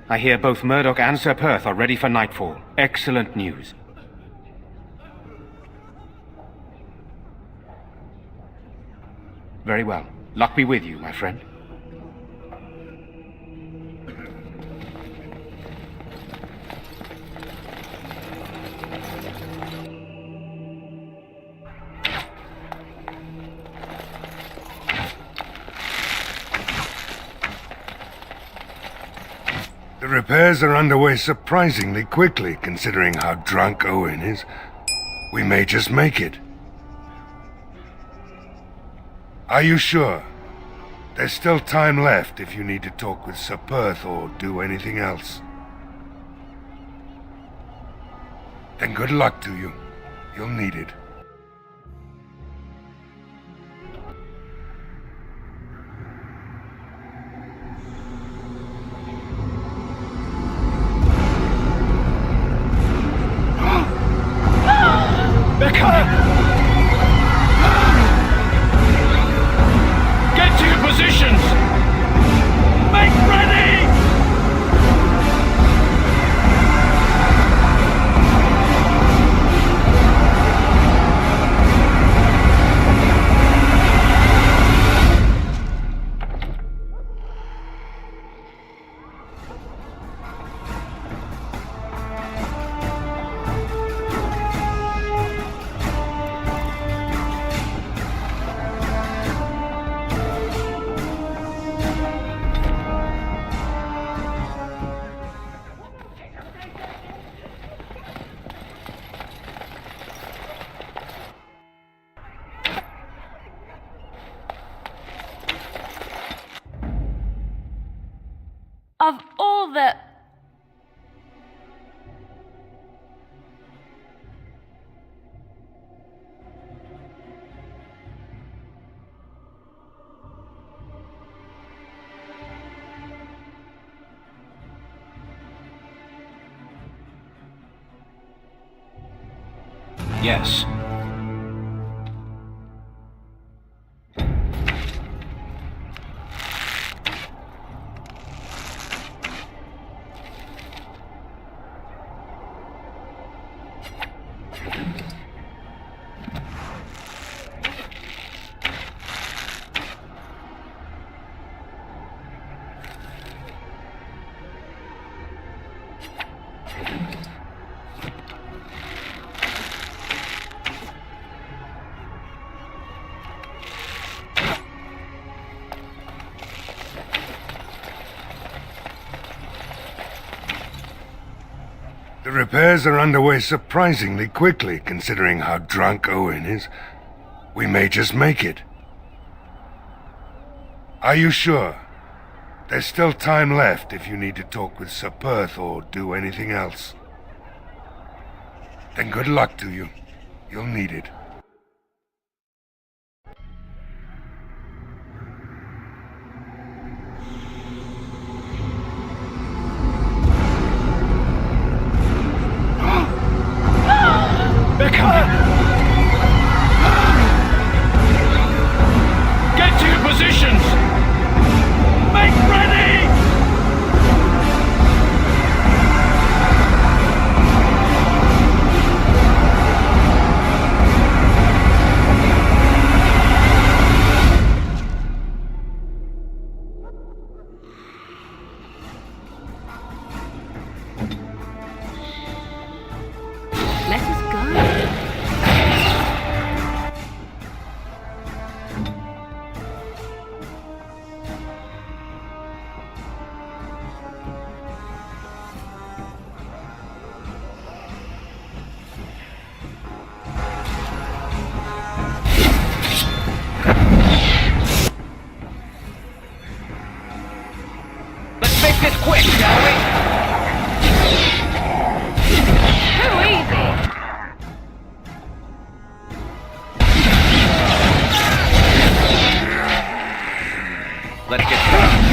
I hear both Murdoch and Sir Perth are ready for nightfall. Excellent news. Very well. Luck be with you, my friend. The repairs are underway surprisingly quickly, considering how drunk Owen is. We may just make it. Are you sure? There's still time left if you need to talk with Sir Perth or do anything else. Then good luck to you. You'll need it. Get to your positions! Make ready! Of all the... Yes. The repairs are underway surprisingly quickly, considering how drunk Owen is. We may just make it. Are you sure? There's still time left if you need to talk with Sir Perth or do anything else. Then good luck to you. You'll need it. Get to your positions! Make ready! Let us go. Let's make this quick, shall we? Too easy. Let's get started.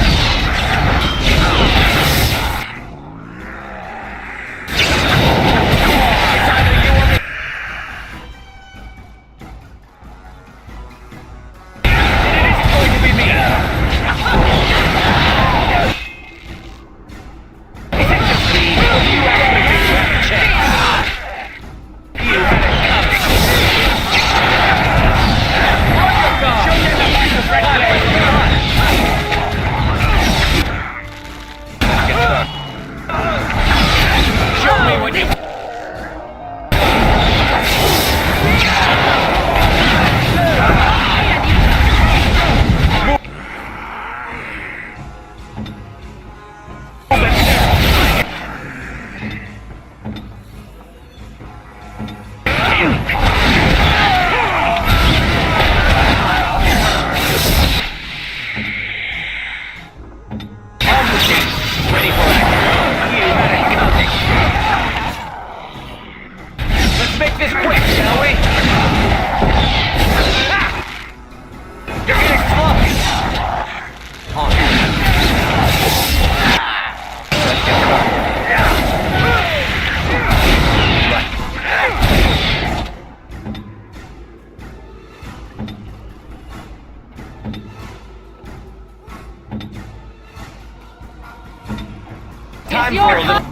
It's your time.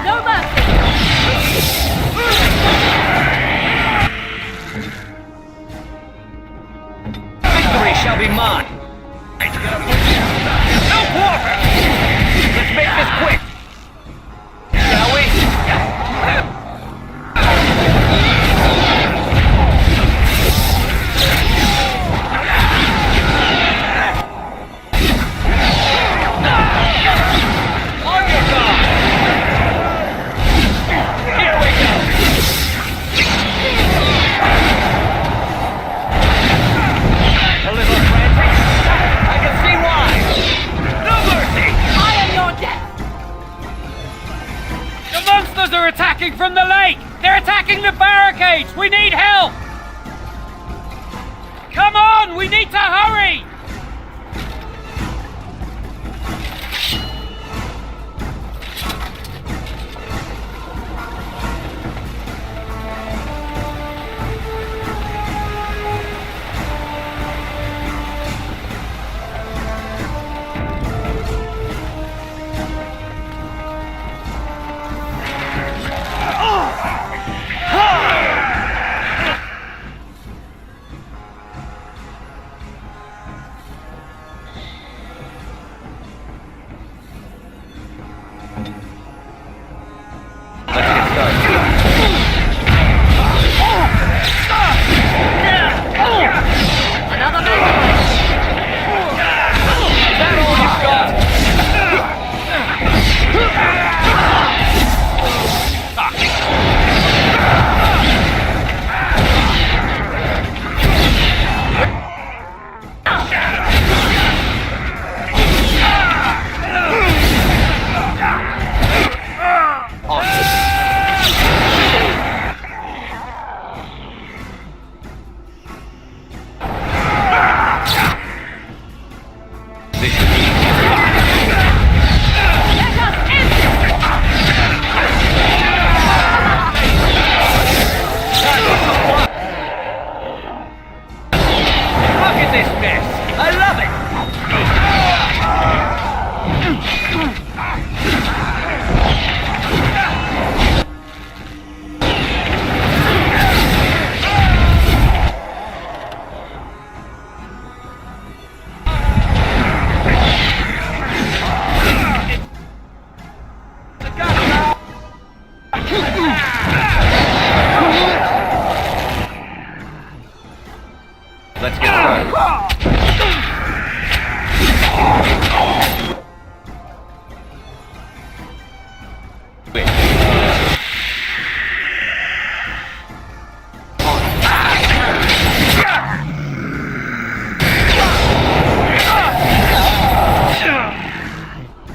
No mercy. Victory shall be mine. No quarter. Let's make this quick. Shall we? On your guard. Here we go. A little frantic. I can see why. No mercy. I am your death. The monsters are attacking from the lake! They're attacking the barricades! We need help! Come on! We need to hurry! Another man. Is that all you've got? Look at this mess! I love it! Let's get started. Wait.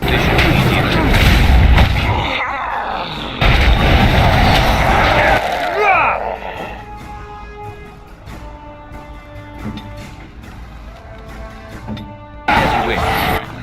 This should be easier. As you wish.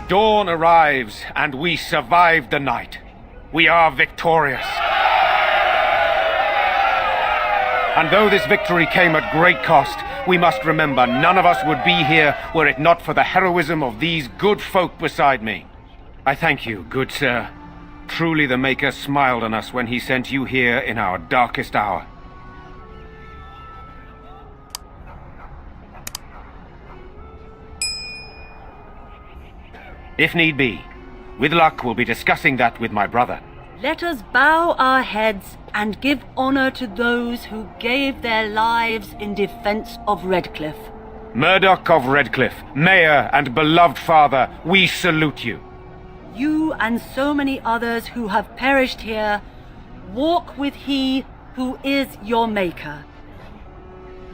Dawn arrives, and we survive the night. We are victorious. And though this victory came at great cost, we must remember none of us would be here were it not for the heroism of these good folk beside me. I thank you, good sir. Truly the Maker smiled on us when he sent you here in our darkest hour. If need be, with luck we'll be discussing that with my brother. Let us bow our heads and give honor to those who gave their lives in defense of Redcliffe. Murdoch of Redcliffe, Mayor and beloved father, we salute you. You and so many others who have perished here, walk with he who is your Maker.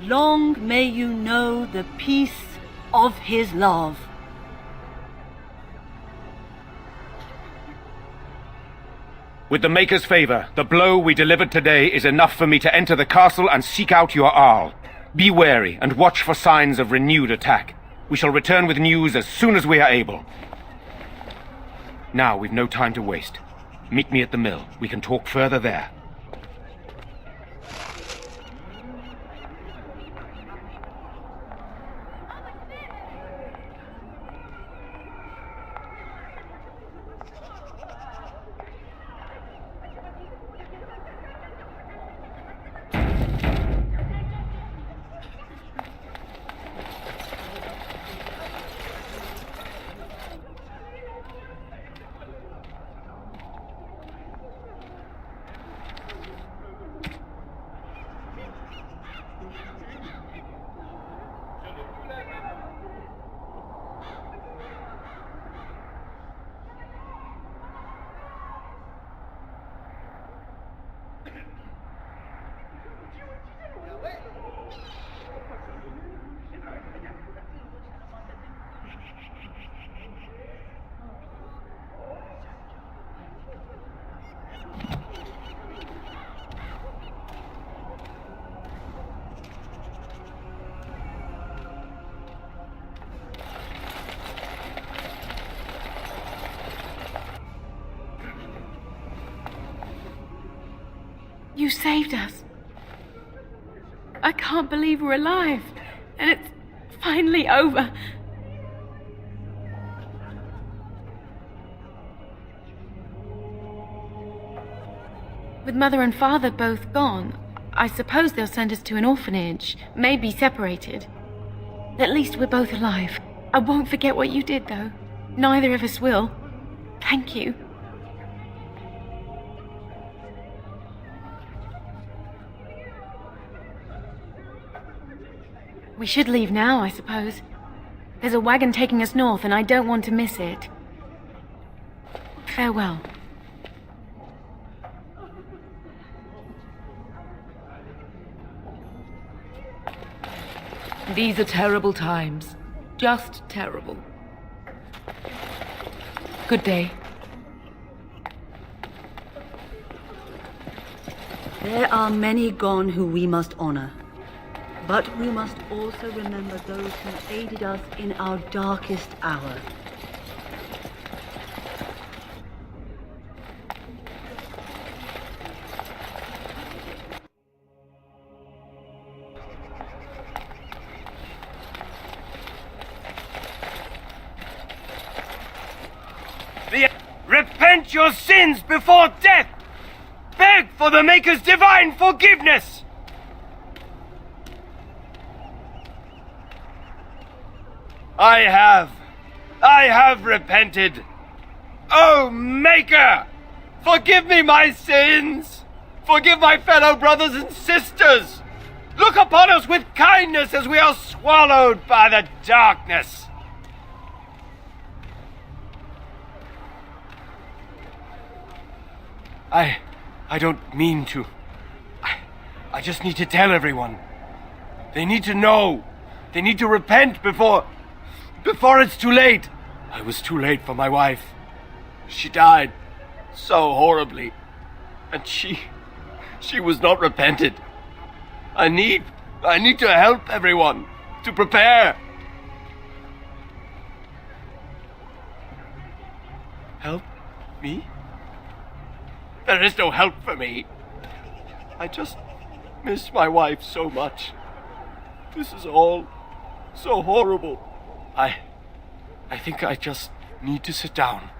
Long may you know the peace of his love. With the Maker's favor, the blow we delivered today is enough for me to enter the castle and seek out your Arl. Be wary and watch for signs of renewed attack. We shall return with news as soon as we are able. Now we've no time to waste. Meet me at the mill. We can talk further there. You saved us. I can't believe we're alive. And it's finally over. With Mother and Father both gone, I suppose they'll send us to an orphanage, maybe separated. At least we're both alive. I won't forget what you did, though. Neither of us will. Thank you. We should leave now, I suppose. There's a wagon taking us north, and I don't want to miss it. Farewell. These are terrible times. Just terrible. Good day. There are many gone who we must honor. But we must also remember those who aided us in our darkest hour. Repent your sins before death! Beg for the Maker's divine forgiveness! I have repented. Oh, Maker! Forgive me my sins! Forgive my fellow brothers and sisters! Look upon us with kindness as we are swallowed by the darkness! I don't mean to. I just need to tell everyone. They need to know. They need to repent before it's too late. I was too late for my wife. She died so horribly. And she was not repented. I need to help everyone to prepare. Help me? There is no help for me. I just miss my wife so much. This is all so horrible. I think I just need to sit down.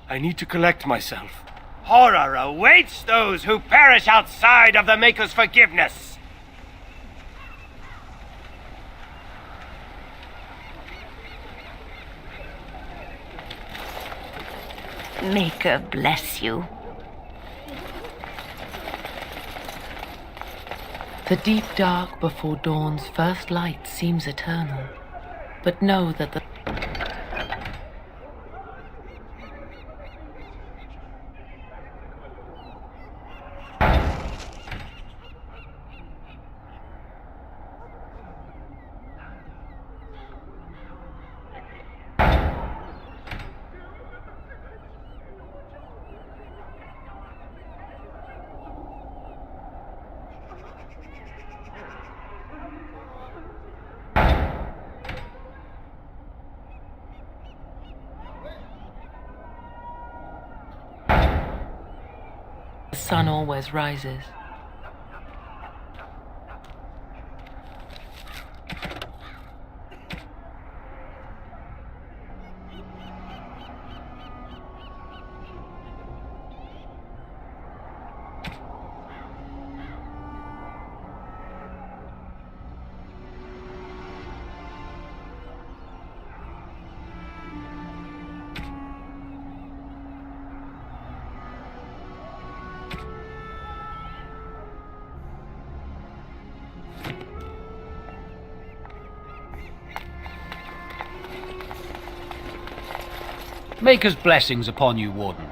I need to collect myself. Horror awaits those who perish outside of the Maker's forgiveness. Maker bless you. The deep dark before dawn's first light seems eternal, but know that the sun always rises. Maker's blessings upon you, Warden.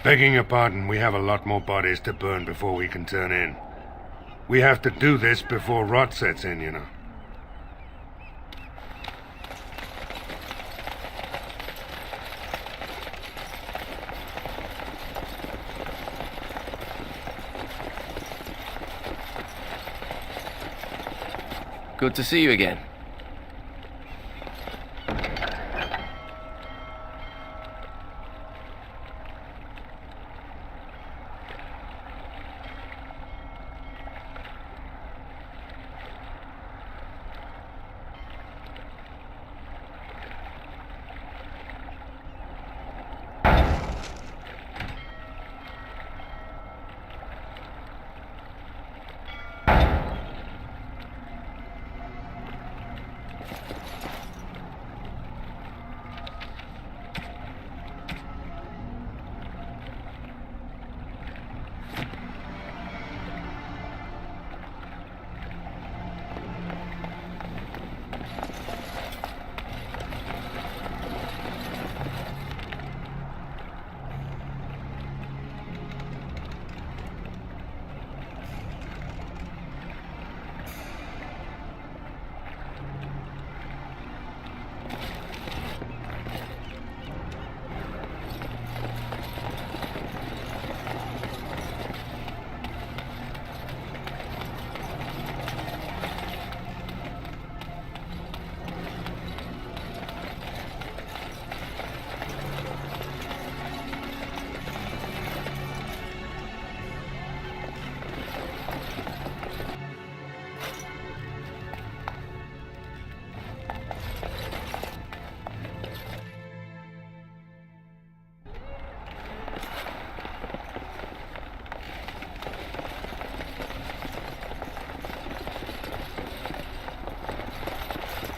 Begging your pardon, we have a lot more bodies to burn before we can turn in. We have to do this before rot sets in, you know. Good to see you again.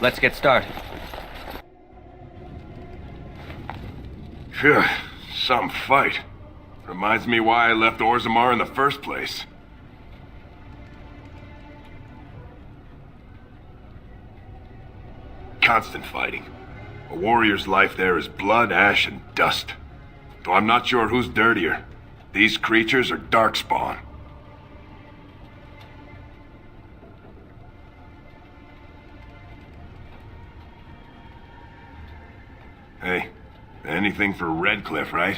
Let's get started. Phew, some fight. Reminds me why I left Orzammar in the first place. Constant fighting. A warrior's life there is blood, ash, and dust. Though I'm not sure who's dirtier. These creatures or Darkspawn. Hey, anything for Redcliffe, right?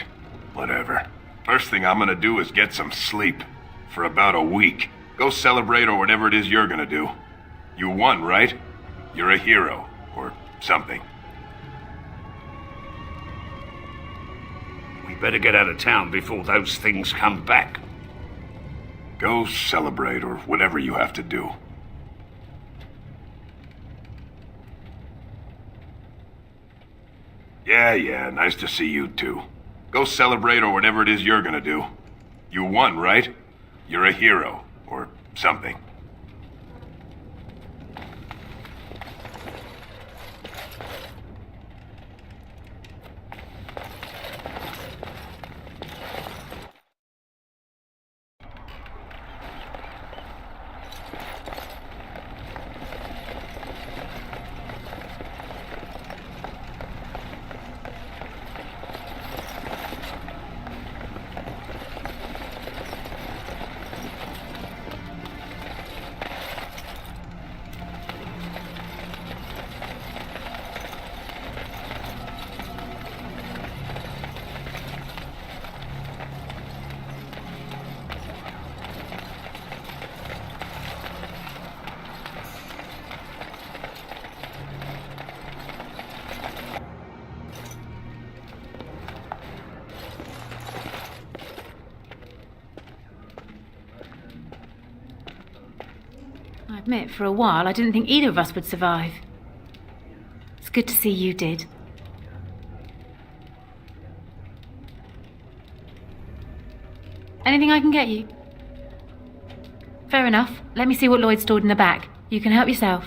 Whatever. First thing I'm gonna do is get some sleep. For about a week. Go celebrate or whatever it is you're gonna do. You won, right? You're a hero. Or something. We better get out of town before those things come back. Go celebrate or whatever you have to do. Yeah, nice to see you too. Go celebrate or whatever it is you're gonna do. You won, right? You're a hero. Or something. I admit, for a while, I didn't think either of us would survive. It's good to see you did. Anything I can get you? Fair enough. Let me see what Lloyd stored in the back. You can help yourself.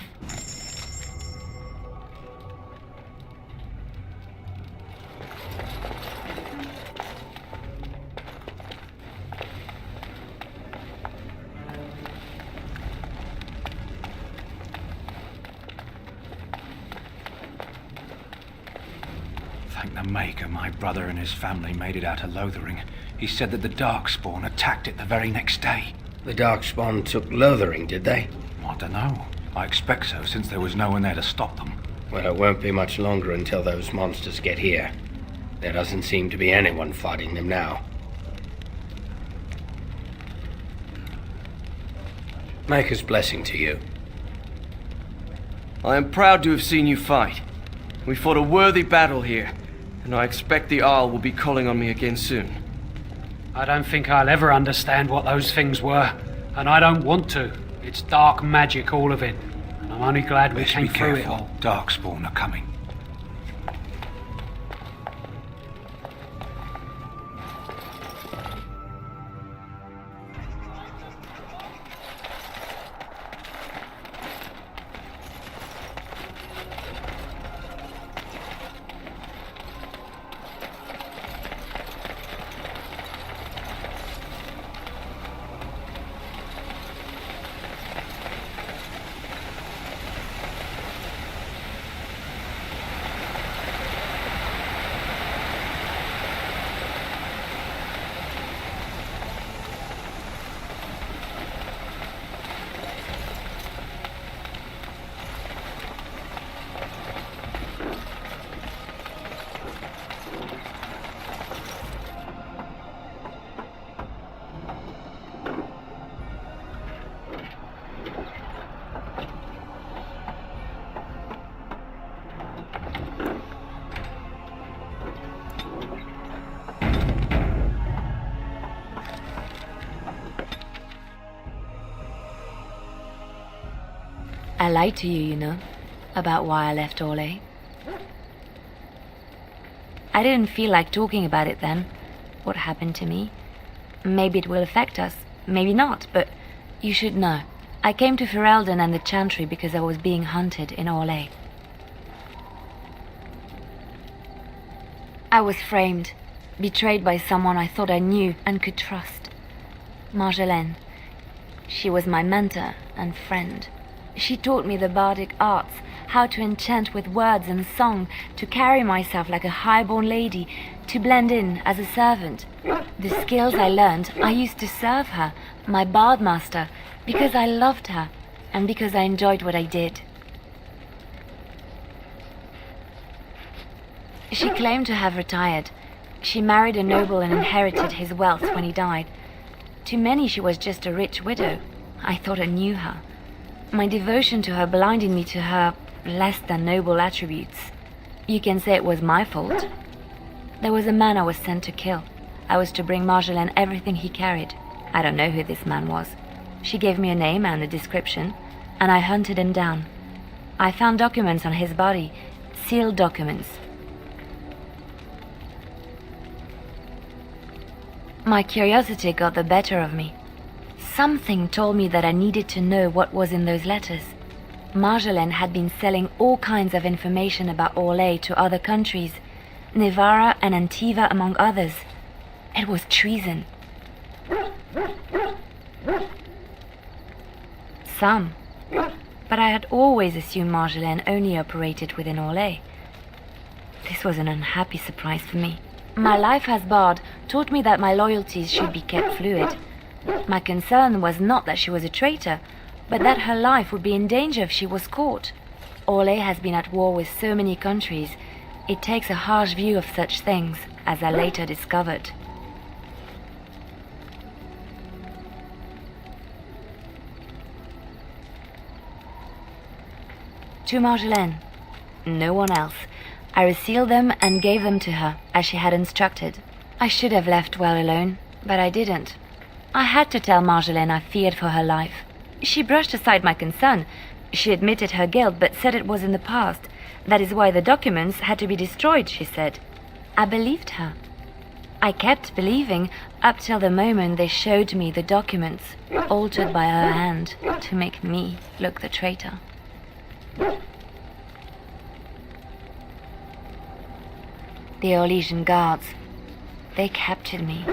Thank the Maker my brother and his family made it out of Lothering. He said that the Darkspawn attacked it the very next day. The Darkspawn took Lothering, did they? I don't know. I expect so, since there was no one there to stop them. Well, it won't be much longer until those monsters get here. There doesn't seem to be anyone fighting them now. Maker's blessing to you. I am proud to have seen you fight. We fought a worthy battle here, and I expect the Isle will be calling on me again soon. I don't think I'll ever understand what those things were, and I don't want to. It's dark magic, all of it, and I'm only glad we came through it all. Darkspawn are coming. I lied to you, you know, about why I left Orlais. I didn't feel like talking about it then, what happened to me. Maybe it will affect us, maybe not, but you should know. I came to Ferelden and the Chantry because I was being hunted in Orlais. I was framed, betrayed by someone I thought I knew and could trust. Marjolaine. She was my mentor and friend. She taught me the bardic arts, how to enchant with words and song, to carry myself like a highborn lady, to blend in as a servant. The skills I learned, I used to serve her, my bard master, because I loved her and because I enjoyed what I did. She claimed to have retired. She married a noble and inherited his wealth when he died. To many she was just a rich widow. I thought I knew her. My devotion to her blinded me to her less than noble attributes. You can say it was my fault. There was a man I was sent to kill. I was to bring Marjolaine everything he carried. I don't know who this man was. She gave me a name and a description, and I hunted him down. I found documents on his body, sealed documents. My curiosity got the better of me. Something told me that I needed to know what was in those letters. Marjolaine had been selling all kinds of information about Orlais to other countries, Nevara and Antiva among others. It was treason. Some. But I had always assumed Marjolaine only operated within Orlais. This was an unhappy surprise for me. My life as bard taught me that my loyalties should be kept fluid. My concern was not that she was a traitor, but that her life would be in danger if she was caught. Orlais has been at war with so many countries. It takes a harsh view of such things, as I later discovered. To Marjolaine. No one else. I resealed them and gave them to her, as she had instructed. I should have left well alone, but I didn't. I had to tell Marjolaine I feared for her life. She brushed aside my concern. She admitted her guilt, but said it was in the past. That is why the documents had to be destroyed, she said. I believed her. I kept believing up till the moment they showed me the documents, altered by her hand, to make me look the traitor. The Orlesian guards, they captured me,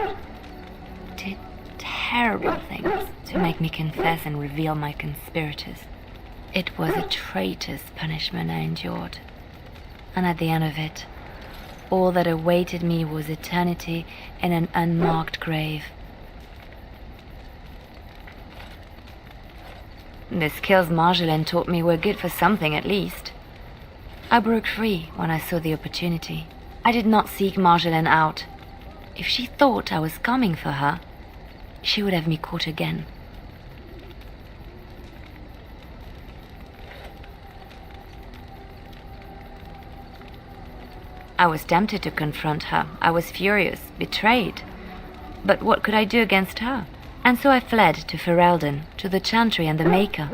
did terrible things to make me confess and reveal my conspirators. It was a traitor's punishment I endured, and at the end of it, all that awaited me was eternity in an unmarked grave. The skills Marjolaine taught me were good for something at least. I broke free when I saw the opportunity. I did not seek Marjolaine out. If she thought I was coming for her, she would have me caught again. I was tempted to confront her. I was furious, betrayed. But what could I do against her? And so I fled to Ferelden, to the Chantry and the Maker.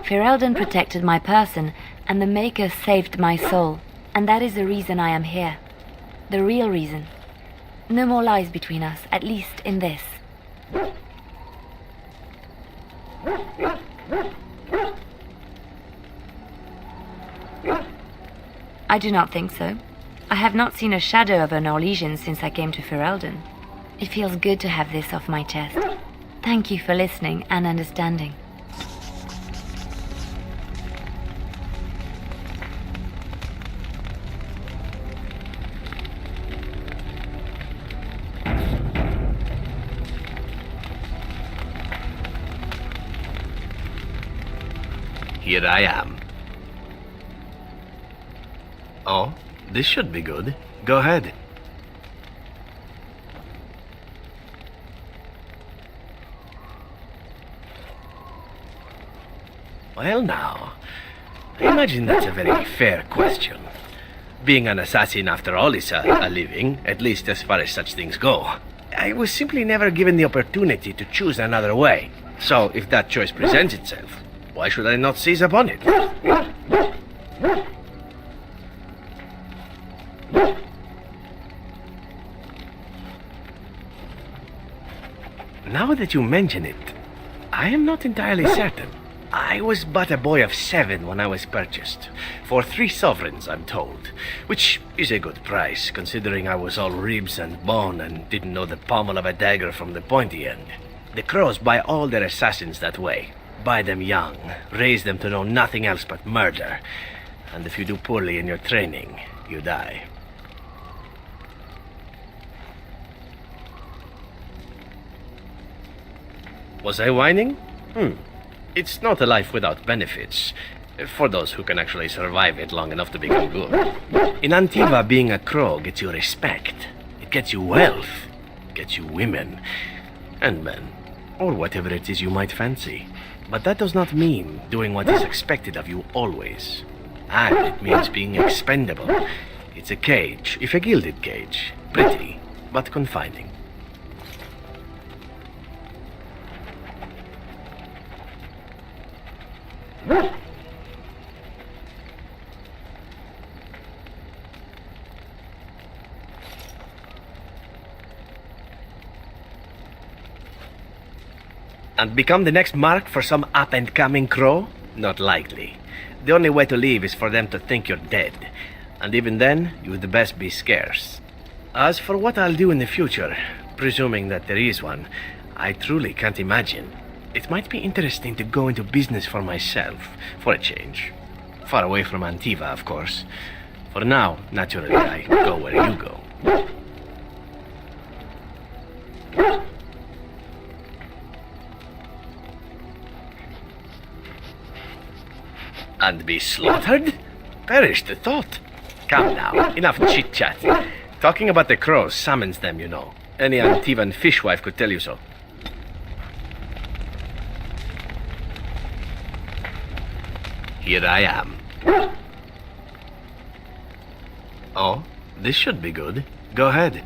Ferelden protected my person, and the Maker saved my soul. And that is the reason I am here. The real reason. No more lies between us, at least in this. I do not think so. I have not seen a shadow of an Orlesian since I came to Ferelden. It feels good to have this off my chest. Thank you for listening and understanding. Here I am. Oh, this should be good. Go ahead. Well now, I imagine that's a very fair question. Being an assassin after all is a living, at least as far as such things go. I was simply never given the opportunity to choose another way. So if that choice presents itself, why should I not seize upon it? Now that you mention it, I am not entirely certain. I was but a boy of 7 when I was purchased. For 3 sovereigns, I'm told. Which is a good price, considering I was all ribs and bone and didn't know the pommel of a dagger from the pointy end. The Crows buy all their assassins that way. Buy them young, raise them to know nothing else but murder. And if you do poorly in your training, you die. Was I whining? It's not a life without benefits, for those who can actually survive it long enough to become good. In Antiva, being a crow gets you respect. It gets you wealth, gets you women, and men, or whatever it is you might fancy. But that does not mean doing what is expected of you always. And it means being expendable. It's a cage, if a gilded cage. Pretty, but confining. And become the next mark for some up-and-coming crow? Not likely. The only way to leave is for them to think you're dead. And even then, you'd best be scarce. As for what I'll do in the future, presuming that there is one, I truly can't imagine. It might be interesting to go into business for myself, for a change. Far away from Antiva, of course. For now, naturally, I go where you go. And be slaughtered? Perish the thought. Come now, enough chit-chat. Talking about the crows summons them, you know. Any Antivan fishwife could tell you so. Here I am. Oh, this should be good. Go ahead.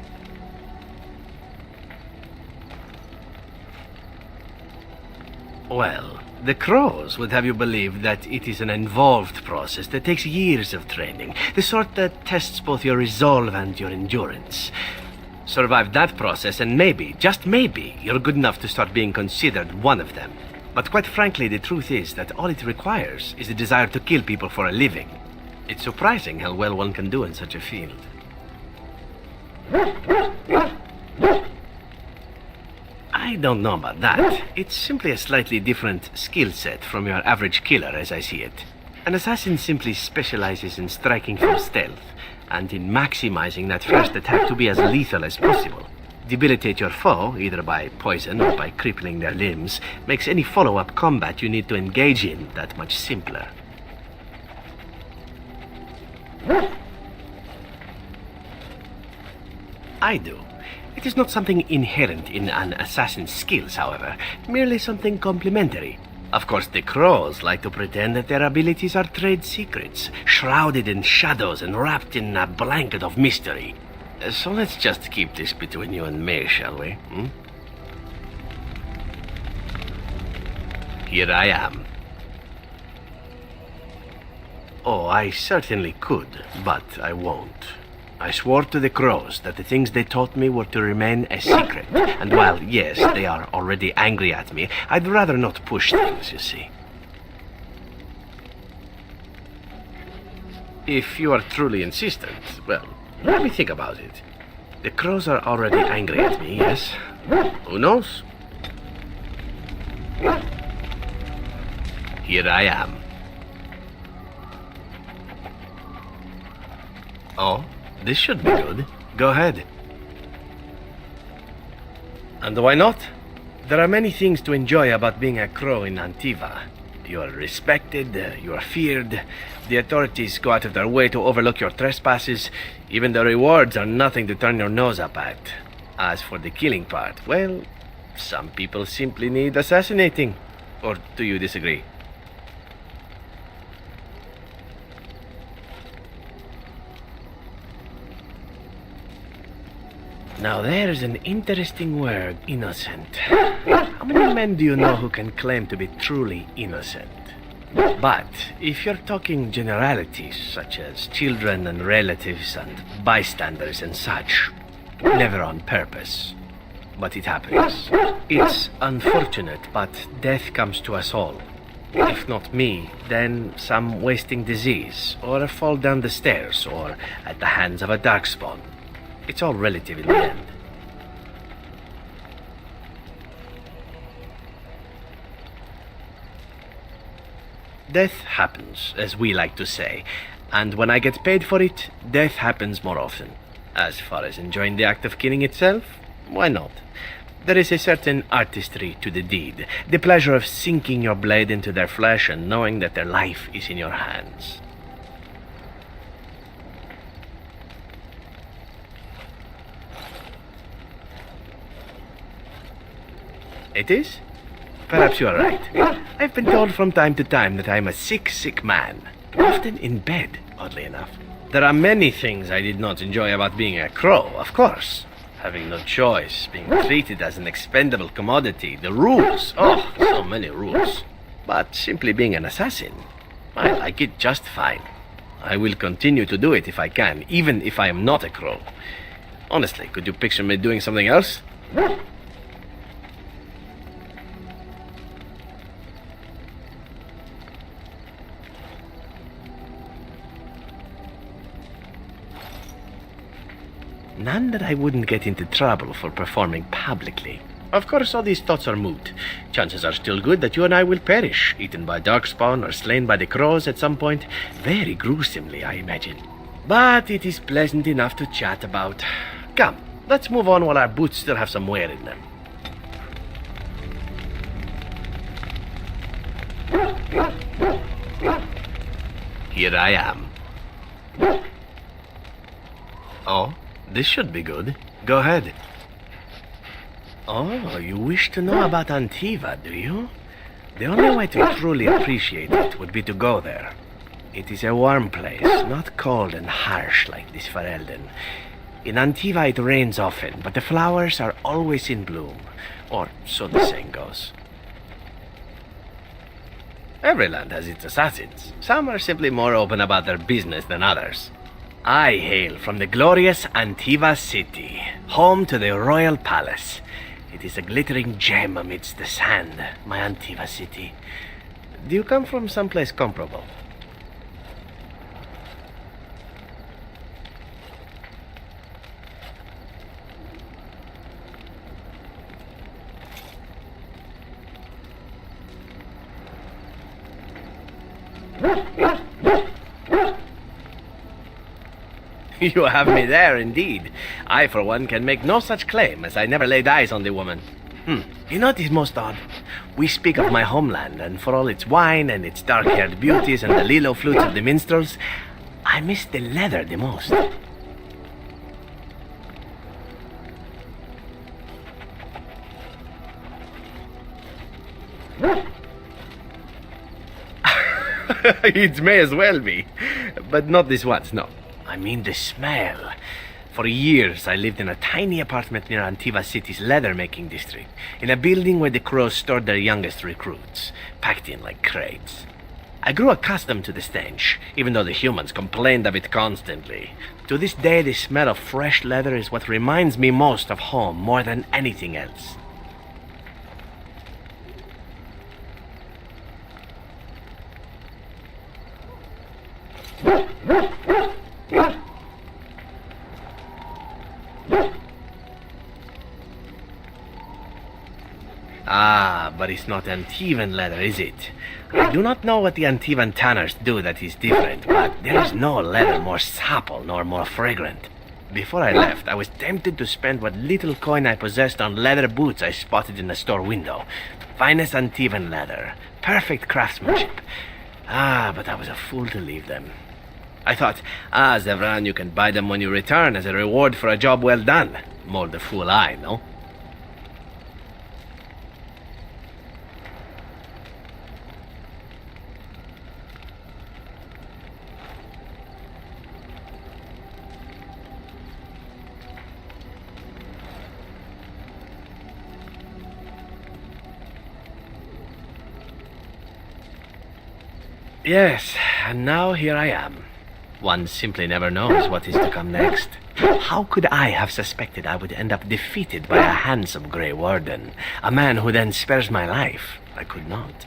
Well, the crows would have you believe that it is an involved process that takes years of training. The sort that tests both your resolve and your endurance. Survive that process and maybe, just maybe, you're good enough to start being considered one of them. But quite frankly, the truth is that all it requires is a desire to kill people for a living. It's surprising how well one can do in such a field. I don't know about that. It's simply a slightly different skill set from your average killer, as I see it. An assassin simply specializes in striking from stealth, and in maximizing that first attack to be as lethal as possible. Debilitate your foe, either by poison or by crippling their limbs, makes any follow-up combat you need to engage in that much simpler. I do. It is not something inherent in an assassin's skills, however, merely something complementary. Of course, the crows like to pretend that their abilities are trade secrets, shrouded in shadows and wrapped in a blanket of mystery. So let's just keep this between you and me, shall we? Here I am. Oh, I certainly could, but I won't. I swore to the crows that the things they taught me were to remain a secret. And while, yes, they are already angry at me, I'd rather not push things, you see. If you are truly insistent, well, let me think about it. The crows are already angry at me, yes? Who knows? Here I am. Oh, this should be good. Go ahead. And why not? There are many things to enjoy about being a crow in Antiva. You are respected, you are feared, the authorities go out of their way to overlook your trespasses, even the rewards are nothing to turn your nose up at. As for the killing part, well, some people simply need assassinating. Or do you disagree? Now there's an interesting word, innocent. How many men do you know who can claim to be truly innocent? But if you're talking generalities, such as children and relatives and bystanders and such, never on purpose. But it happens. It's unfortunate, but death comes to us all. If not me, then some wasting disease, or a fall down the stairs, or at the hands of a darkspawn. It's all relative in the end. Death happens, as we like to say, and when I get paid for it, death happens more often. As far as enjoying the act of killing itself, why not? There is a certain artistry to the deed, the pleasure of sinking your blade into their flesh and knowing that their life is in your hands. It is? Perhaps you are right. I've been told from time to time that I am a sick, sick man. Often in bed, oddly enough. There are many things I did not enjoy about being a crow, of course. Having no choice, being treated as an expendable commodity, the rules. Oh, so many rules. But simply being an assassin, I like it just fine. I will continue to do it if I can, even if I am not a crow. Honestly, could you picture me doing something else? None that I wouldn't get into trouble for performing publicly. Of course, all these thoughts are moot. Chances are still good that you and I will perish, eaten by darkspawn or slain by the crows at some point. Very gruesomely, I imagine. But it is pleasant enough to chat about. Come, let's move on while our boots still have some wear in them. Here I am. Oh? This should be good. Go ahead. Oh, you wish to know about Antiva, do you? The only way to truly appreciate it would be to go there. It is a warm place, not cold and harsh like this Ferelden. In Antiva it rains often, but the flowers are always in bloom. Or so the saying goes. Every land has its assassins. Some are simply more open about their business than others. I hail from the glorious Antiva city, home to the royal palace. It is a glittering gem amidst the sand, my Antiva city. Do you come from someplace comparable? You have me there, indeed. I, for one, can make no such claim, as I never laid eyes on the woman. You know what is most odd? We speak of my homeland, and for all its wine and its dark-haired beauties and the lilo flutes of the minstrels, I miss the leather the most. It may as well be, but not this once, no. I mean the smell. For years, I lived in a tiny apartment near Antiva City's leather-making district, in a building where the crows stored their youngest recruits, packed in like crates. I grew accustomed to the stench, even though the humans complained of it constantly. To this day, the smell of fresh leather is what reminds me most of home more than anything else. Ah, but it's not Antivan leather, is it? I do not know what the Antivan tanners do that is different, but there is no leather more supple nor more fragrant. Before I left, I was tempted to spend what little coin I possessed on leather boots I spotted in the store window. Finest Antivan leather, perfect craftsmanship. Ah, but I was a fool to leave them. I thought, Zevran, you can buy them when you return as a reward for a job well done. More the fool I, no? Yes, and now here I am. One simply never knows what is to come next. How could I have suspected I would end up defeated by a handsome Grey Warden, a man who then spares my life? I could not.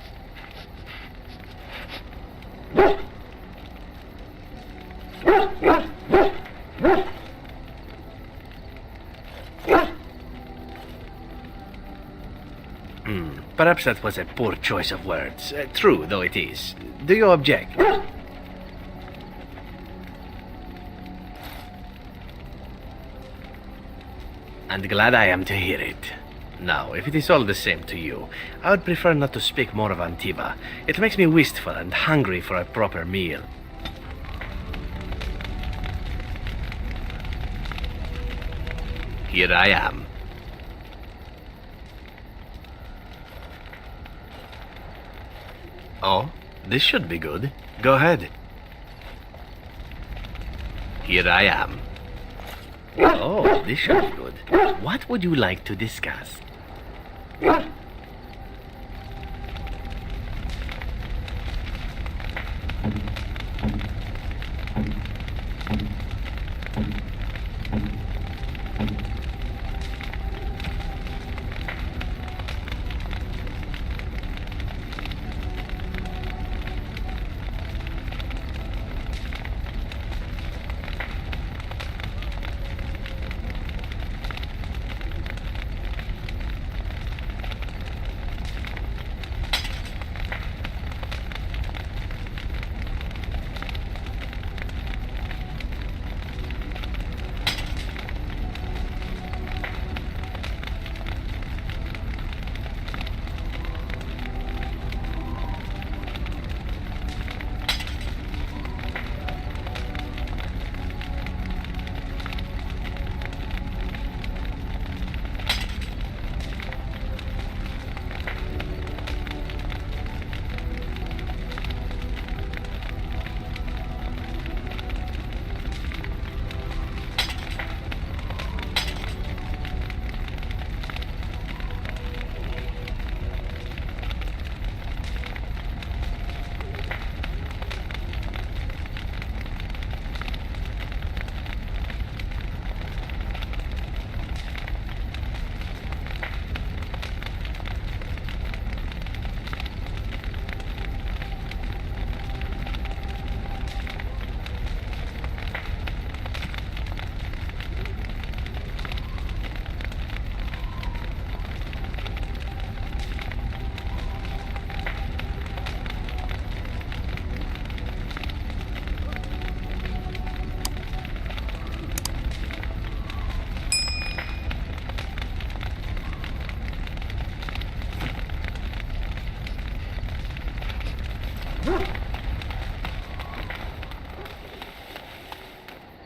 Perhaps that was a poor choice of words. True, though it is. Do you object? And glad I am to hear it. Now, if it is all the same to you, I would prefer not to speak more of Antiva. It makes me wistful and hungry for a proper meal. Here I am. Oh, this should be good. Go ahead. Here I am. Oh, this should be good. What would you like to discuss?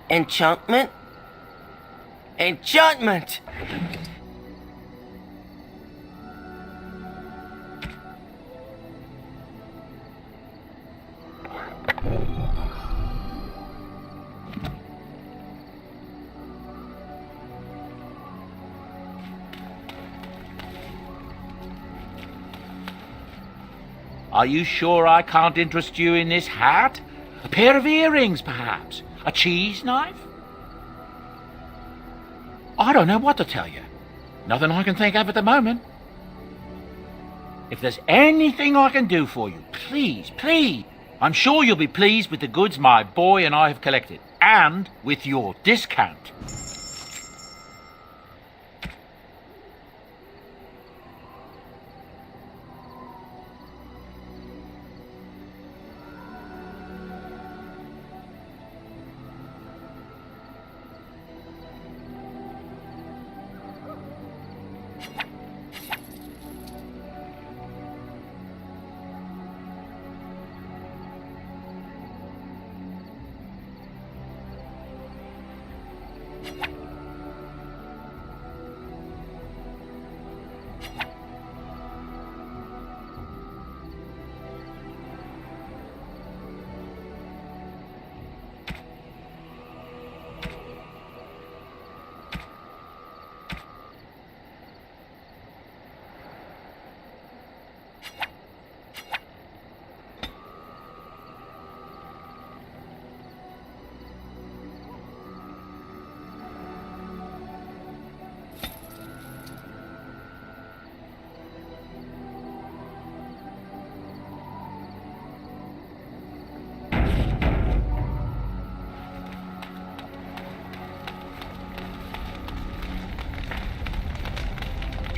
Enchantment? Enchantment! Are you sure I can't interest you in this hat? A pair of earrings, perhaps? A cheese knife? I don't know what to tell you. Nothing I can think of at the moment. If there's anything I can do for you, please, please, I'm sure you'll be pleased with the goods my boy and I have collected, and with your discount.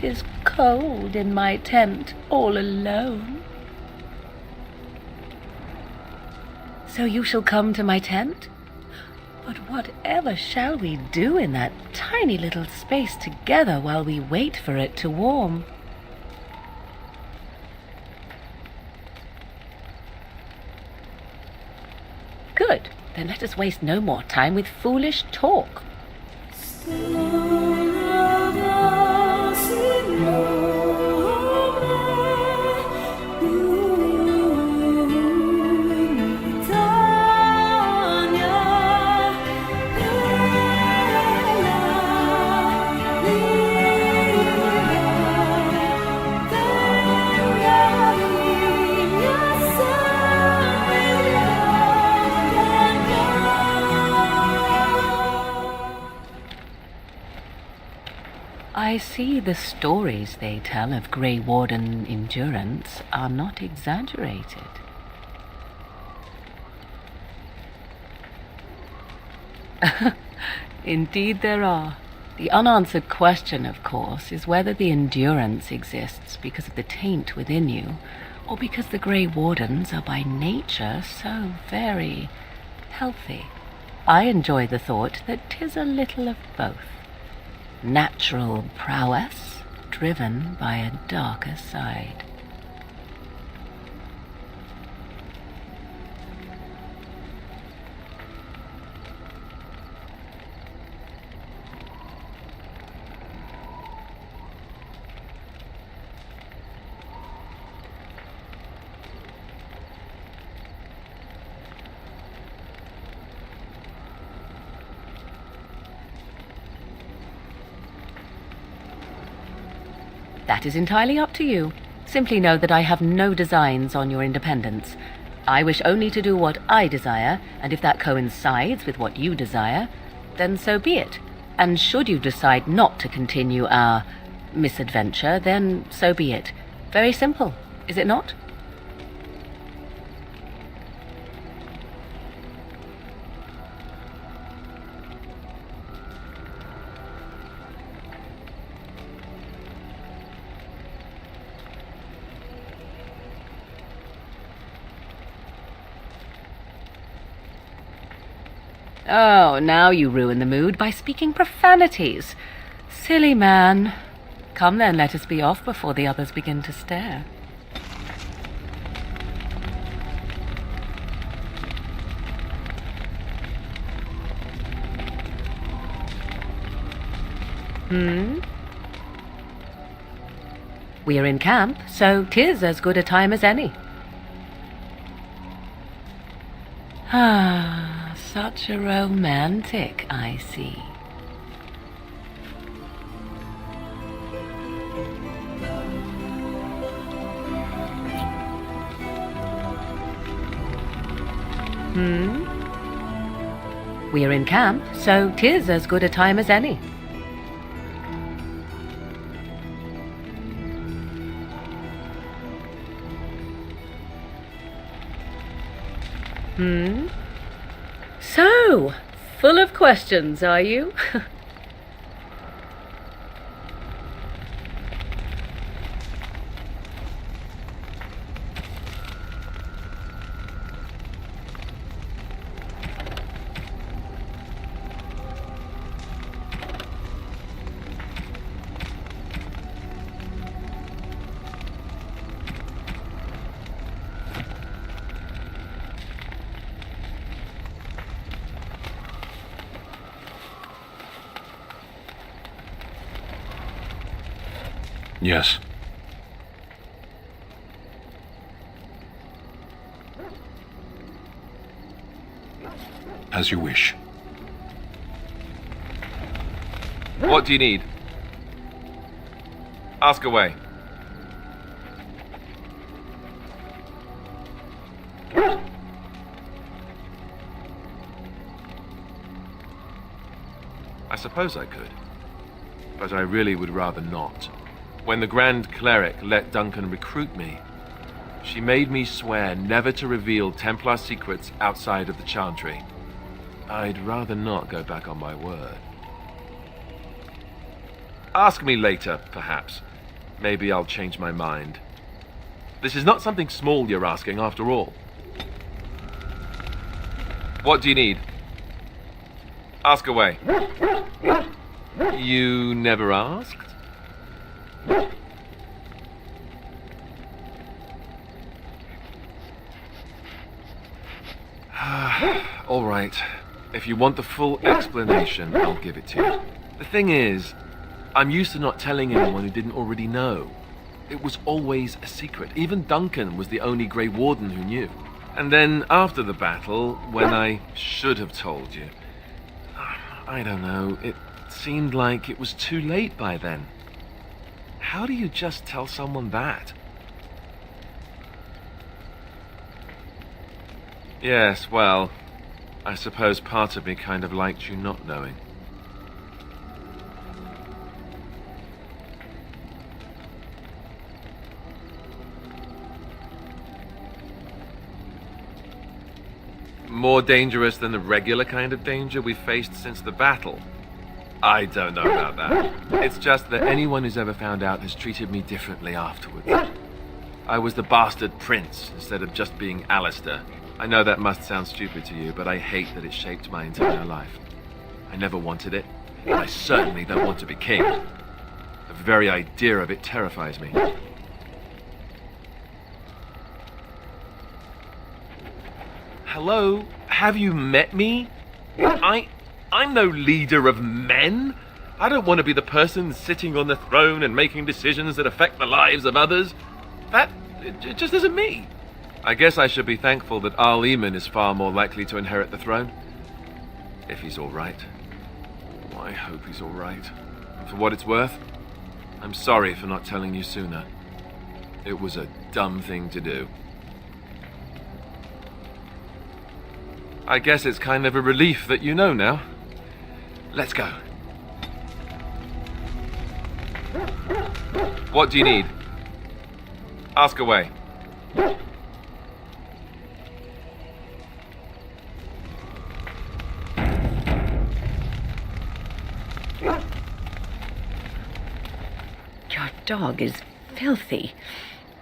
It is cold in my tent all alone. So you shall come to my tent? But whatever shall we do in that tiny little space together while we wait for it to warm? Good. Then let us waste no more time with foolish talk. I see the stories they tell of Grey Warden endurance are not exaggerated. Indeed there are. The unanswered question, of course, is whether the endurance exists because of the taint within you, or because the Grey Wardens are by nature so very healthy. I enjoy the thought that 'tis a little of both. Natural prowess, driven by a darker side. That is entirely up to you. Simply know that I have no designs on your independence. I wish only to do what I desire, and if that coincides with what you desire, then so be it. And should you decide not to continue our misadventure, then so be it. Very simple, is it not? Oh, now you ruin the mood by speaking profanities. Silly man. Come then, let us be off before the others begin to stare. We are in camp, so 'tis as good a time as any. Ah. Such a romantic, I see. We are in camp, so 'tis as good a time as any. So, full of questions, are you? Yes. As you wish. What do you need? Ask away. I suppose I could, but I really would rather not. When the Grand Cleric let Duncan recruit me, she made me swear never to reveal Templar secrets outside of the Chantry. I'd rather not go back on my word. Ask me later, perhaps. maybe I'll change my mind. This is not something small you're asking, after all. What do you need? Ask away. You never asked? All right. If you want the full explanation, I'll give it to you. The thing is, I'm used to not telling anyone who didn't already know. It was always a secret. Even Duncan was the only Grey Warden who knew. And then after the battle, when I should have told you, I don't know, it seemed like it was too late by then. How do you just tell someone that? Yes, well, I suppose part of me kind of liked you not knowing. More dangerous than the regular kind of danger we've faced since the battle? I don't know about that. It's just that anyone who's ever found out has treated me differently afterwards. I was the bastard prince instead of just being Alistair. I know that must sound stupid to you, but I hate that it shaped my entire life. I never wanted it, and I certainly don't want to be king. The very idea of it terrifies me. Hello? Have you met me? I'm no leader of men. I don't want to be the person sitting on the throne and making decisions that affect the lives of others. It just isn't me. I guess I should be thankful that Arl Eamon is far more likely to inherit the throne. If he's all right. Oh, I hope he's all right. And for what it's worth, I'm sorry for not telling you sooner. It was a dumb thing to do. I guess it's kind of a relief that you know now. Let's go. What do you need? Ask away. Your dog is filthy.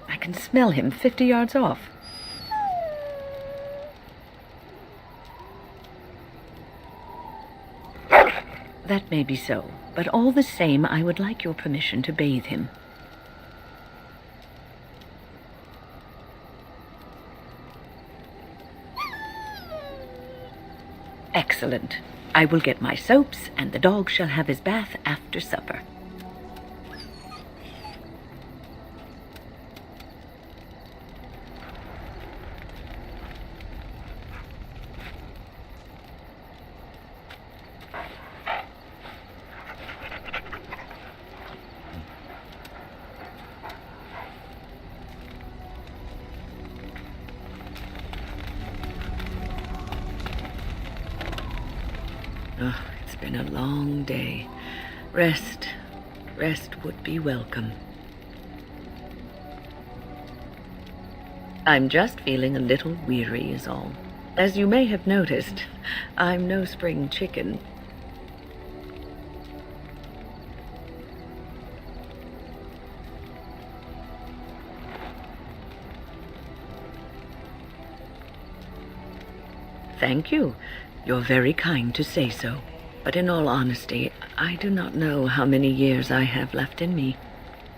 I can smell him 50 yards off. That may be so, but all the same, I would like your permission to bathe him. Excellent. I will get my soaps, and the dog shall have his bath after supper. Oh, it's been a long day. Rest would be welcome. I'm just feeling a little weary is all. As you may have noticed, I'm no spring chicken. Thank you. You're very kind to say so. But in all honesty, I do not know how many years I have left in me.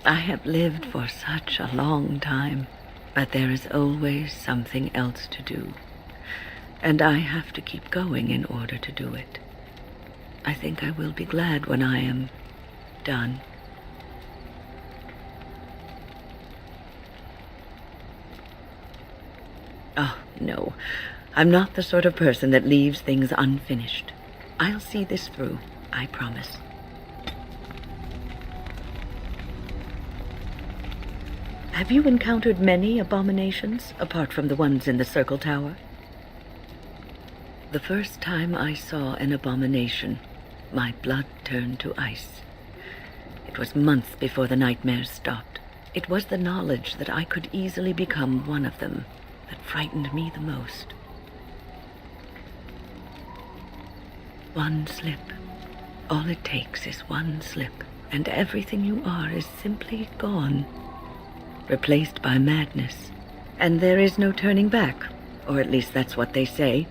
I have lived for such a long time, but there is always something else to do. And I have to keep going in order to do it. I think I will be glad when I am done. Oh, no. I'm not the sort of person that leaves things unfinished. I'll see this through, I promise. Have you encountered many abominations, apart from the ones in the Circle Tower? The first time I saw an abomination, my blood turned to ice. It was months before the nightmares stopped. It was the knowledge that I could easily become one of them that frightened me the most. One slip. All it takes is one slip. and everything you are is simply gone, replaced by madness. And there is no turning back, or at least that's what they say.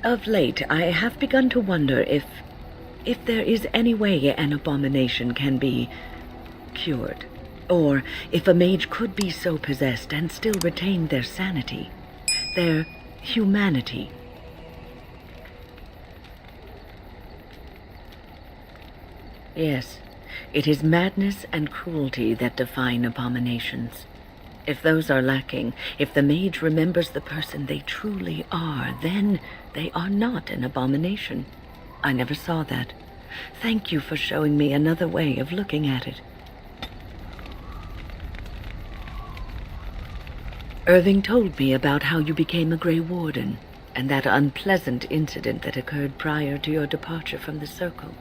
Of late, I have begun to wonder if there is any way an abomination can be cured, or if a mage could be so possessed and still retain their sanity, their humanity. Yes, it is madness and cruelty that define abominations. If those are lacking, if the mage remembers the person they truly are, then they are not an abomination. I never saw that. Thank you for showing me another way of looking at it. Irving told me about how you became a Grey Warden, and that unpleasant incident that occurred prior to your departure from the Circle.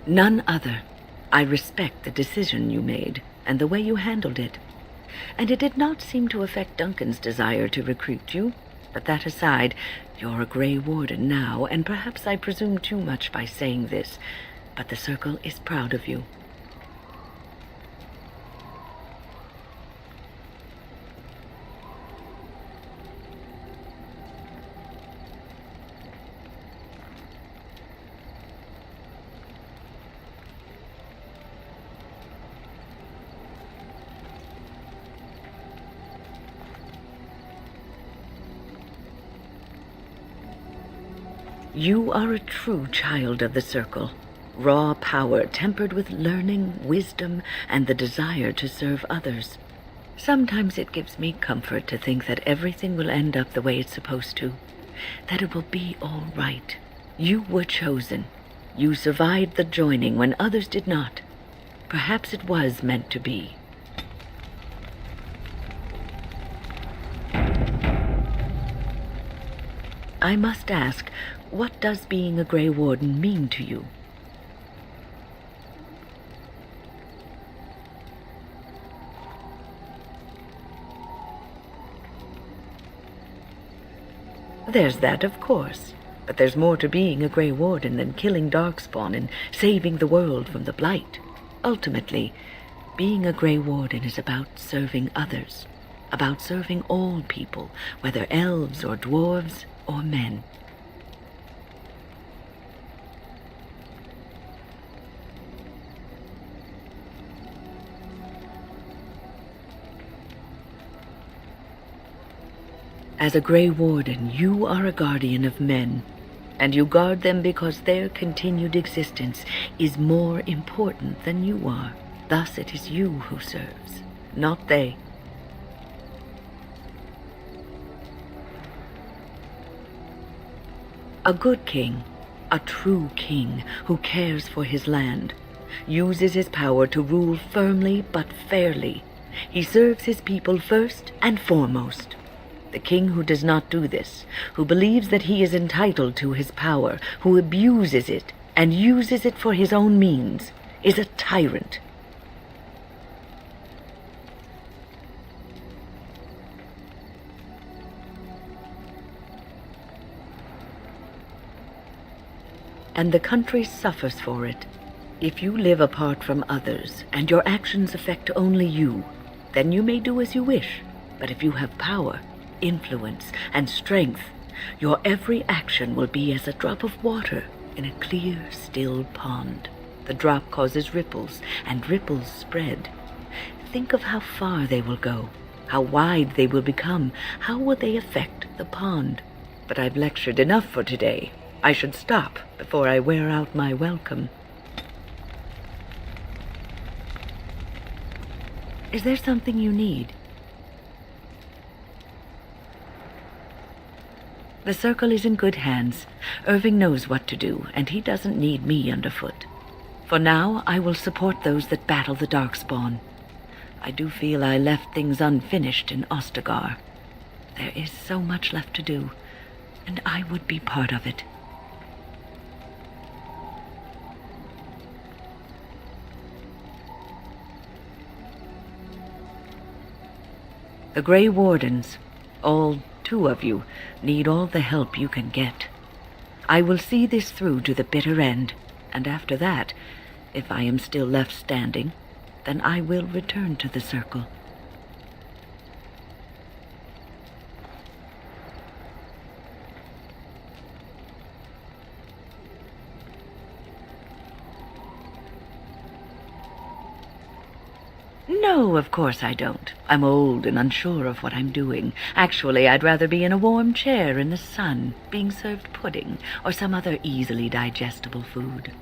None other. I respect the decision you made, and the way you handled it. And it did not seem to affect Duncan's desire to recruit you. But that aside, you're a Grey Warden now, and perhaps I presume too much by saying this, but the Circle is proud of you. You are a true child of the Circle. Raw power tempered with learning, wisdom, and the desire to serve others. Sometimes it gives me comfort to think that everything will end up the way it's supposed to. That it will be all right. You were chosen. You survived the joining when others did not. Perhaps it was meant to be. I must ask, what does being a Grey Warden mean to you? There's that, of course. But there's more to being a Grey Warden than killing Darkspawn and saving the world from the Blight. Ultimately, being a Grey Warden is about serving others. About serving all people, whether elves or dwarves or men. As a Grey Warden, you are a guardian of men, and you guard them because their continued existence is more important than you are. Thus it is you who serves, not they. A good king, a true king who cares for his land, uses his power to rule firmly but fairly. He serves his people first and foremost. The king who does not do this, who believes that he is entitled to his power, who abuses it and uses it for his own means, is a tyrant. And the country suffers for it. If you live apart from others, and your actions affect only you, then you may do as you wish. But if you have power, influence, and strength, your every action will be as a drop of water in a clear, still pond. The drop causes ripples, and ripples spread. Think of how far they will go, how wide they will become, how will they affect the pond. But I've lectured enough for today. I should stop before I wear out my welcome. Is there something you need? The Circle is in good hands. Irving knows what to do, and he doesn't need me underfoot. For now, I will support those that battle the Darkspawn. I do feel I left things unfinished in Ostagar. There is so much left to do, and I would be part of it. The Grey Wardens, all 2 of you, need all the help you can get. I will see this through to the bitter end, and after that, if I am still left standing, then I will return to the Circle. No, of course I don't. I'm old and unsure of what I'm doing. Actually, I'd rather be in a warm chair in the sun, being served pudding or some other easily digestible food.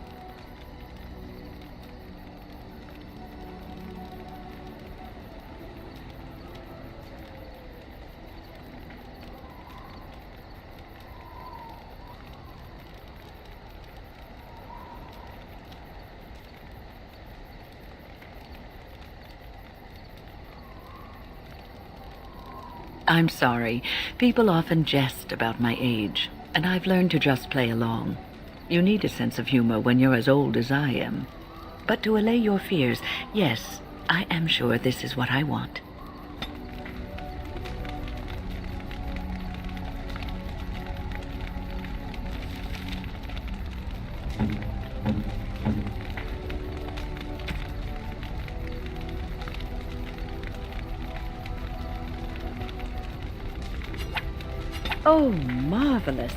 I'm sorry. People often jest about my age, and I've learned to just play along. You need a sense of humor when you're as old as I am. But to allay your fears, yes, I am sure this is what I want. Oh, marvelous.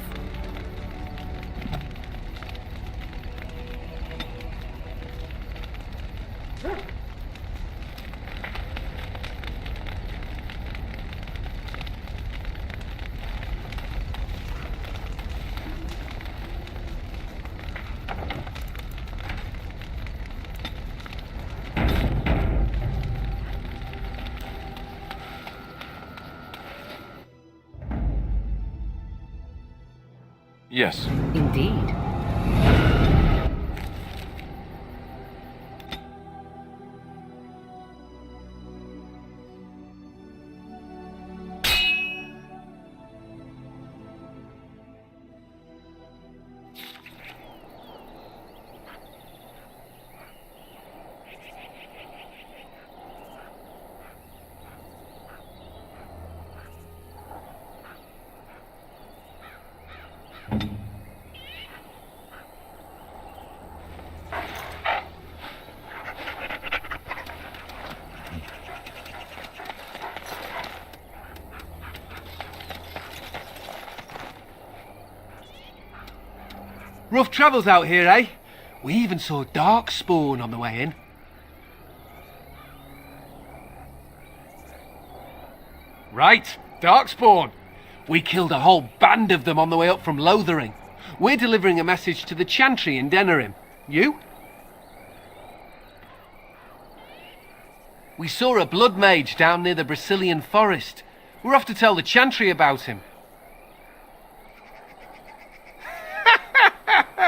Yes. Indeed. Rough travels out here, eh? We even saw Darkspawn on the way in. Right, Darkspawn. We killed a whole band of them on the way up from Lothering. We're delivering a message to the Chantry in Denerim. You? We saw a blood mage down near the Brazilian forest. We're off to tell the Chantry about him.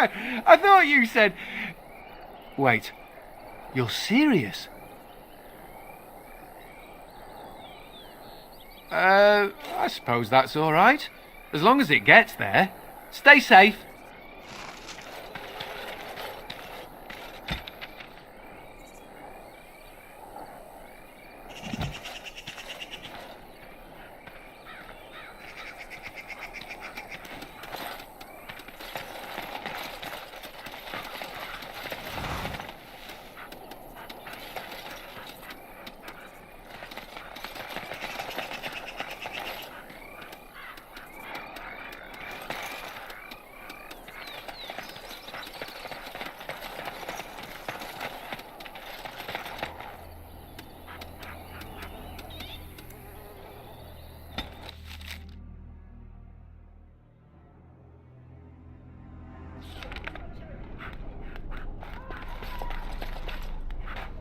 I thought you said... Wait, you're serious? I suppose that's all right. As long as it gets there. Stay safe.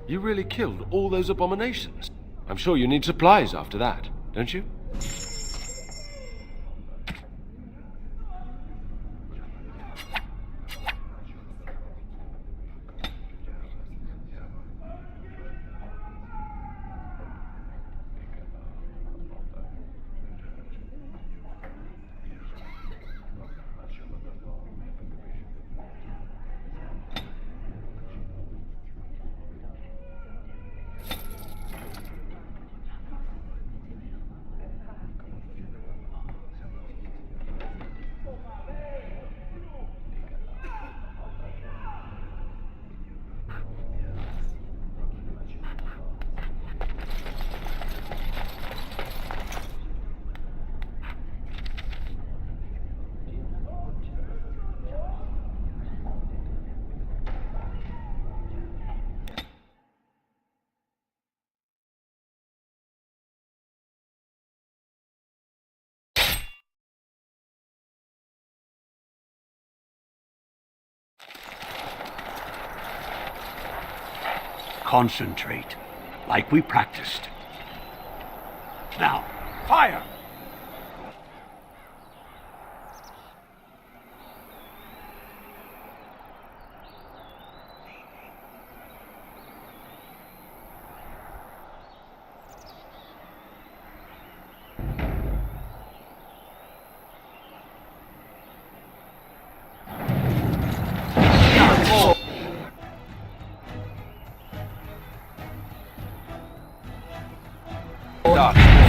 You really killed all those abominations? I'm sure you need supplies after that, don't you? concentrate, like we practiced. Now, fire!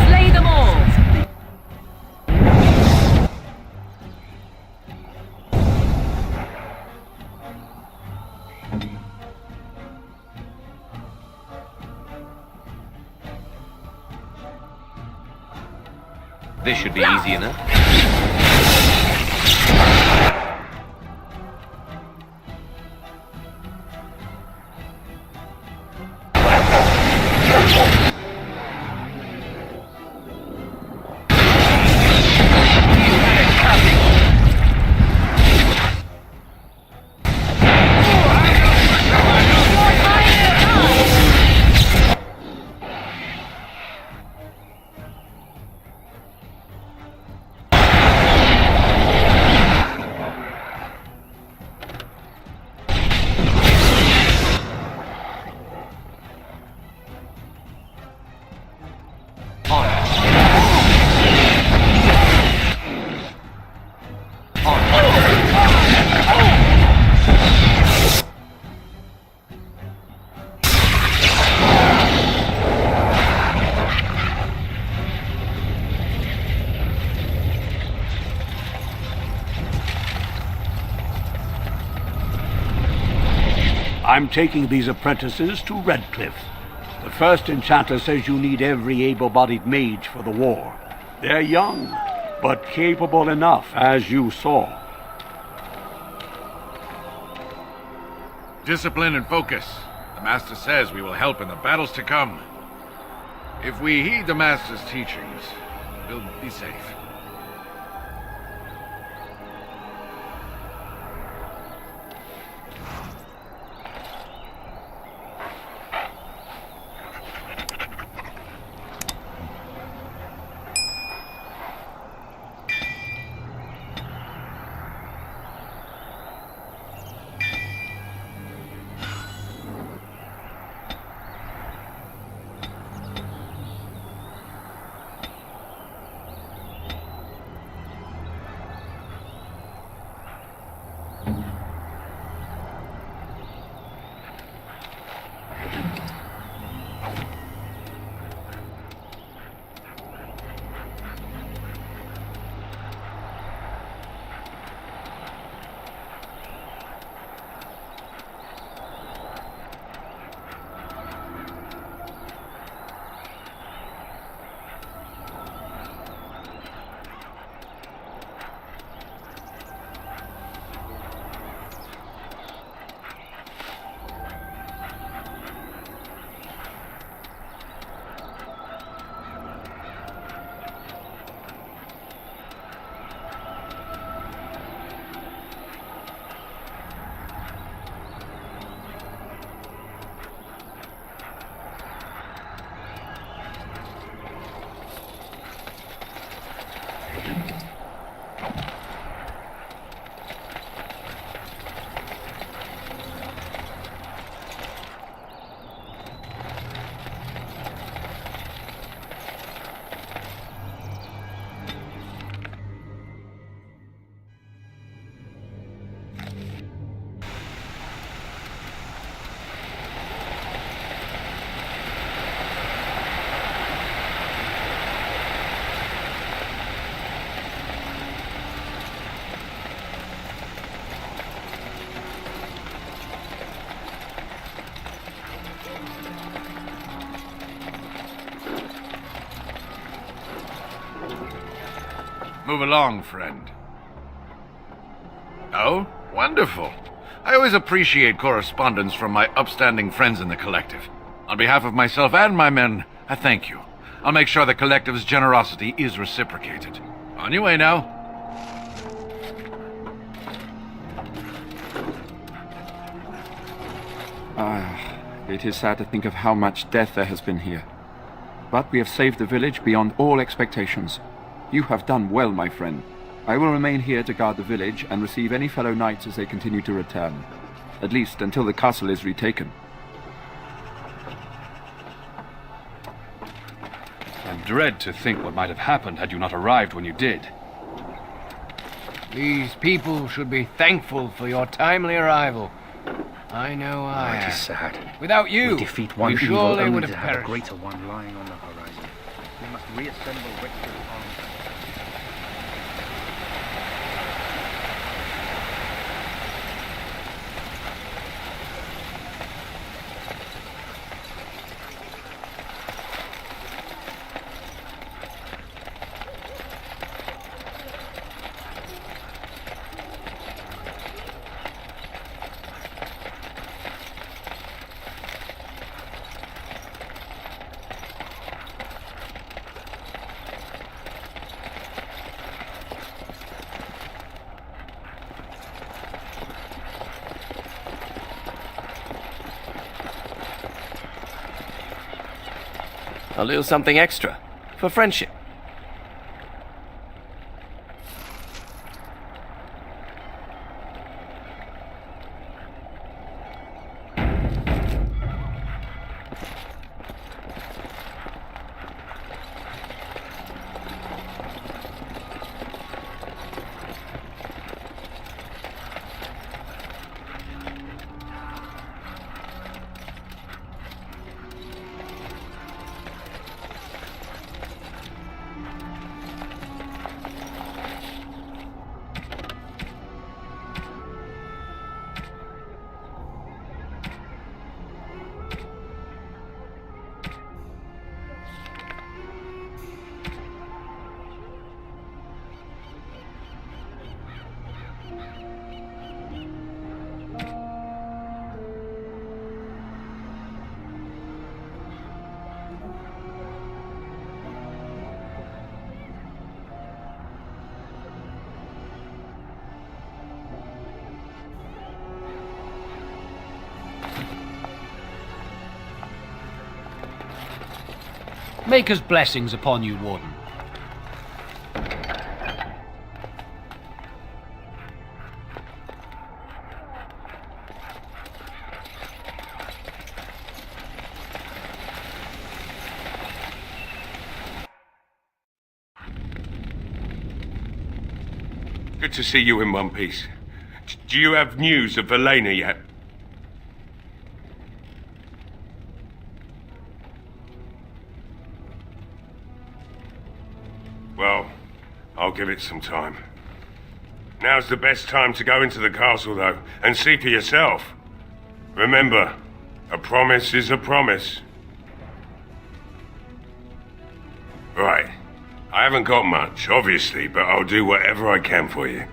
Slay them all! This should be easy enough. I'm taking these apprentices to Redcliffe. The first enchanter says you need every able-bodied mage for the war. They're young, but capable enough, as you saw. Discipline and focus. The Master says we will help in the battles to come. If we heed the Master's teachings, we'll be safe. Move along, friend. Oh, wonderful. I always appreciate correspondence from my upstanding friends in the Collective. On behalf of myself and my men, I thank you. I'll make sure the Collective's generosity is reciprocated. On your way now. It is sad to think of how much death there has been here. But we have saved the village beyond all expectations. You have done well, my friend. I will remain here to guard the village and receive any fellow knights as they continue to return. At least until the castle is retaken. I dread to think what might have happened had you not arrived when you did. These people should be thankful for your timely arrival. I know I am. It is sad. Without you, we defeat one we evil surely only would to have have a perished. greater one lying on the horizon. We must reassemble Redcliffe army. A little something extra. For friendship. Maker's blessings upon you, Warden. Good to see you in one piece. Do you have news of Elena yet? Well, I'll give it some time. Now's the best time to go into the castle, though, and see for yourself. Remember, a promise is a promise. Right. I haven't got much, obviously, but I'll do whatever I can for you.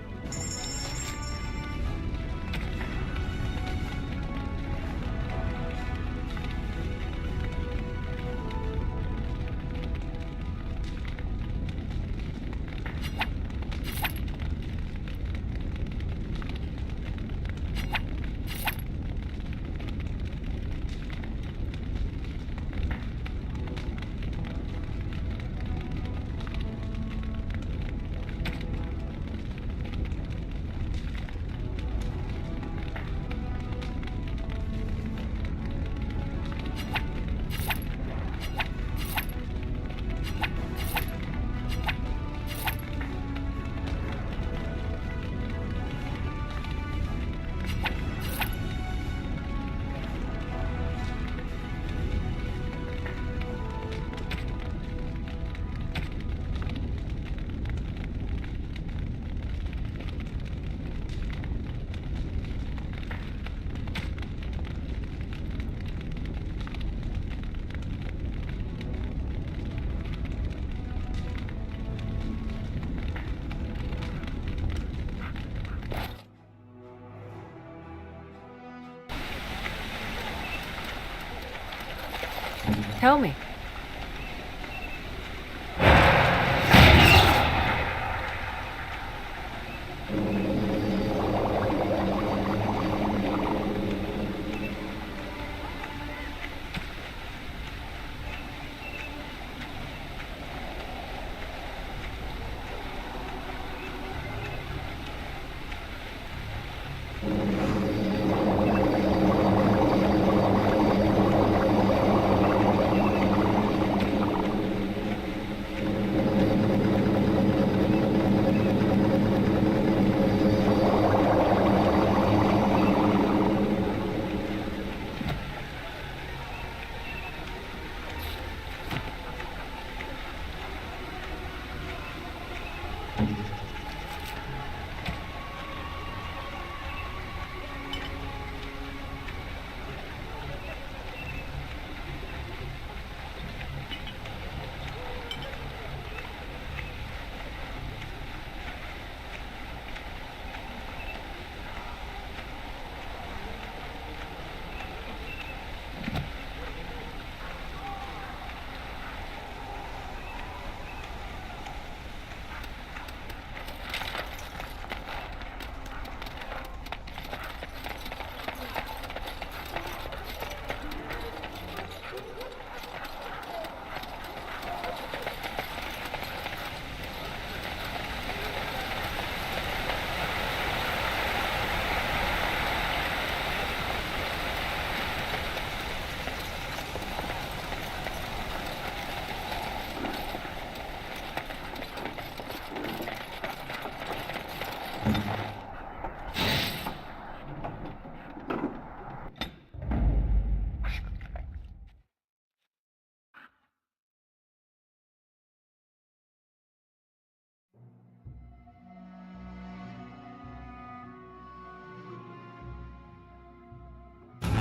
Tell me.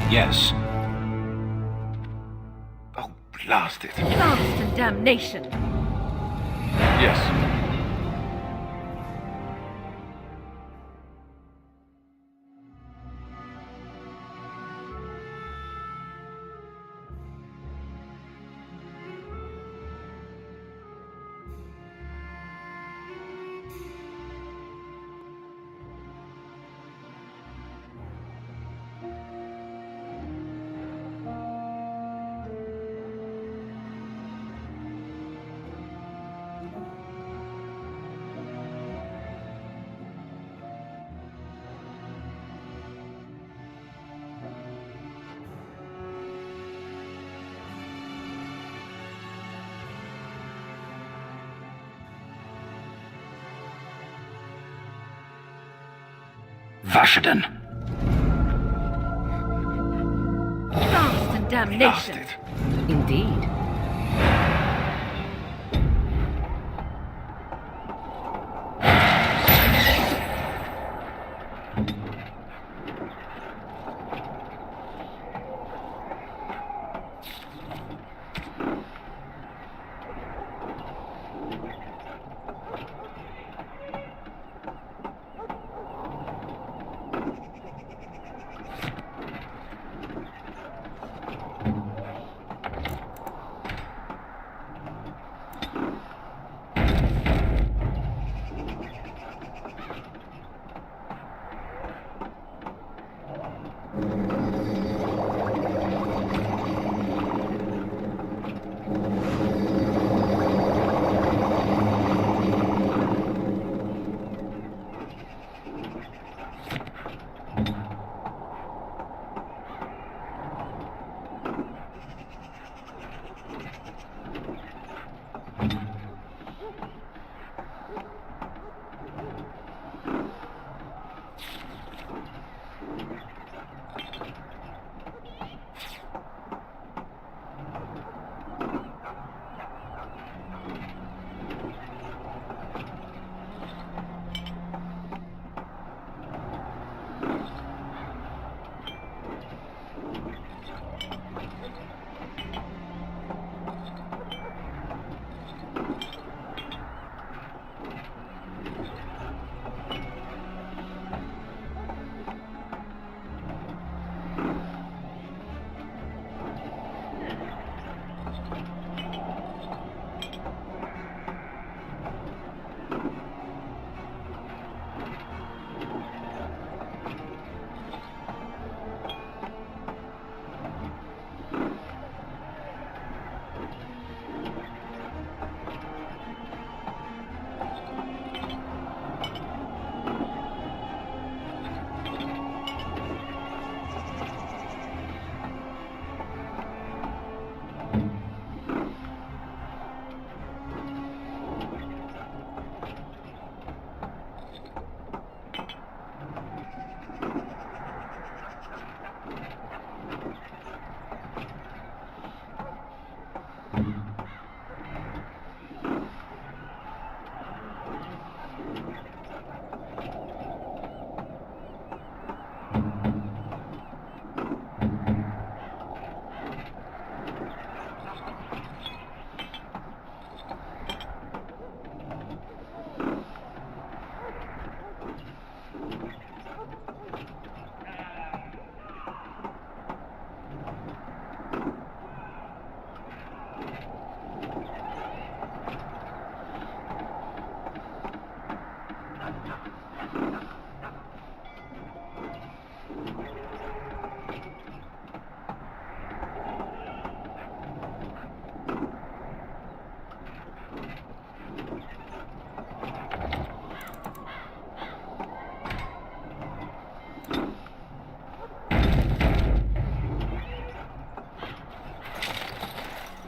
Yes. Oh, blast it. Blast and damnation! Yes. Vashaden. Blast and damnation! Indeed.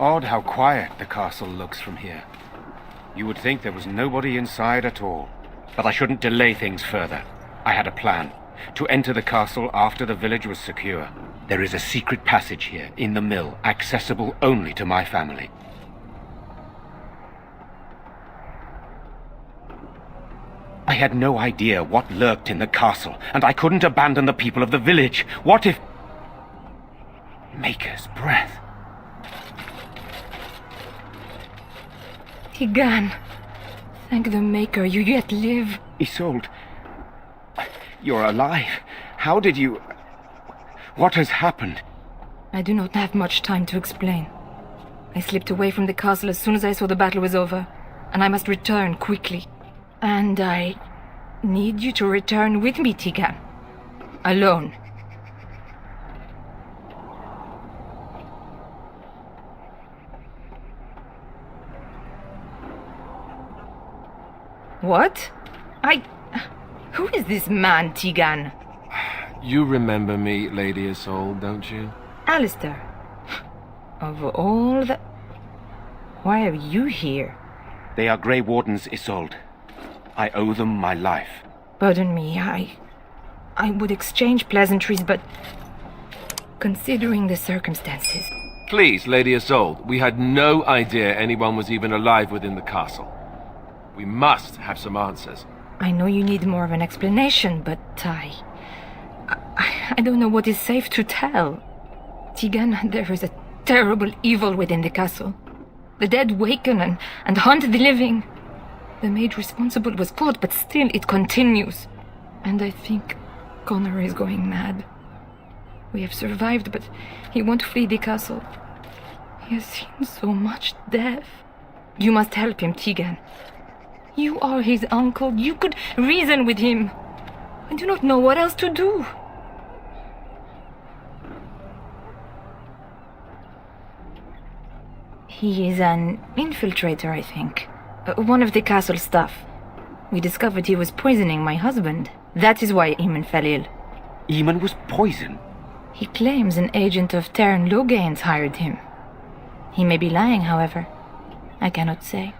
Odd how quiet the castle looks from here. You would think there was nobody inside at all. But I shouldn't delay things further. I had a plan. To enter the castle after the village was secure. There is a secret passage here, in the mill, accessible only to my family. I had no idea what lurked in the castle, and I couldn't abandon the people of the village. What if... Maker's breath. Tigan, thank the Maker you yet live. Isolde, you're alive. How did you... What has happened? I do not have much time to explain. I slipped away from the castle as soon as I saw the battle was over, and I must return quickly. And I need you to return with me, Tigan. Alone. What? Who is this man, Tigan? You remember me, Lady Isolde, don't you? Alistair. Of all the... Why are you here? They are Grey Wardens, Isolde. I owe them my life. Pardon me, I would exchange pleasantries, but... Considering the circumstances... Please, Lady Isolde, we had no idea anyone was even alive within the castle. We must have some answers. I know you need more of an explanation, but I don't know what is safe to tell. Tigan, there is a terrible evil within the castle. The dead waken and haunt the living. The maid responsible was caught, but still it continues. And I think Connor is going mad. We have survived, but he won't flee the castle. He has seen so much death. You must help him, Tigan. You are his uncle. You could reason with him. I do not know what else to do. He is an infiltrator, I think. One of the castle staff. We discovered he was poisoning my husband. That is why Eamon fell ill. Eamon was poisoned? He claims an agent of Terran Logains hired him. He may be lying, however. I cannot say.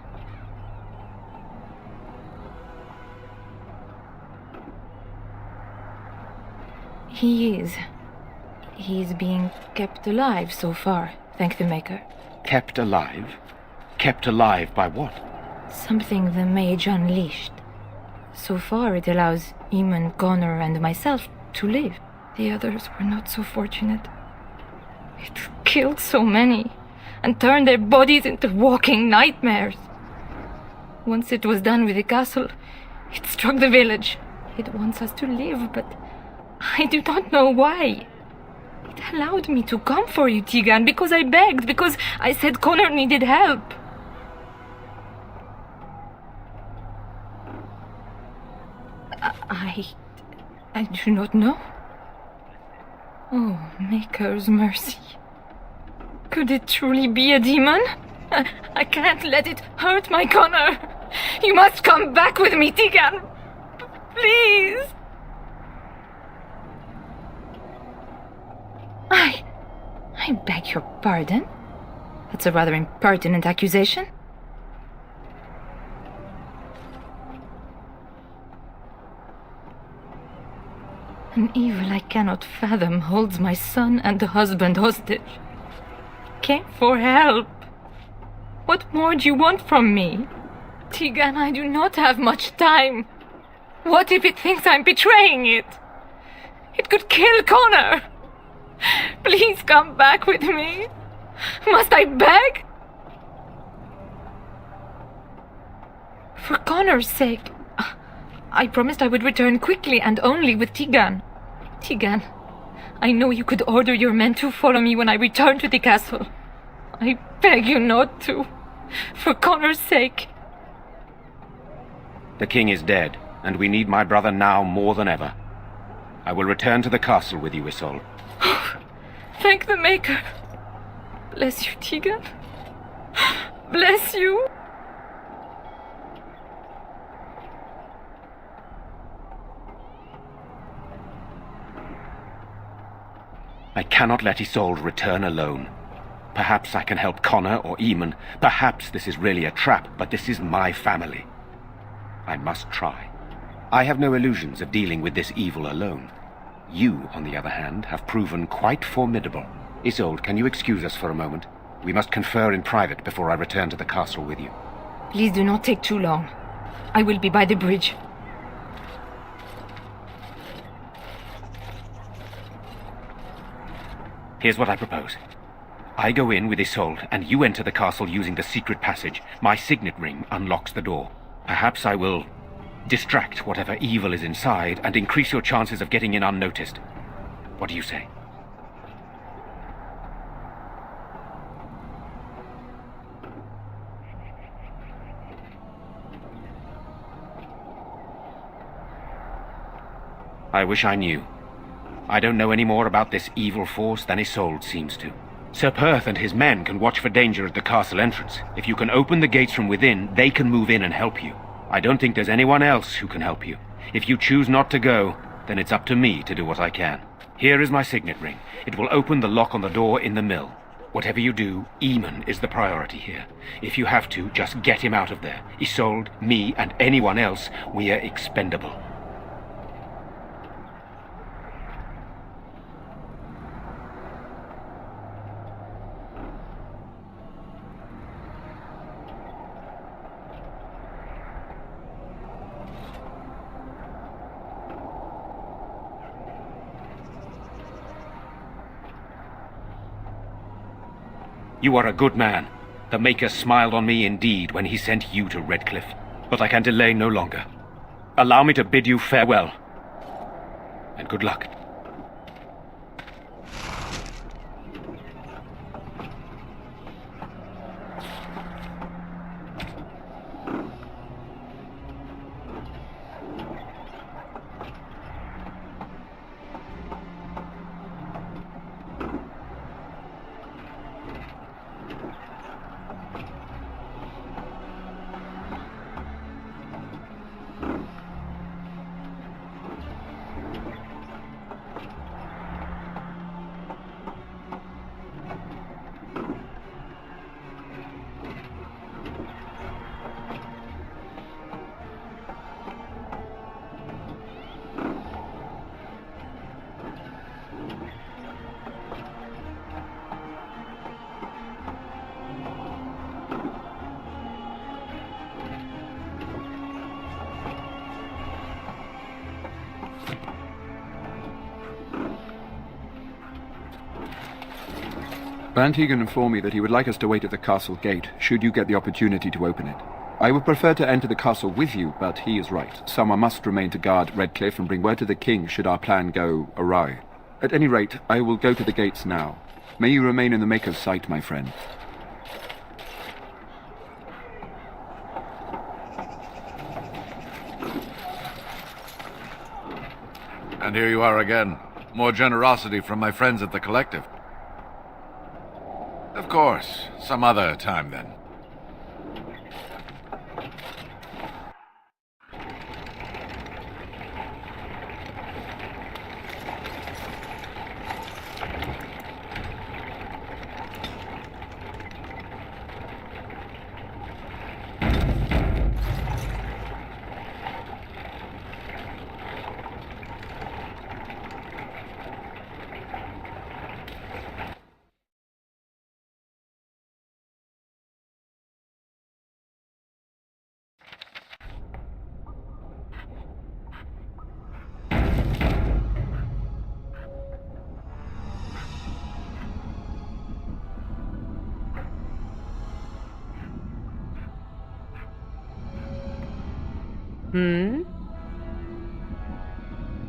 He is being kept alive so far, thank the Maker. Kept alive? Kept alive by what? Something the mage unleashed. So far it allows Eamon, Connor, and myself to live. The others were not so fortunate. It killed so many, and turned their bodies into walking nightmares. Once it was done with the castle, it struck the village. It wants us to live, but I do not know why. It allowed me to come for you, Tigan, because I begged, because I said Connor needed help. I do not know. Oh, Maker's mercy. Could it truly be a demon? I can't let it hurt my Connor. You must come back with me, Tigan. Please. I beg your pardon? That's a rather impertinent accusation. An evil I cannot fathom holds my son and husband hostage. He came for help. What more do you want from me? Tigan, I do not have much time. What if it thinks I'm betraying it? It could kill Connor. Please come back with me. Must I beg? For Connor's sake, I promised I would return quickly and only with Tigan. Tigan, I know you could order your men to follow me when I return to the castle. I beg you not to. For Connor's sake. The king is dead, and we need my brother now more than ever. I will return to the castle with you, Isolde. Thank the Maker. Bless you, Tigan. Bless you. I cannot let Isolde return alone. Perhaps I can help Connor or Eamon. Perhaps this is really a trap, but this is my family. I must try. I have no illusions of dealing with this evil alone. You, on the other hand, have proven quite formidable. Isolde, can you excuse us for a moment? We must confer in private before I return to the castle with you. Please do not take too long. I will be by the bridge. Here's what I propose. I go in with Isolde, and you enter the castle using the secret passage. My signet ring unlocks the door. Perhaps I will distract whatever evil is inside and increase your chances of getting in unnoticed. What do you say? I wish I knew. I don't know any more about this evil force than Isolde seems to. Sir Perth and his men can watch for danger at the castle entrance. If you can open the gates from within, they can move in and help you. I don't think there's anyone else who can help you. If you choose not to go, then it's up to me to do what I can. Here is my signet ring. It will open the lock on the door in the mill. Whatever you do, Eamon is the priority here. If you have to, just get him out of there. Isolde, me, and anyone else, we are expendable. You are a good man. The Maker smiled on me indeed when he sent you to Redcliffe. But I can delay no longer. Allow me to bid you farewell. And good luck. Van Tegan informed me that he would like us to wait at the castle gate, should you get the opportunity to open it. I would prefer to enter the castle with you, but he is right. Someone must remain to guard Redcliffe and bring word to the king should our plan go awry. At any rate, I will go to the gates now. May you remain in the Maker's sight, my friend. And here you are again. More generosity from my friends at the Collective. Of course. Some other time, then.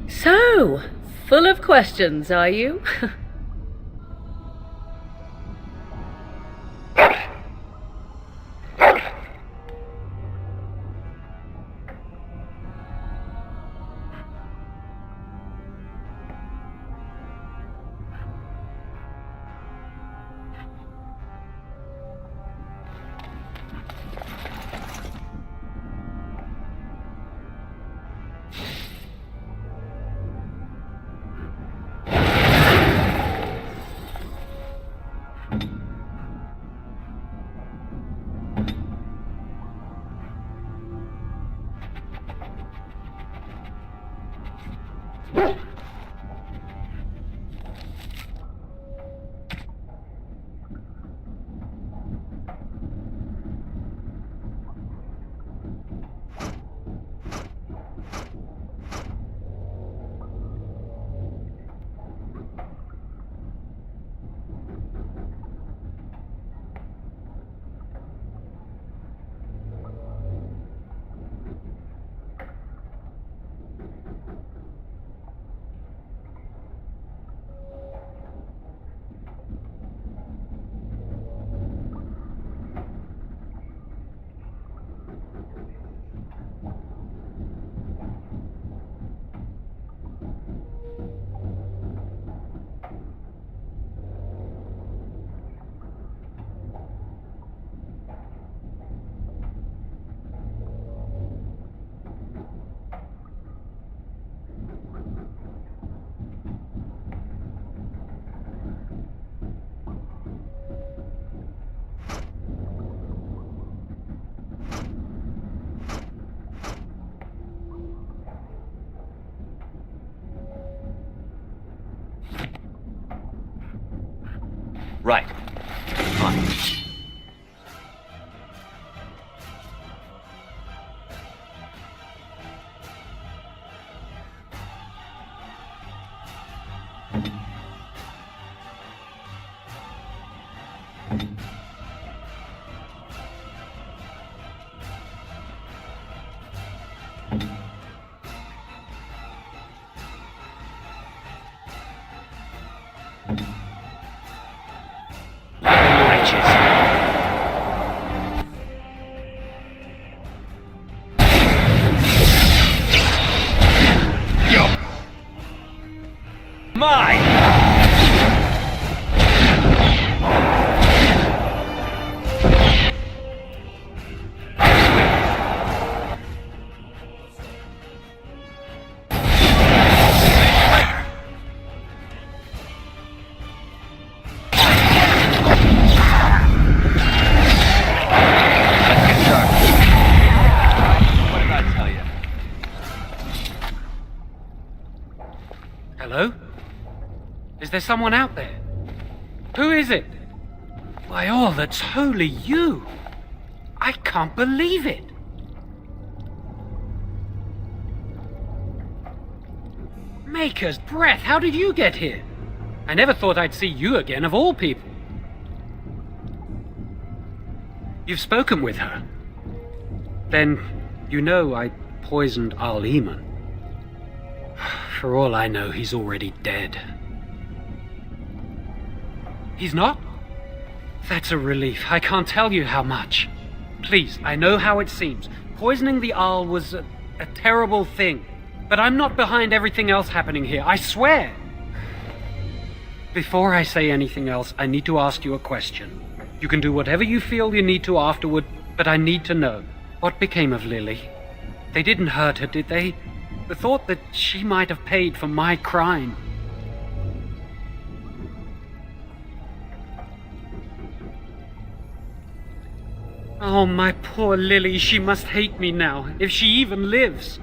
So, full of questions, are you? Right. Fine. Hello? Is there someone out there? Who is it? By all that's holy, you! I can't believe it! Maker's breath, how did you get here? I never thought I'd see you again, of all people. You've spoken with her. Then, you know I poisoned Al-Eman. For all I know, he's already dead. He's not? That's a relief. I can't tell you how much. Please, I know how it seems. Poisoning the Arl was a terrible thing. But I'm not behind everything else happening here, I swear. Before I say anything else, I need to ask you a question. You can do whatever you feel you need to afterward, but I need to know. What became of Lily? They didn't hurt her, did they? The thought that she might have paid for my crime. Oh, my poor Lily, she must hate me now, if she even lives.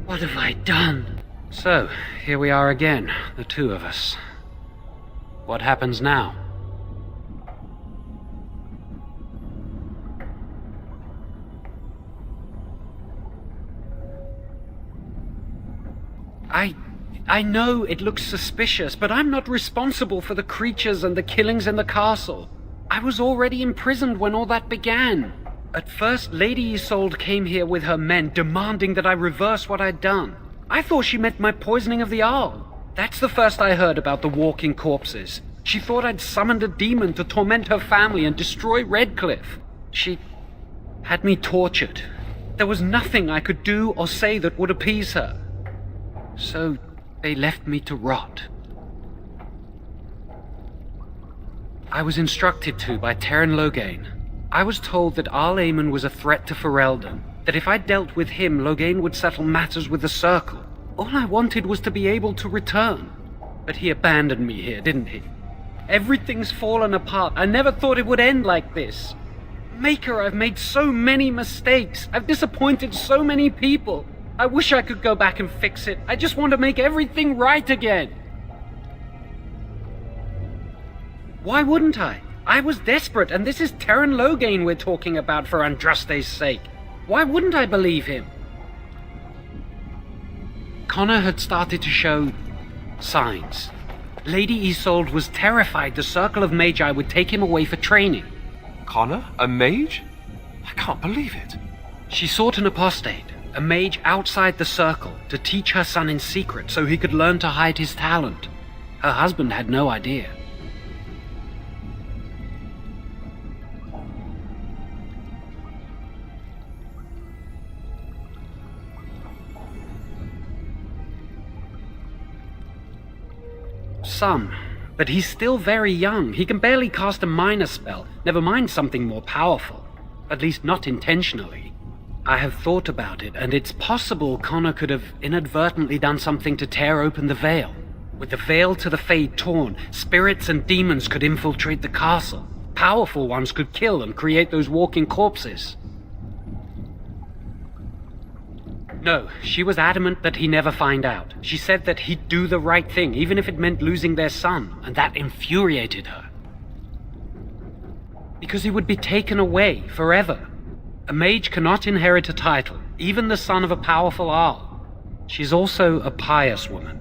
What have I done? So, here we are again, the two of us. What happens now? I know it looks suspicious, but I'm not responsible for the creatures and the killings in the castle. I was already imprisoned when all that began. At first, Lady Isolde came here with her men, demanding that I reverse what I'd done. I thought she meant my poisoning of the Arl. That's the first I heard about the walking corpses. She thought I'd summoned a demon to torment her family and destroy Redcliffe. She had me tortured. There was nothing I could do or say that would appease her. So they left me to rot. I was instructed to by Terran Loghain. I was told that Al-Eman was a threat to Ferelden, that if I dealt with him, Loghain would settle matters with the Circle. All I wanted was to be able to return. But he abandoned me here, didn't he? Everything's fallen apart. I never thought it would end like this. Maker, I've made so many mistakes. I've disappointed so many people. I wish I could go back and fix it. I just want to make everything right again. Why wouldn't I? I was desperate, and this is Terran Loghain we're talking about for Andraste's sake. Why wouldn't I believe him? Connor had started to show signs. Lady Isolde was terrified the Circle of Magi would take him away for training. Connor? A mage? I can't believe it. She sought an apostate, a mage outside the Circle, to teach her son in secret so he could learn to hide his talent. Her husband had no idea. Some, but he's still very young. He can barely cast a minor spell, never mind something more powerful. At least not intentionally. I have thought about it, and it's possible Connor could have inadvertently done something to tear open the veil. With the veil to the Fade torn, spirits and demons could infiltrate the castle. Powerful ones could kill and create those walking corpses. No, she was adamant that he never find out. She said that he'd do the right thing, even if it meant losing their son, and that infuriated her. Because he would be taken away forever. A mage cannot inherit a title, even the son of a powerful Arl. She's also a pious woman.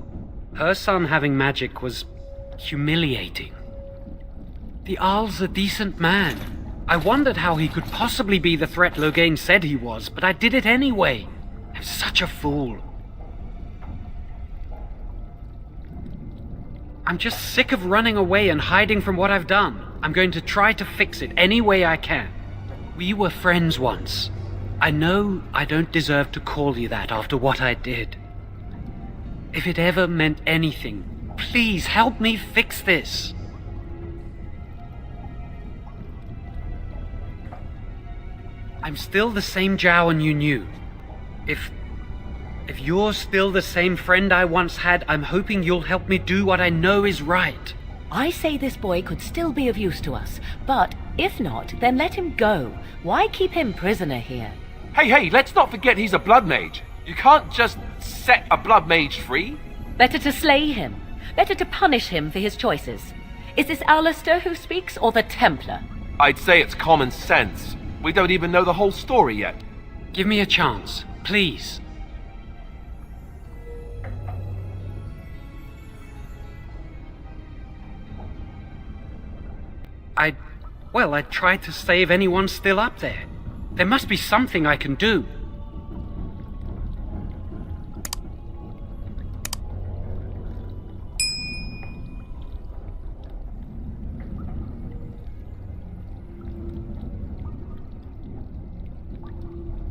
Her son having magic was humiliating. The Arl's a decent man. I wondered how he could possibly be the threat Loghain said he was, but I did it anyway. I'm such a fool. I'm just sick of running away and hiding from what I've done. I'm going to try to fix it any way I can. We were friends once. I know I don't deserve to call you that after what I did. If it ever meant anything, please help me fix this. I'm still the same Jowan you knew. If you're still the same friend I once had, I'm hoping you'll help me do what I know is right. I say this boy could still be of use to us, but if not, then let him go. Why keep him prisoner here? Hey, let's not forget he's a blood mage. You can't just set a blood mage free. Better to slay him. Better to punish him for his choices. Is this Alistair who speaks, or the Templar? I'd say it's common sense. We don't even know the whole story yet. Give me a chance, please. I tried to save anyone still up there. There must be something I can do.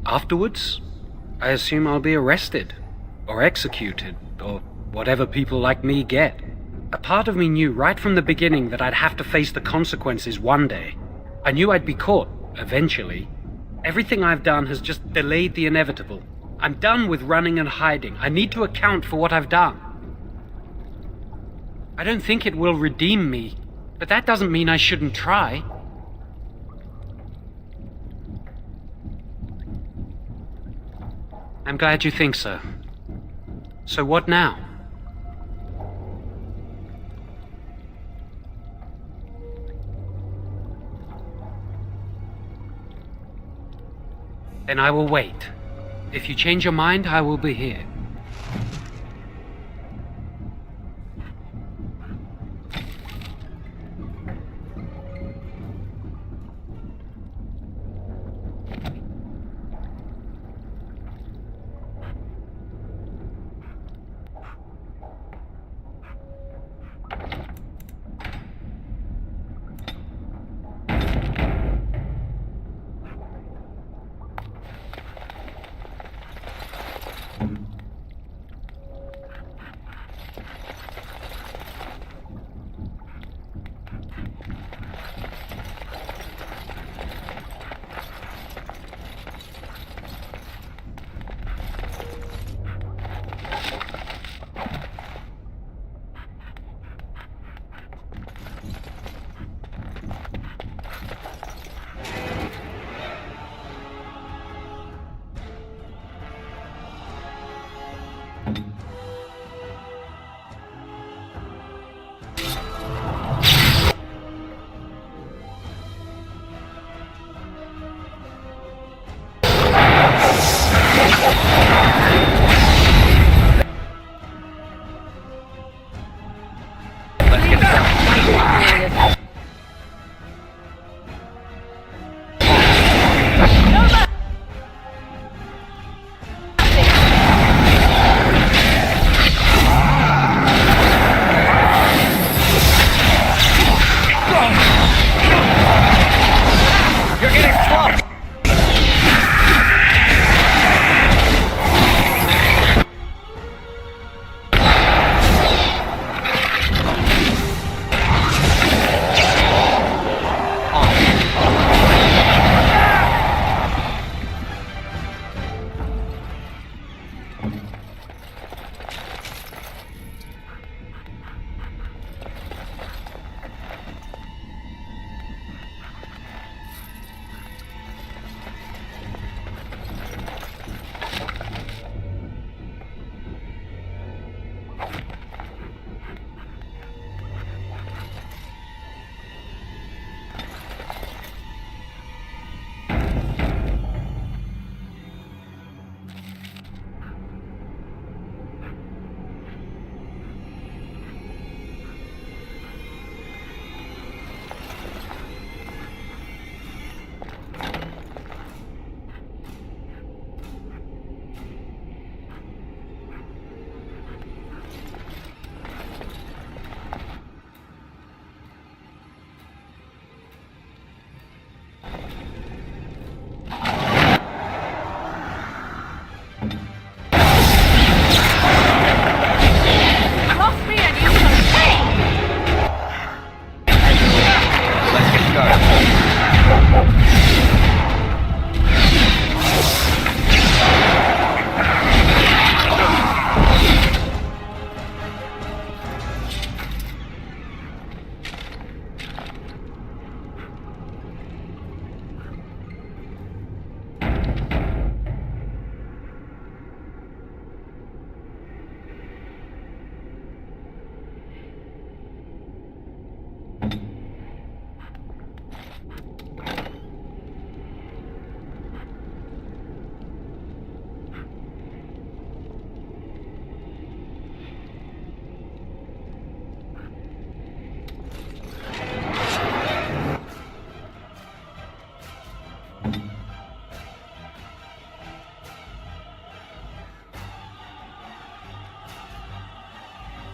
Afterwards, I assume I'll be arrested, or executed, or whatever people like me get. A part of me knew right from the beginning that I'd have to face the consequences one day. I knew I'd be caught, eventually. Everything I've done has just delayed the inevitable. I'm done with running and hiding. I need to account for what I've done. I don't think it will redeem me, but that doesn't mean I shouldn't try. I'm glad you think so. So what now? Then I will wait. If you change your mind, I will be here.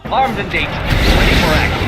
Armed and dangerous. Ready for action.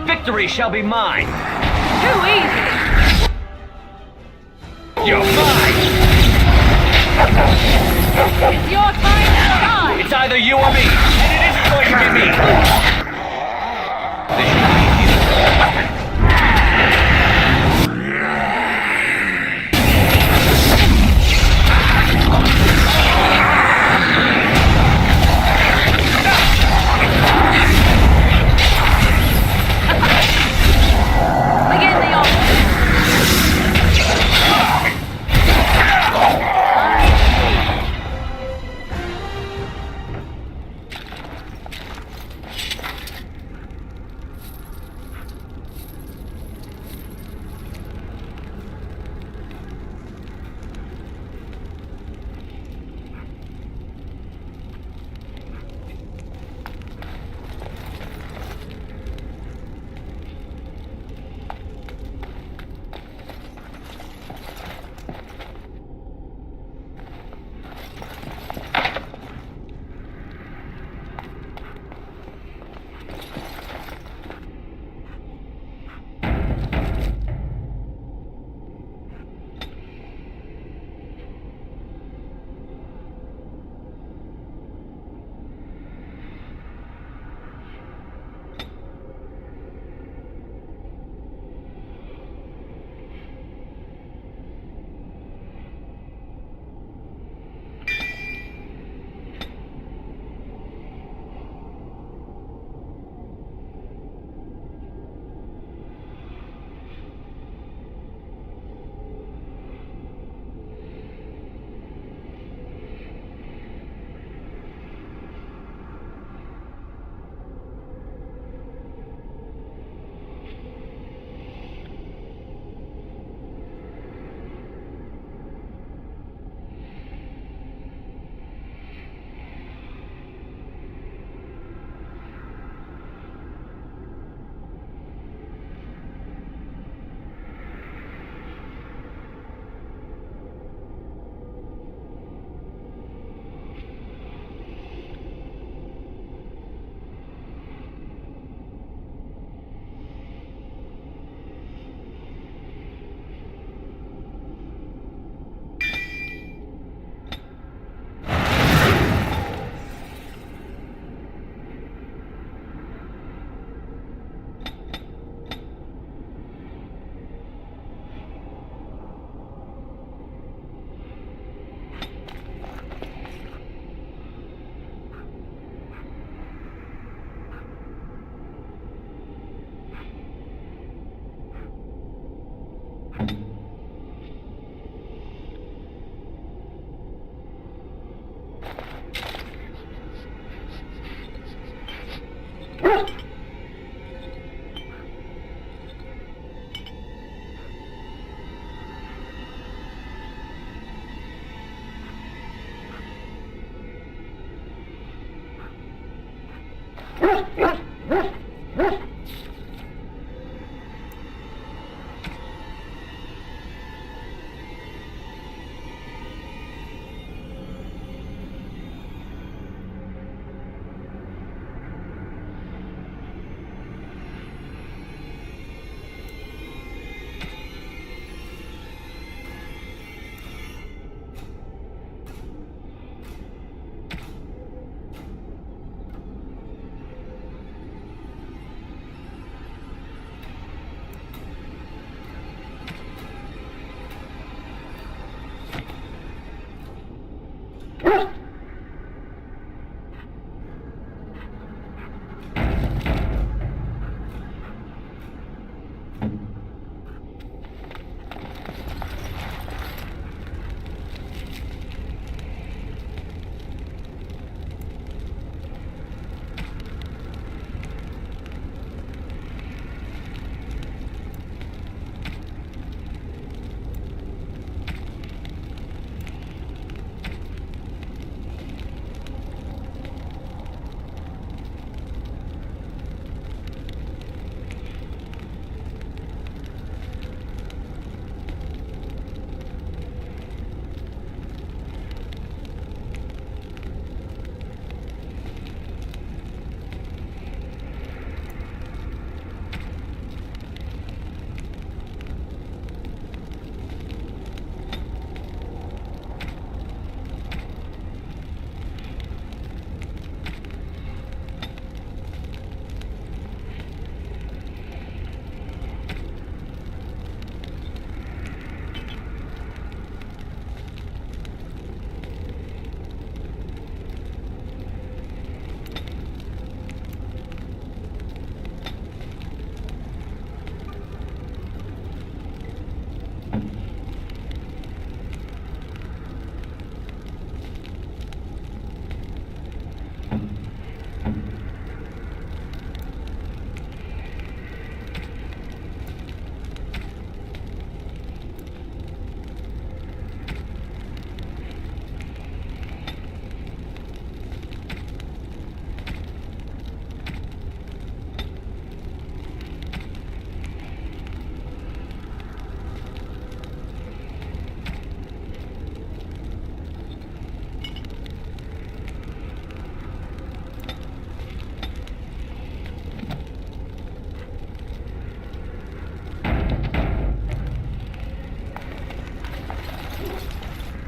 Victory shall be mine! Too easy! You're mine! It's your time to shine! It's either you or me, and it isn't going to be me!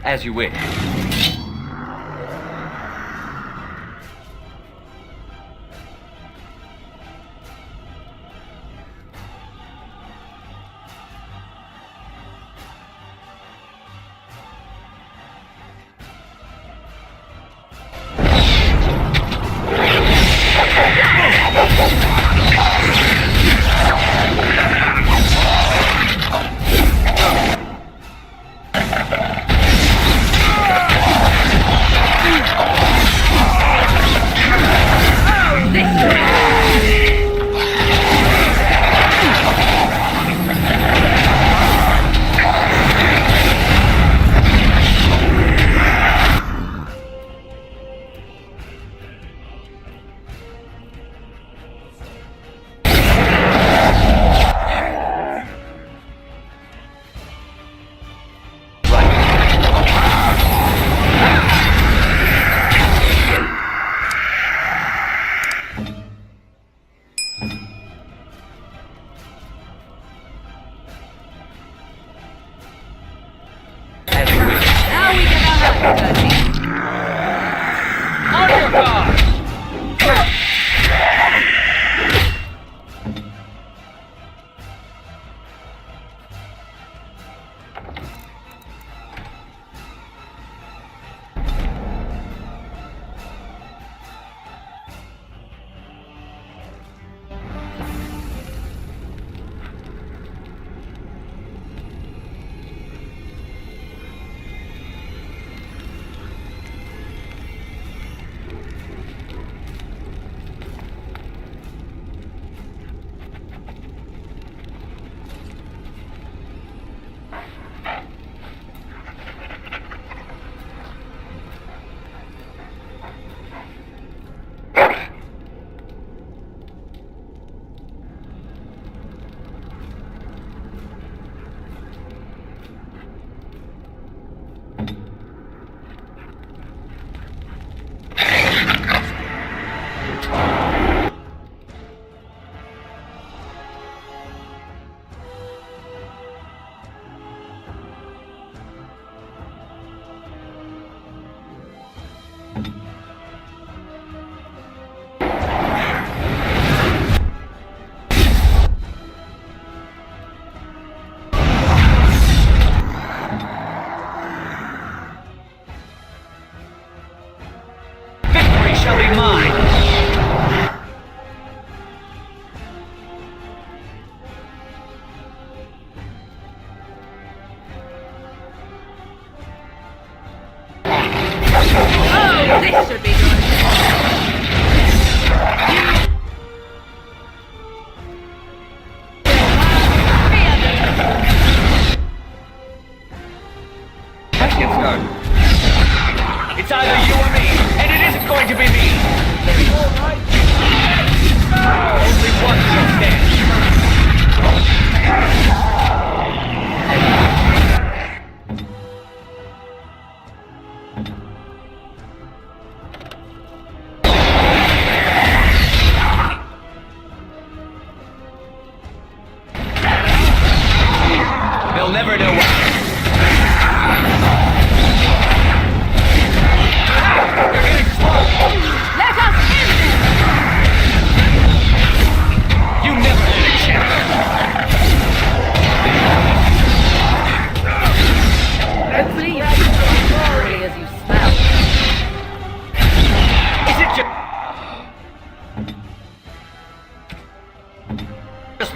As you wish.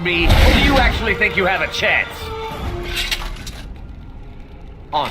me, or do you actually think you have a chance? On.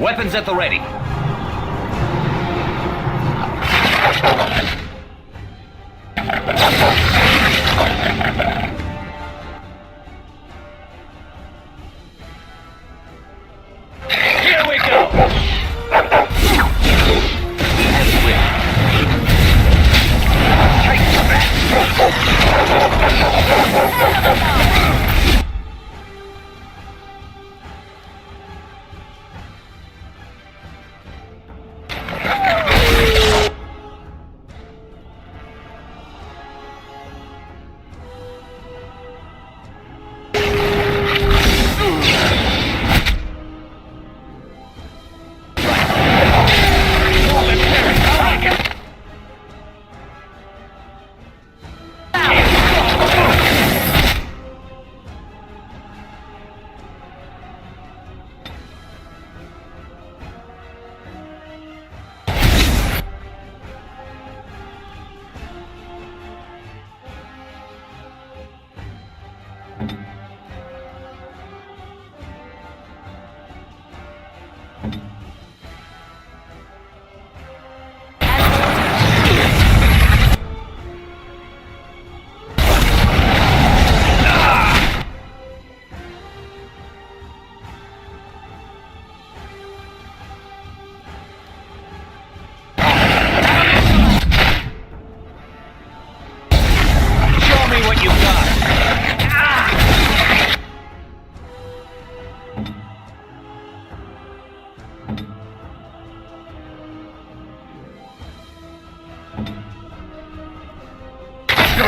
Weapons at the ready. Here we go!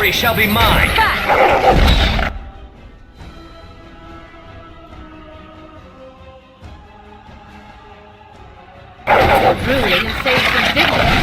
Victory shall be mine! Ruling and save some dignity.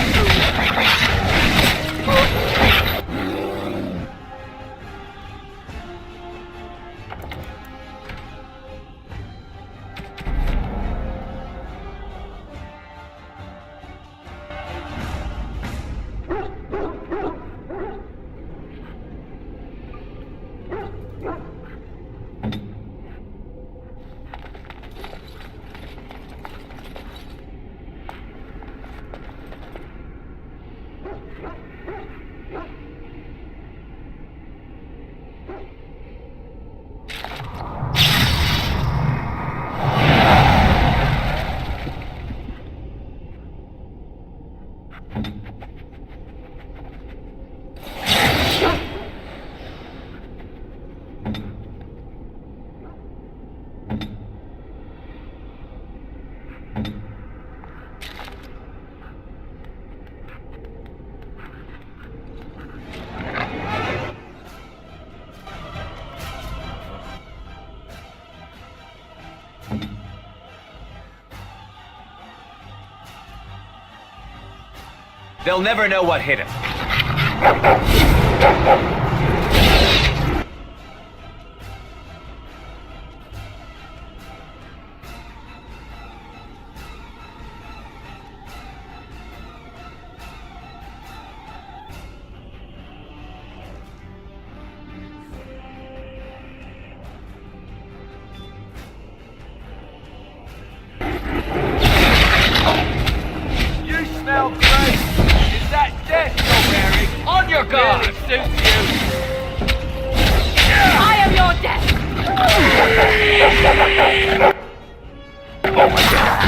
They'll never know what hit him. You smell great! Is that death you're wearing? On your guard! Really suits you! I am your death! Oh my god!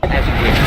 As you wish.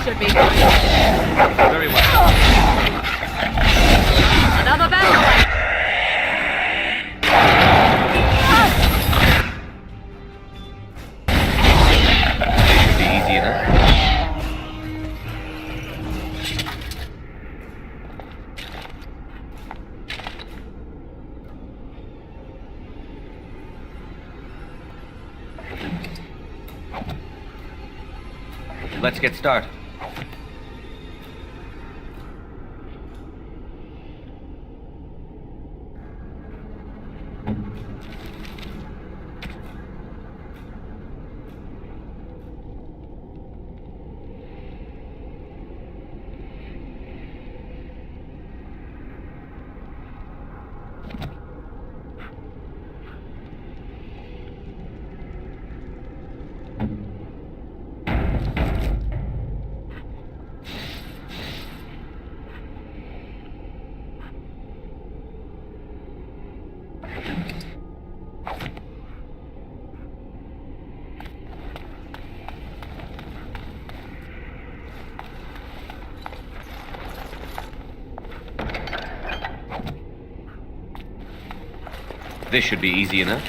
Should be good. Very well. Another battle. Should be easy enough. Let's get started. This should be easy enough.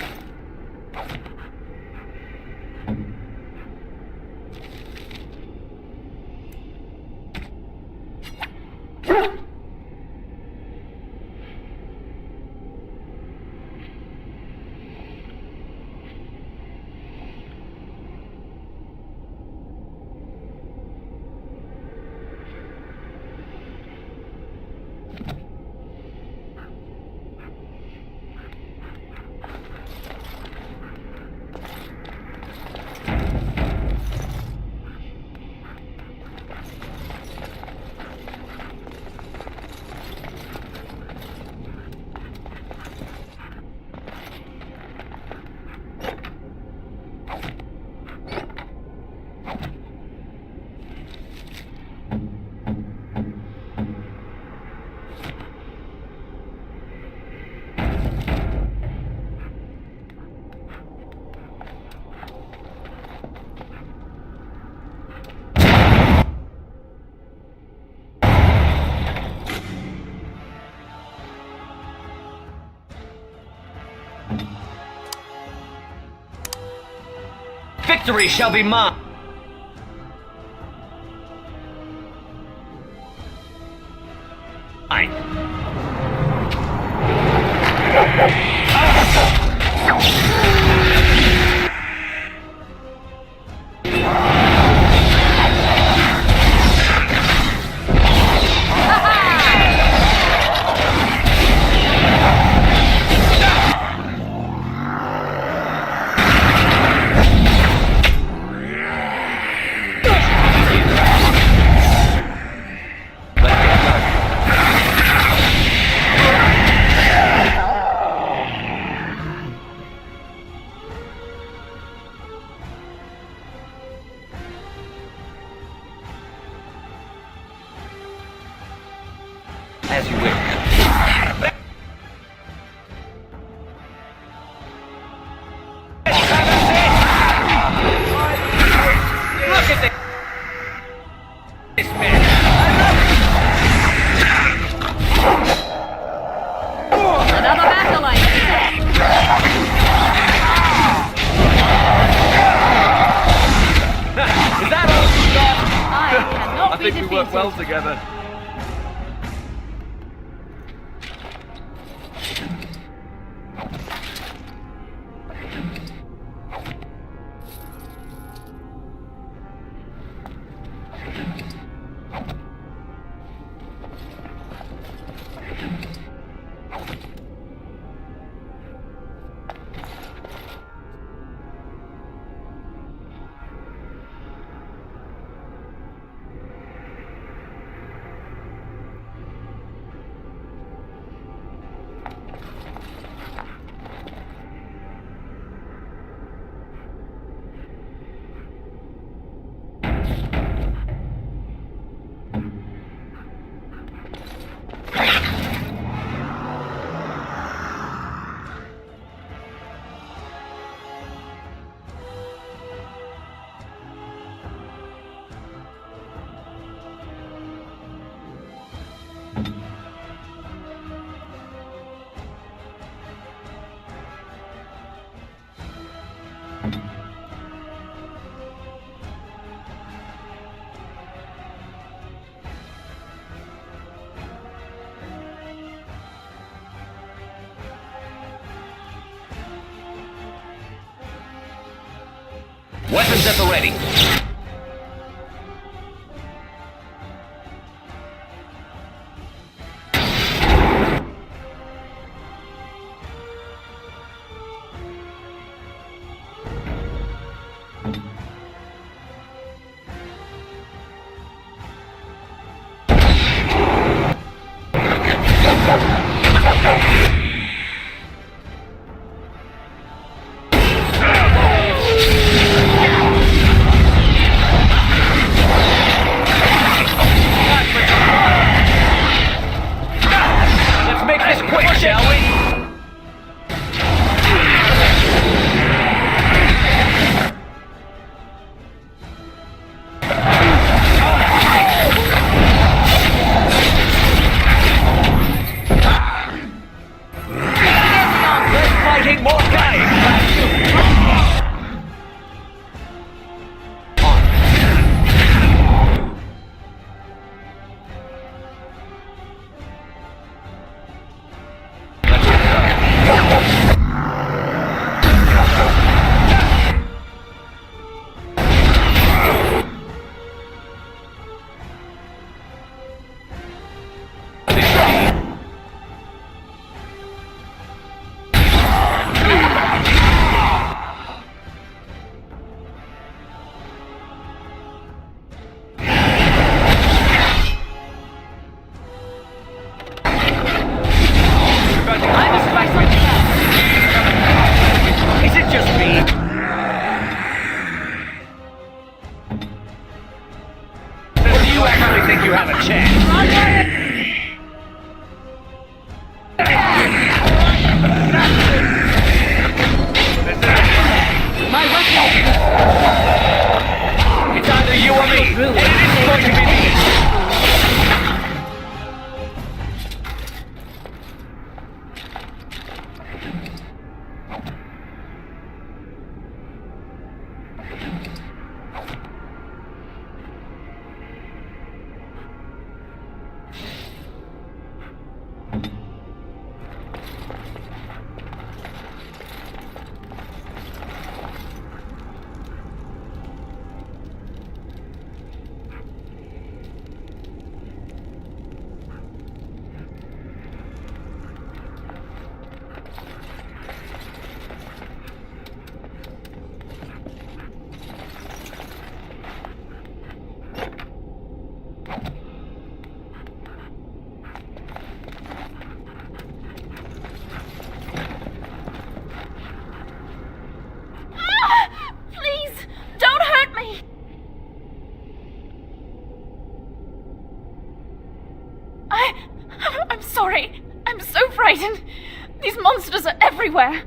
Victory shall be mine. As you wish. Look at this man. Another acolyte. Is that all you got? I I think we work well together. Weapons at the ready. Let's I'm so frightened. These monsters are everywhere.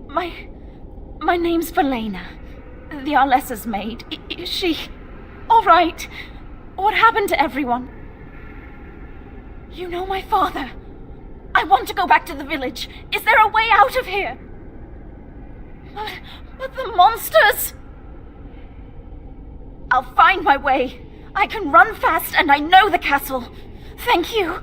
My name's Valena. The Arlessa's maid. Is she all right? What happened to everyone? You know my father. I want to go back to the village. Is there a way out of here? But the monsters! I'll find my way. I can run fast and I know the castle. Thank you.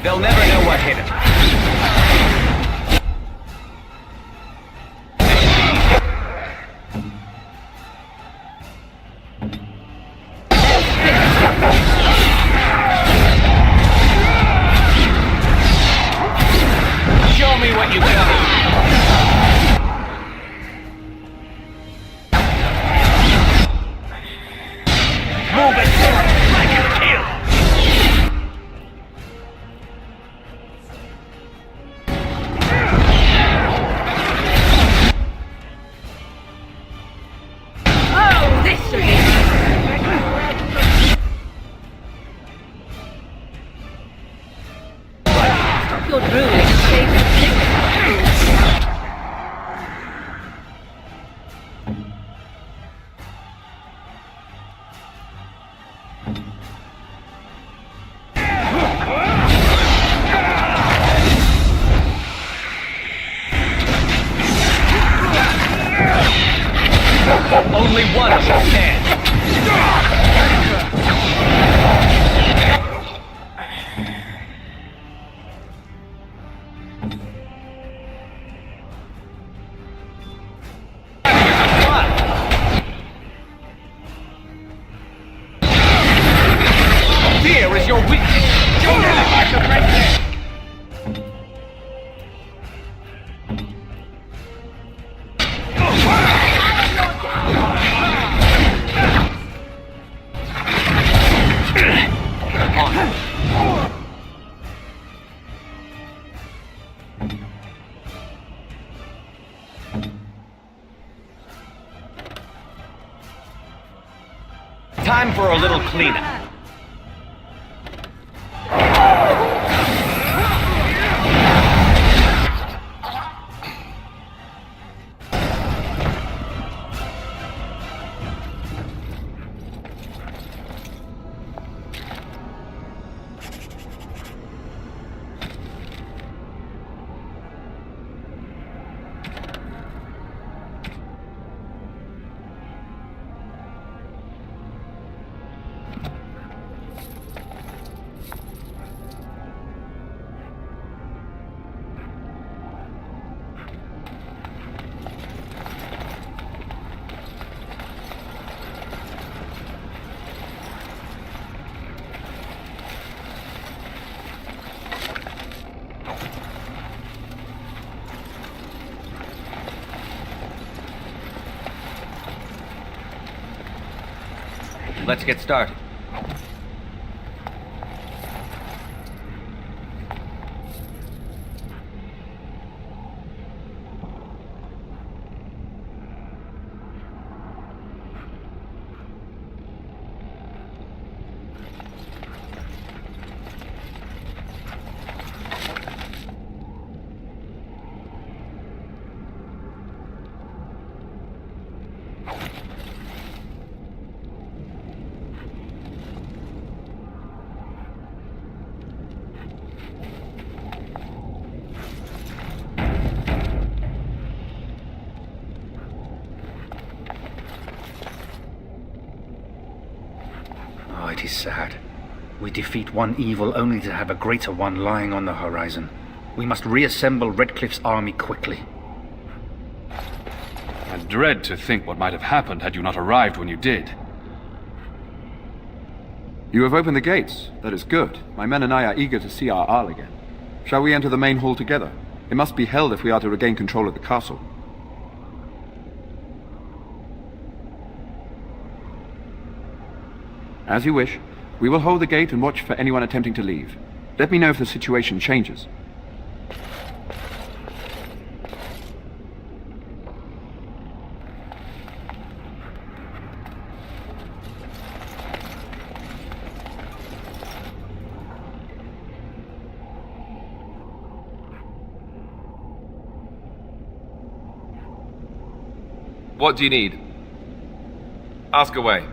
They'll never know what hit him. Show me what you got. Move it forward, like a kill. Only one of us can. Fear is your weakness. Show them I can break this. Time for a little cleanup. Let's get started. It is sad. We defeat one evil only to have a greater one lying on the horizon. We must reassemble Redcliffe's army quickly. I dread to think what might have happened had you not arrived when you did. You have opened the gates. That is good. My men and I are eager to see our Arl again. Shall we enter the main hall together? It must be held if we are to regain control of the castle. As you wish. We will hold the gate and watch for anyone attempting to leave. Let me know if the situation changes. What do you need? Ask away.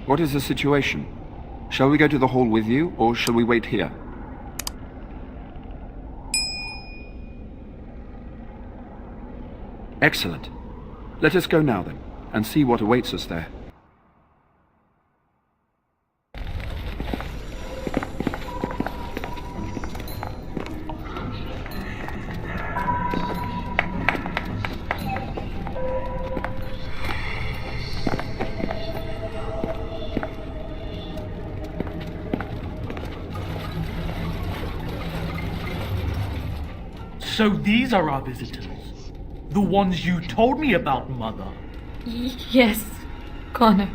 What is the situation? Shall we go to the hall with you, or shall we wait here? Excellent. Let us go now, then, and see what awaits us there. So these are our visitors. The ones you told me about, Mother. Yes, Connor.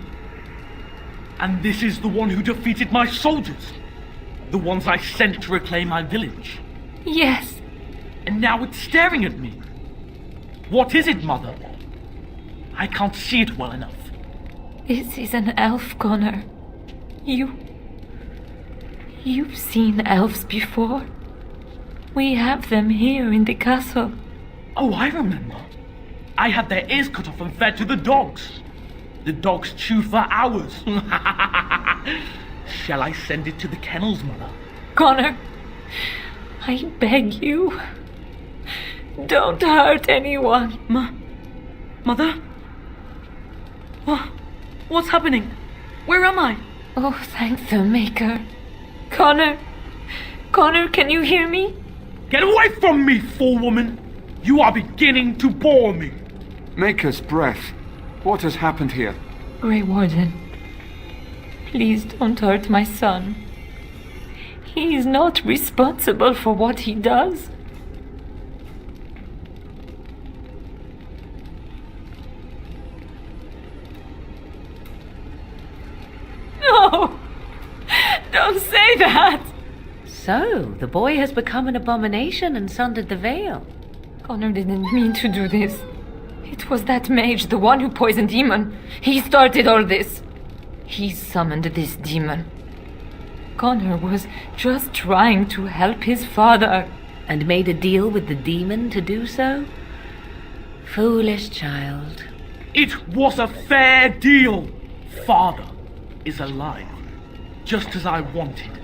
And this is the one who defeated my soldiers. The ones I sent to reclaim my village. Yes. And now it's staring at me. What is it, Mother? I can't see it well enough. This is an elf, Connor. You've seen elves before. We have them here in the castle. Oh, I remember. I had their ears cut off and fed to the dogs. The dogs chew for hours. Shall I send it to the kennels, Mother? Connor, I beg you. Don't hurt anyone. Mother? What's happening? Where am I? Oh, thank the Maker. Connor, can you hear me? Get away from me, fool woman! You are beginning to bore me. Maker's breath. What has happened here? Grey Warden, please don't hurt my son. He is not responsible for what he does. No! Don't say that! So, the boy has become an abomination and sundered the veil. Connor didn't mean to do this. It was that mage, the one who poisoned Demon. He started all this. He summoned this demon. Connor was just trying to help his father. And made a deal with the demon to do so? Foolish child. It was a fair deal. Father is alive, just as I wanted.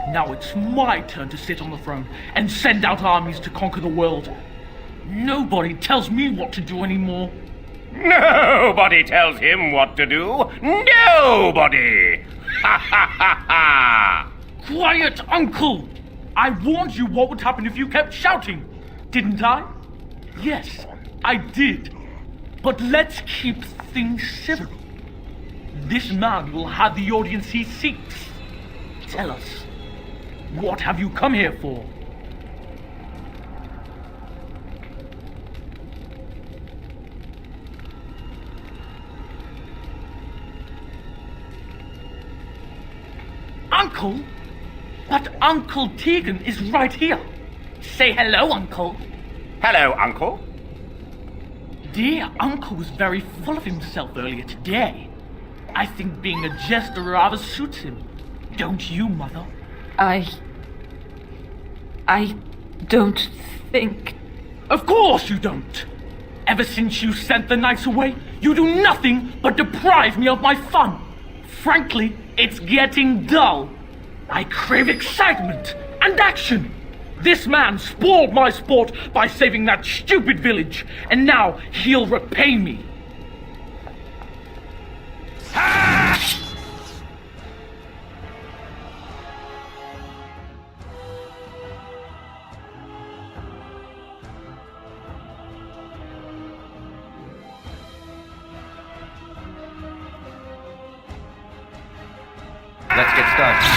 Now it's my turn to sit on the throne and send out armies to conquer the world. Nobody tells me what to do anymore. Nobody tells him what to do. Nobody! Ha ha ha ha! Quiet, Uncle! I warned you what would happen if you kept shouting, didn't I? Yes, I did. But let's keep things civil. This man will have the audience he seeks. Tell us, what have you come here for? Uncle? But Uncle Tegan is right here. Say hello, Uncle. Hello, Uncle. Dear Uncle was very full of himself earlier today. I think being a jester rather suits him. Don't you, Mother? I don't think... Of course you don't! Ever since you sent the knights away, you do nothing but deprive me of my fun. Frankly, it's getting dull. I crave excitement and action. This man spoiled my sport by saving that stupid village, and now he'll repay me. Let's get started.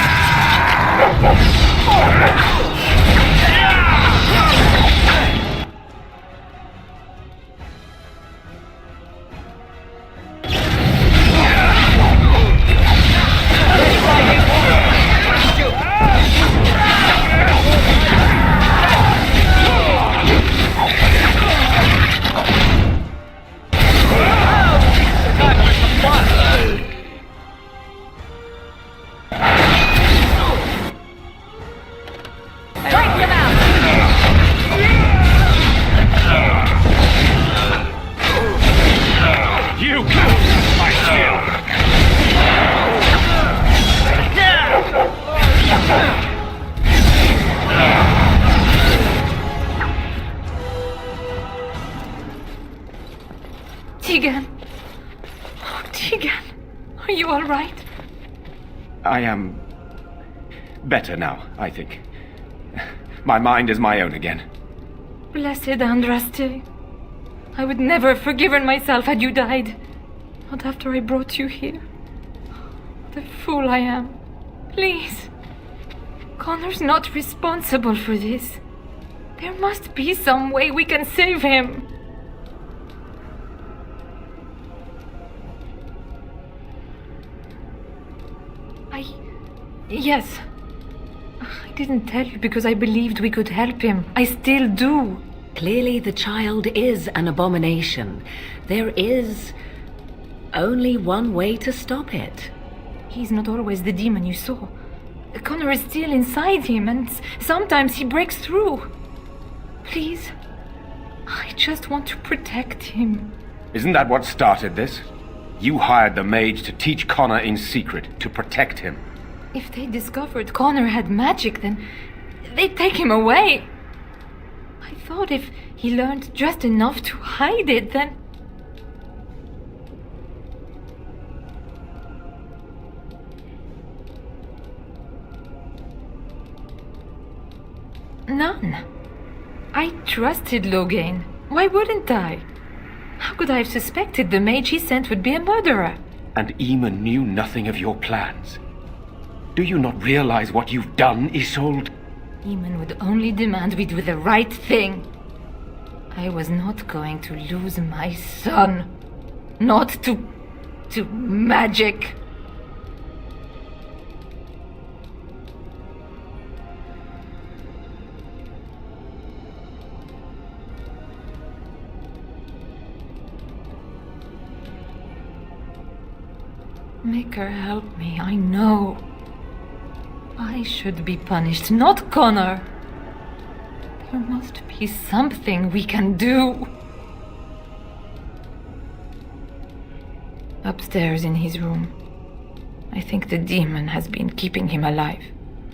Tegan. Oh, Tegan. Are you all right? I am better now, I think. My mind is my own again. Blessed Andraste. I would never have forgiven myself had you died. Not after I brought you here. What a fool I am. Please. Connor's not responsible for this. There must be some way we can save him. Yes. I didn't tell you because I believed we could help him. I still do. Clearly the child is an abomination. There is only one way to stop it. He's not always the demon you saw. Connor is still inside him, and sometimes he breaks through. Please, I just want to protect him. Isn't that what started this? You hired the mage to teach Connor in secret, to protect him. If they discovered Connor had magic, then they'd take him away. I thought if he learned just enough to hide it, then... None. I trusted Logain. Why wouldn't I? How could I have suspected the mage he sent would be a murderer? And Eamon knew nothing of your plans. Do you not realize what you've done, Isolde? Eamon would only demand we do the right thing. I was not going to lose my son. Not to magic. Make her help me, I know. I should be punished, not Connor. There must be something we can do. Upstairs in his room. I think the demon has been keeping him alive.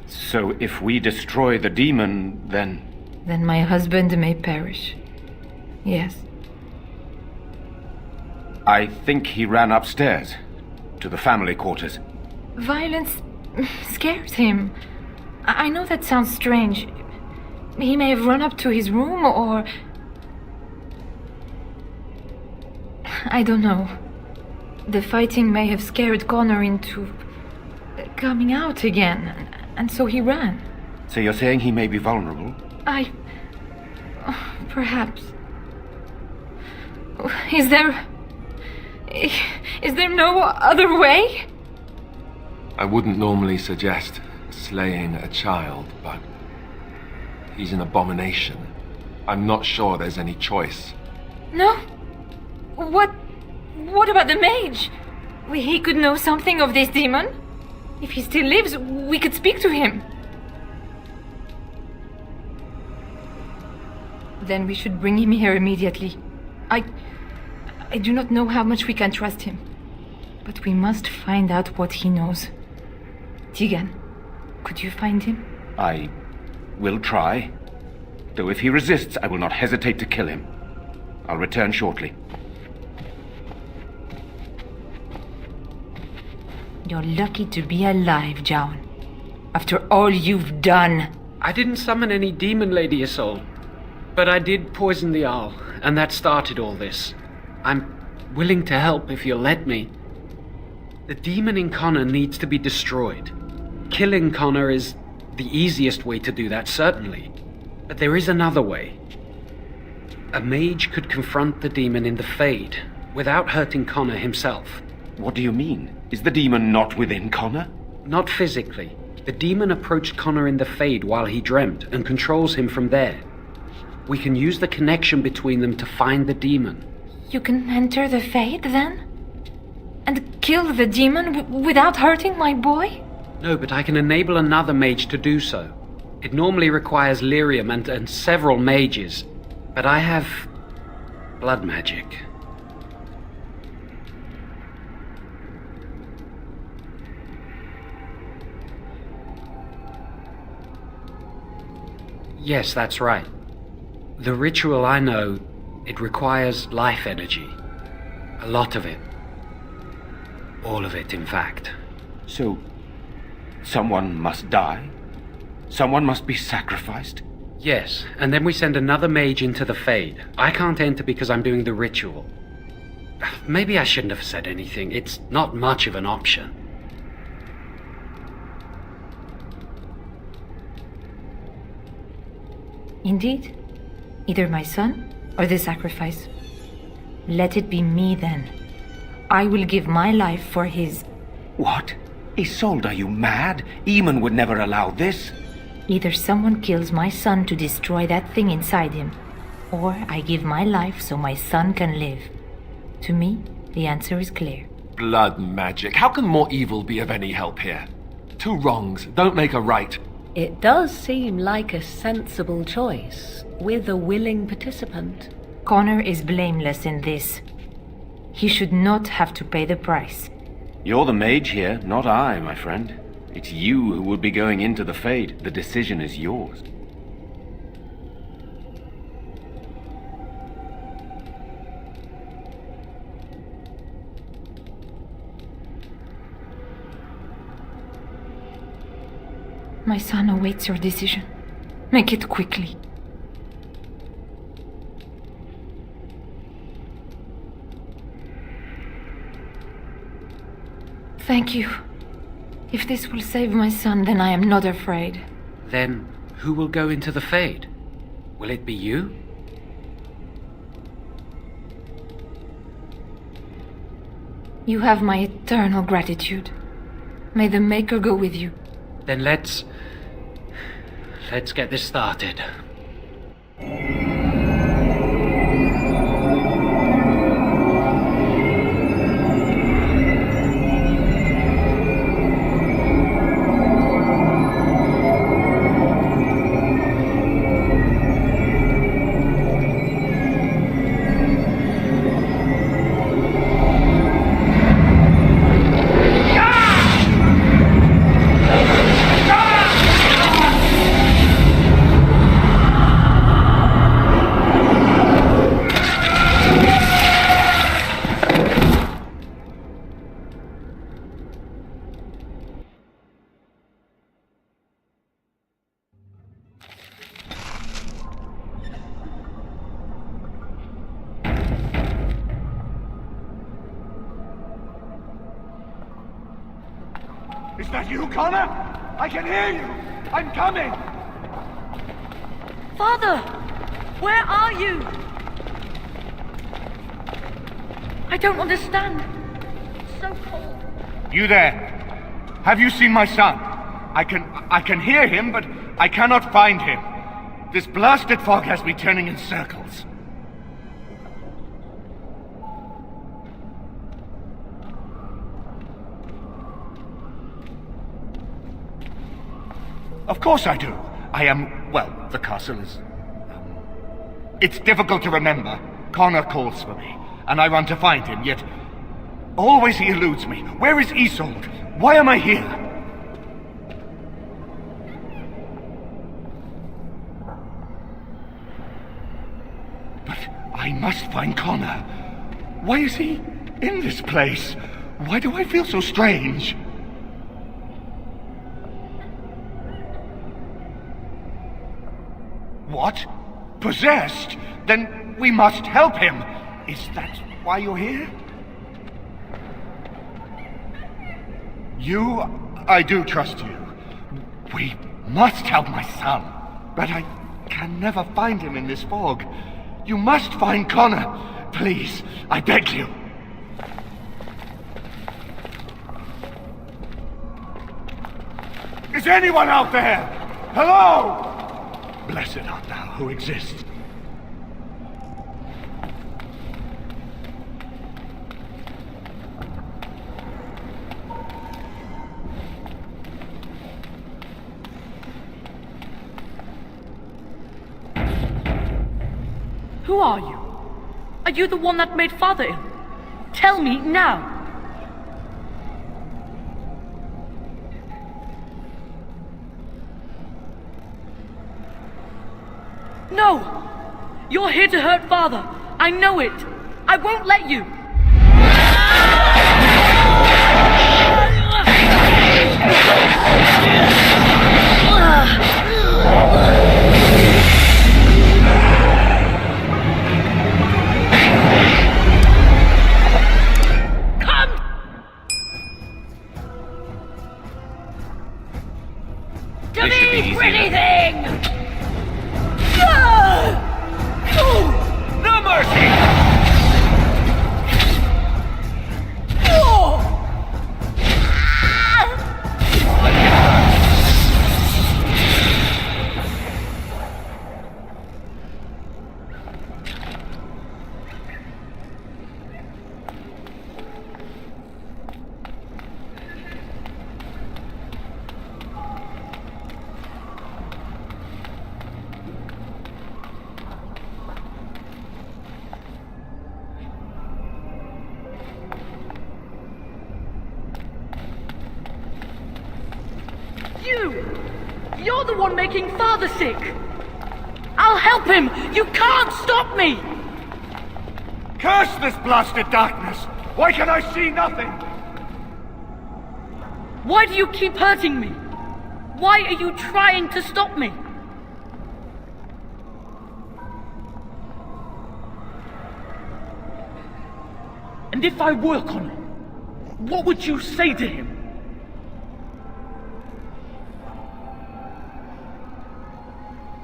So if we destroy the demon, then... Then my husband may perish. Yes. I think he ran upstairs, to the family quarters. Violence scares him. I know that sounds strange. He may have run up to his room, or... I don't know. The fighting may have scared Connor into coming out again, and so he ran. So you're saying he may be vulnerable? Perhaps. Is there no other way? I wouldn't normally suggest slaying a child, but he's an abomination. I'm not sure there's any choice. No? What about the mage? He could know something of this demon. If he still lives, we could speak to him. Then we should bring him here immediately. I do not know how much we can trust him. But we must find out what he knows. Tegan, could you find him? I will try. Though if he resists, I will not hesitate to kill him. I'll return shortly. You're lucky to be alive, John. After all you've done. I didn't summon any demon, Lady Isolde. But I did poison the owl, and that started all this. I'm willing to help if you'll let me. The demon in Connor needs to be destroyed. Killing Connor is the easiest way to do that, certainly. But there is another way. A mage could confront the demon in the Fade, without hurting Connor himself. What do you mean? Is the demon not within Connor? Not physically. The demon approached Connor in the Fade while he dreamt, and controls him from there. We can use the connection between them to find the demon. You can enter the Fade, then? And kill the demon without hurting my boy? No, but I can enable another mage to do so. It normally requires lyrium and several mages. But I have... blood magic. Yes, that's right. The ritual I know, it requires life energy. A lot of it. All of it, in fact. So, someone must die? Someone must be sacrificed? Yes, and then we send another mage into the Fade. I can't enter because I'm doing the ritual. Maybe I shouldn't have said anything. It's not much of an option. Indeed. Either my son or the sacrifice. Let it be me then. I will give my life for his. What? Isolde, are you mad? Eamon would never allow this. Either someone kills my son to destroy that thing inside him, or I give my life so my son can live. To me, the answer is clear. Blood magic. How can more evil be of any help here? Two wrongs don't make a right. It does seem like a sensible choice, with a willing participant. Connor is blameless in this. He should not have to pay the price. You're the mage here, not I, my friend. It's you who would be going into the Fade. The decision is yours. My son awaits your decision. Make it quickly. Thank you. If this will save my son, then I am not afraid. Then who will go into the Fade? Will it be you? You have my eternal gratitude. May the Maker go with you. Then let's get this started. Is that you, Connor? I can hear you! I'm coming! Father! Where are you? I don't understand. It's so cold. You there? Have you seen my son? I can hear him, but I cannot find him. This blasted fog has me turning in circles. Of course I do. I am, well, the castle is... It's difficult to remember. Connor calls for me, and I run to find him, yet... always he eludes me. Where is Isolde? Why am I here? But I must find Connor. Why is he in this place? Why do I feel so strange? What? Possessed? Then we must help him. Is that why you're here? You, I do trust you. We must help my son. But I can never find him in this fog. You must find Connor. Please, I beg you. Is anyone out there? Hello? Blessed art thou who exists. Who are you? Are you the one that made Father ill? Tell me now. No! You're here to hurt Father. I know it. I won't let you. Come! To me, pretty thing! You're the one making Father sick! I'll help him! You can't stop me! Curse this blasted darkness! Why can I see nothing? Why do you keep hurting me? Why are you trying to stop me? And if I were Connor, what would you say to him?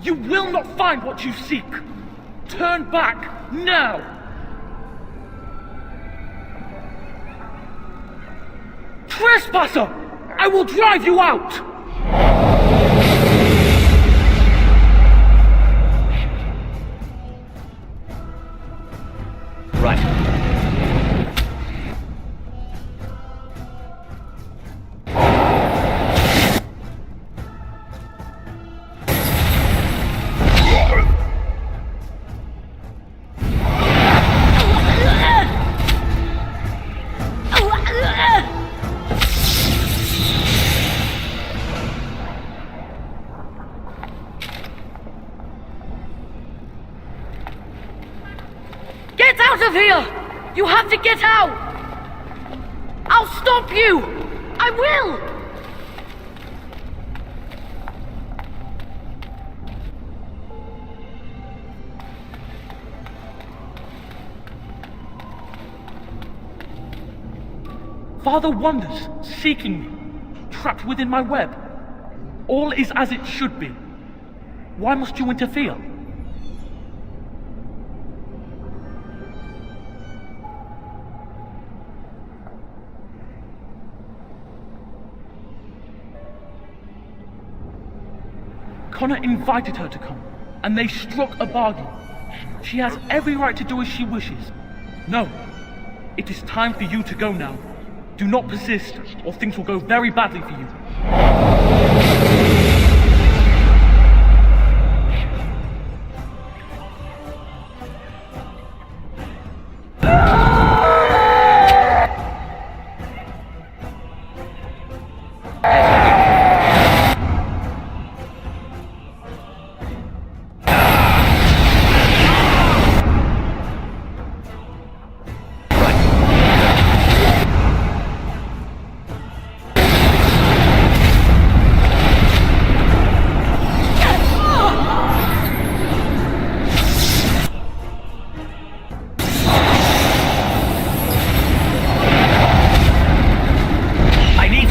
You will not find what you seek. Turn back now. Trespasser! I will drive you out! Right. Get out of here! You have to get out! I'll stop you! I will! Father wanders, seeking me, trapped within my web. All is as it should be. Why must you interfere? Connor invited her to come, and they struck a bargain. She has every right to do as she wishes. No, it is time for you to go now. Do not persist, or things will go very badly for you.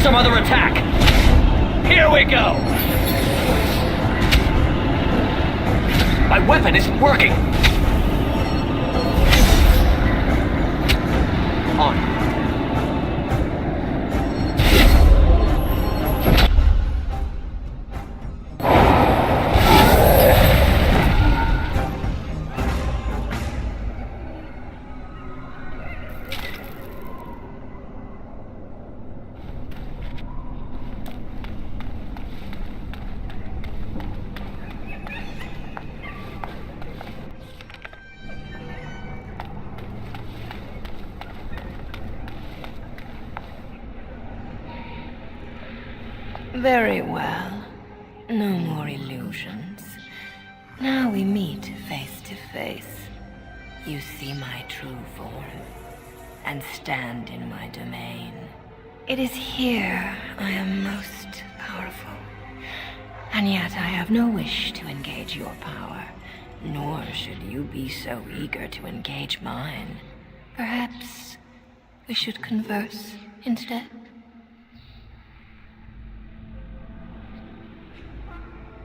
Some other attack. Here we go. My weapon isn't working. On. Very well. No more illusions. Now we meet face to face. You see my true form, and stand in my domain. It is here I am most powerful. And yet I have no wish to engage your power, nor should you be so eager to engage mine. Perhaps we should converse instead?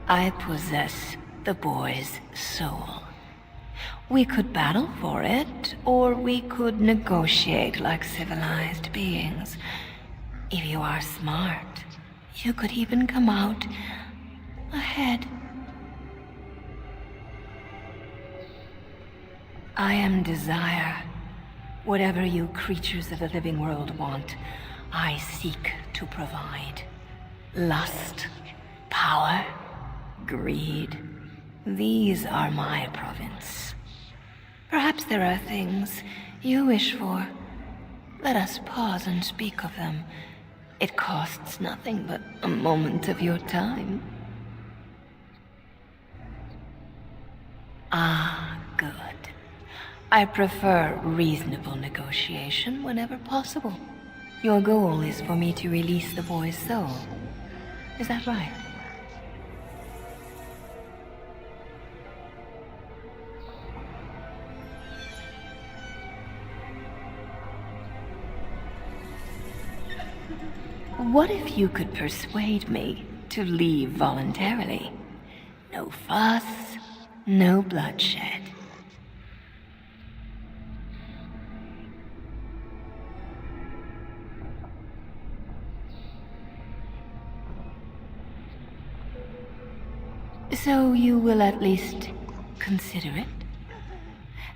I possess the boy's soul. We could battle for it, or we could negotiate like civilized beings. If you are smart, you could even come out ahead. I am desire. Whatever you creatures of the living world want, I seek to provide. Lust, power, greed. These are my province. Perhaps there are things you wish for. Let us pause and speak of them. It costs nothing but a moment of your time. Ah, good. I prefer reasonable negotiation whenever possible. Your goal is for me to release the boy's soul. Is that right? What if you could persuade me to leave voluntarily? No fuss, no bloodshed. So you will at least consider it?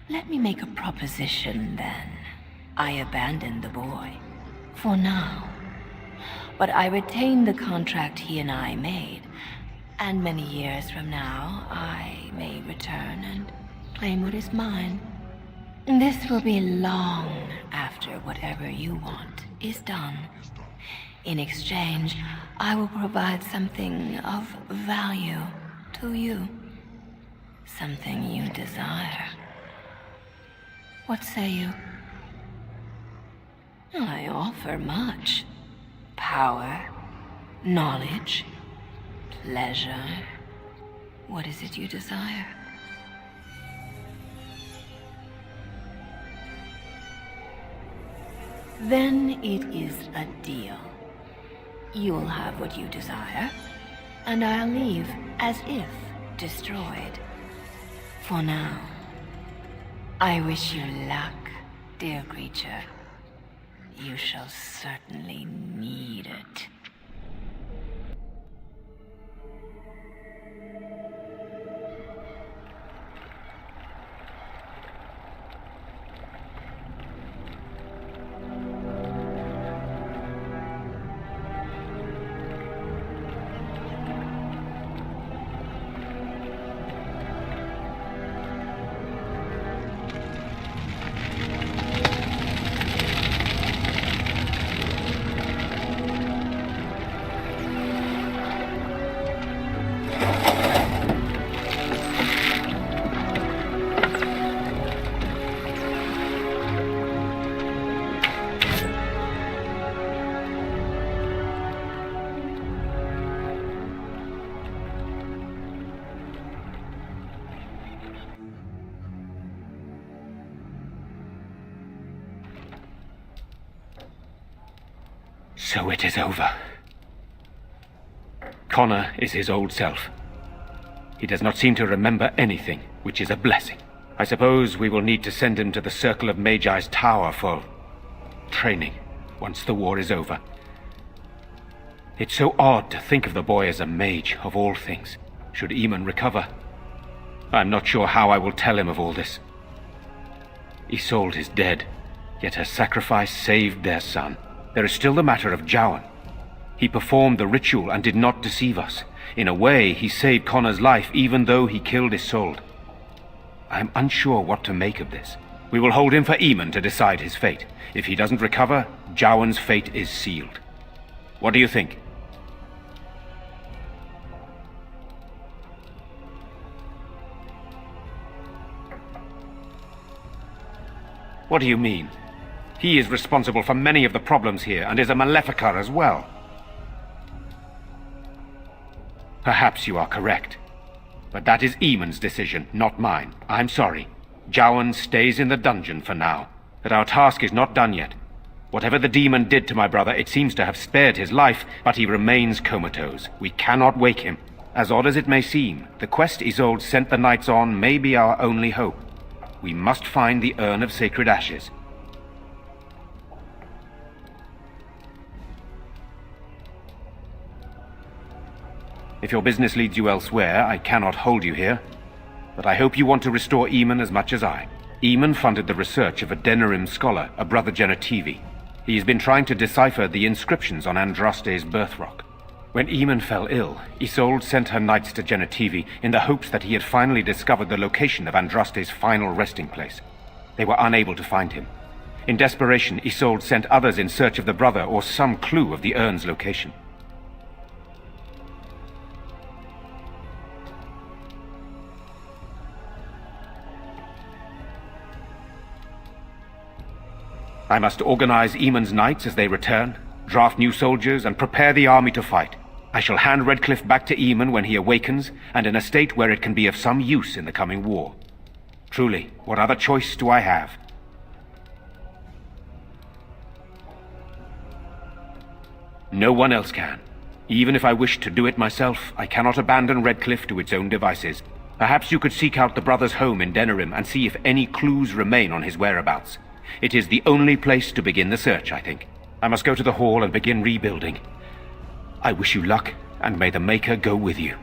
Let me make a proposition then. I abandon the boy. For now. But I retain the contract he and I made. And many years from now, I may return and claim what is mine. This will be long after whatever you want is done. In exchange, I will provide something of value to you. Something you desire. What say you? I offer much. Power, knowledge, pleasure. What is it you desire? Then it is a deal. You'll have what you desire, and I'll leave as if destroyed. For now, I wish you luck, dear creature. You shall certainly need it. So it is over. Connor is his old self. He does not seem to remember anything, which is a blessing. I suppose we will need to send him to the Circle of Magi's tower for training, once the war is over. It's so odd to think of the boy as a mage, of all things, should Eamon recover. I'm not sure how I will tell him of all this. Isolde is dead, yet her sacrifice saved their son. There is still the matter of Jowan. He performed the ritual and did not deceive us. In a way, he saved Connor's life even though he killed Isolde. I am unsure what to make of this. We will hold him for Eamon to decide his fate. If he doesn't recover, Jowan's fate is sealed. What do you think? What do you mean? He is responsible for many of the problems here and is a Maleficar as well. Perhaps you are correct. But that is Eamon's decision, not mine. I'm sorry. Jowan stays in the dungeon for now. But our task is not done yet. Whatever the demon did to my brother, it seems to have spared his life, but he remains comatose. We cannot wake him. As odd as it may seem, the quest Isolde sent the knights on may be our only hope. We must find the Urn of Sacred Ashes. If your business leads you elsewhere, I cannot hold you here. But I hope you want to restore Eamon as much as I. Eamon funded the research of a Denerim scholar, a brother Genetivi. He has been trying to decipher the inscriptions on Andraste's birth rock. When Eamon fell ill, Isolde sent her knights to Genetivi in the hopes that he had finally discovered the location of Andraste's final resting place. They were unable to find him. In desperation, Isolde sent others in search of the brother or some clue of the urn's location. I must organize Eamon's knights as they return, draft new soldiers, and prepare the army to fight. I shall hand Redcliffe back to Eamon when he awakens, and in a state where it can be of some use in the coming war. Truly, what other choice do I have? No one else can. Even if I wished to do it myself, I cannot abandon Redcliffe to its own devices. Perhaps you could seek out the brother's home in Denerim and see if any clues remain on his whereabouts. It is the only place to begin the search, I think. I must go to the hall and begin rebuilding. I wish you luck, and may the Maker go with you.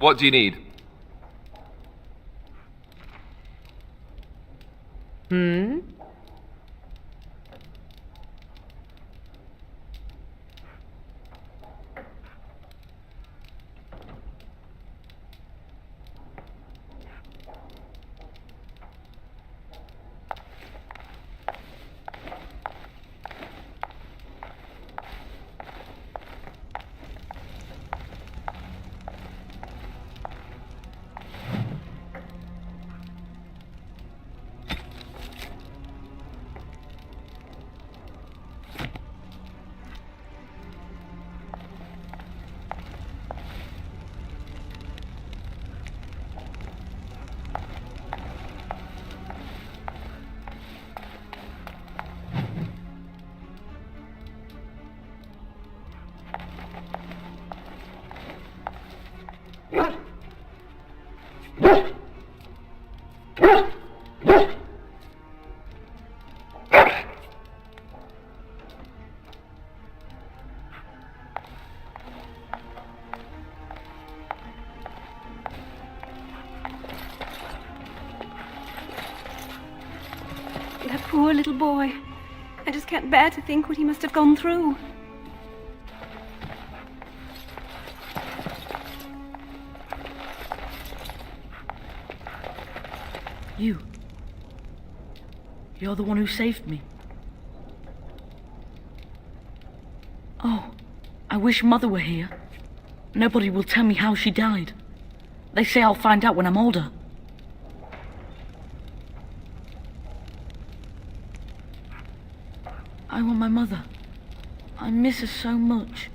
What do you need? Poor little boy. I just can't bear to think what he must have gone through. You're the one who saved me. Oh, I wish Mother were here. Nobody will tell me how she died. They say I'll find out when I'm older. I want my mother. I miss her so much.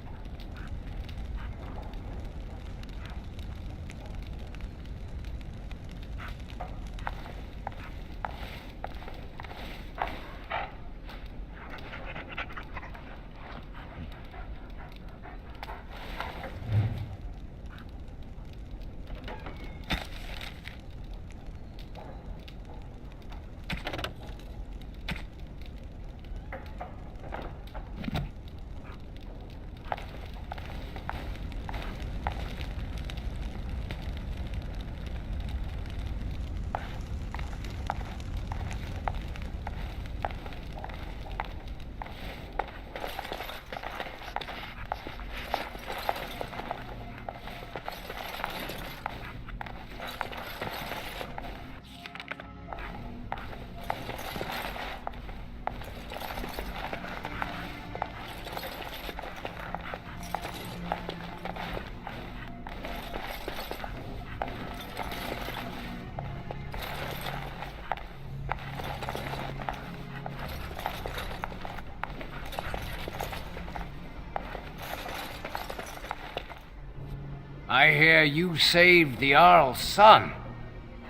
I hear you saved the Earl's son.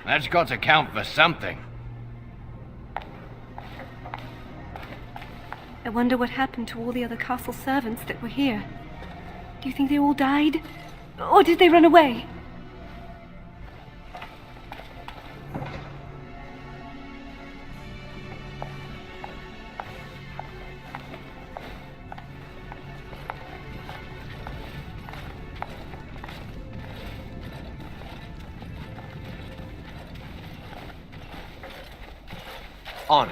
That's got to count for something. I wonder what happened to all the other castle servants that were here. Do you think they all died? Or did they run away? On.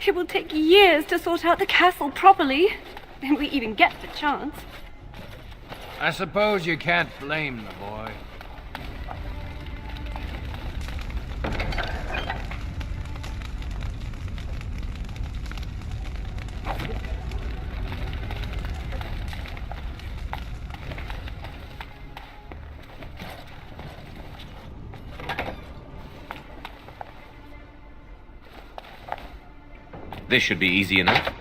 It will take years to sort out the castle properly, if we even get the chance. I suppose you can't blame the boy. This should be easy enough.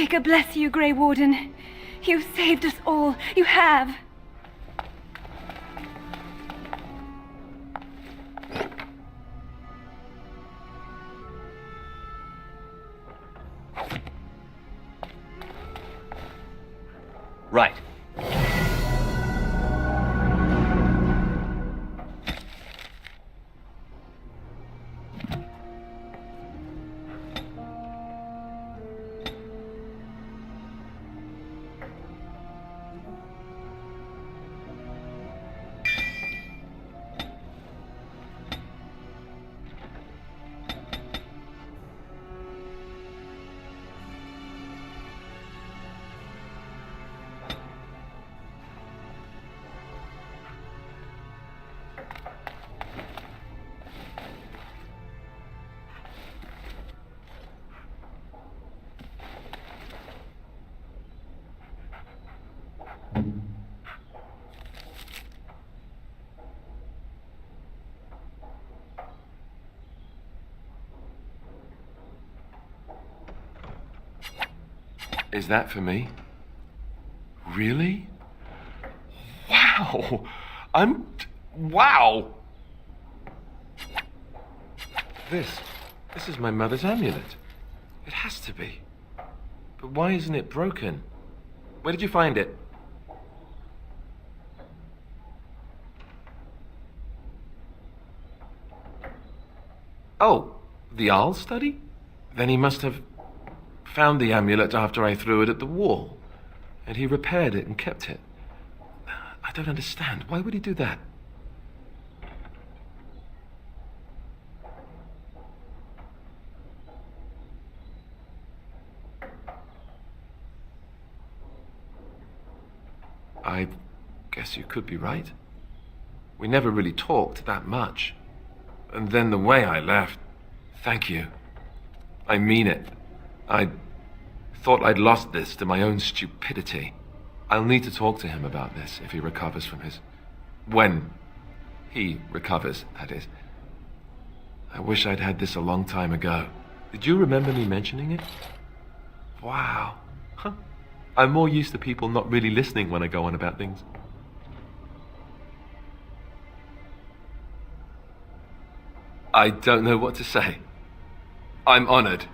Maker bless you, Grey Warden. You saved us all. You have. Right. Is that for me? Really? Wow! Wow! This is my mother's amulet. It has to be. But why isn't it broken? Where did you find it? Oh, the owl study? Then he must have found the amulet after I threw it at the wall, and he repaired it and kept it. I don't understand. Why would he do that? I guess you could be right. We never really talked that much. And then the way I left... Thank you. I mean it. I thought I'd lost this to my own stupidity. I'll need to talk to him about this if he recovers from his... When he recovers, that is. I wish I'd had this a long time ago. Did you remember me mentioning it? Wow. Huh. I'm more used to people not really listening when I go on about things. I don't know what to say. I'm honored.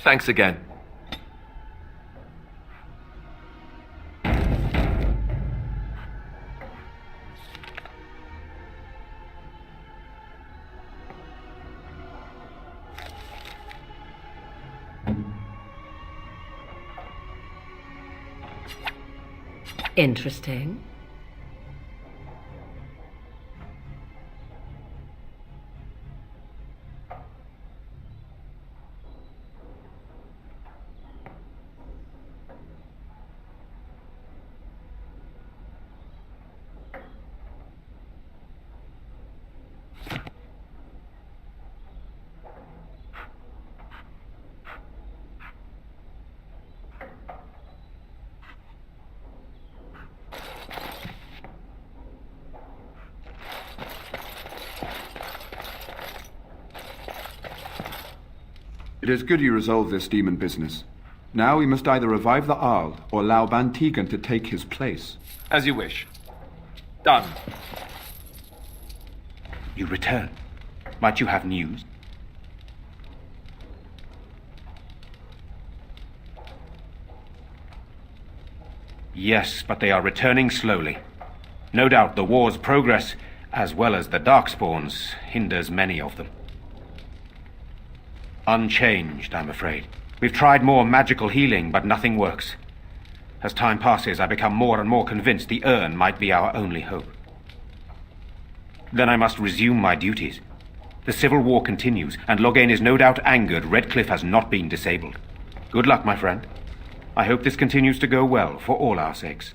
Thanks again. Interesting. It is good you resolved this demon business. Now we must either revive the Arl or allow Ban Tegan to take his place. As you wish. Done. You return. Might you have news? Yes, but they are returning slowly. No doubt the war's progress, as well as the Darkspawns, hinders many of them. Unchanged, I'm afraid. We've tried more magical healing, but nothing works. As time passes, I become more and more convinced the urn might be our only hope. Then I must resume my duties. The civil war continues, and Loghain is no doubt angered Redcliffe has not been disabled. Good luck, my friend. I hope this continues to go well for all our sakes.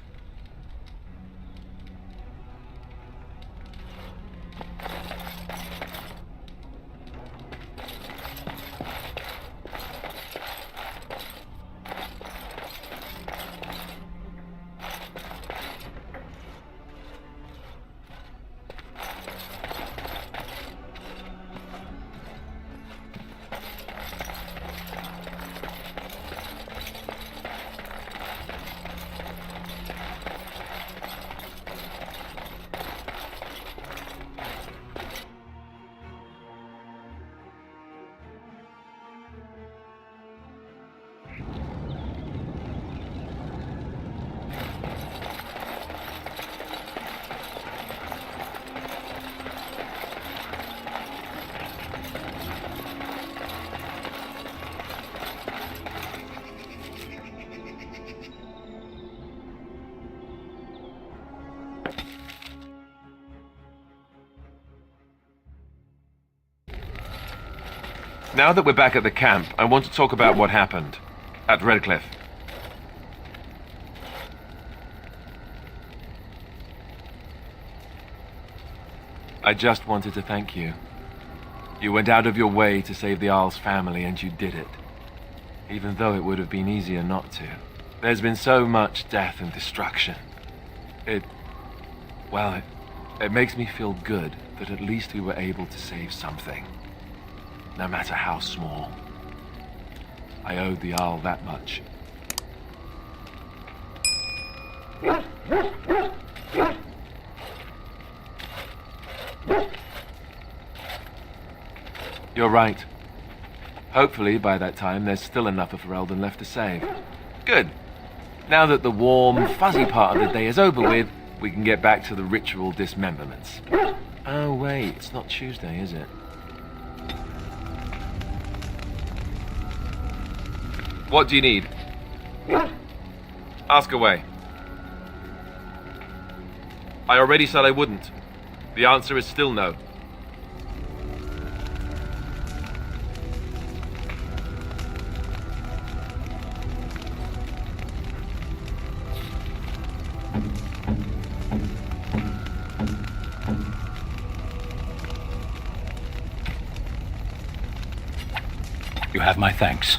Now that we're back at the camp, I want to talk about what happened at Redcliffe. I just wanted to thank you. You went out of your way to save the Arl's family, and you did it. Even though it would have been easier not to. There's been so much death and destruction. It makes me feel good that at least we were able to save something. No matter how small. I owed the Arl that much. You're right. Hopefully, by that time, there's still enough of Ferelden left to save. Good. Now that the warm, fuzzy part of the day is over with, we can get back to the ritual dismemberments. Oh, wait, it's not Tuesday, is it? What do you need? Ask away. I already said I wouldn't. The answer is still no. You have my thanks.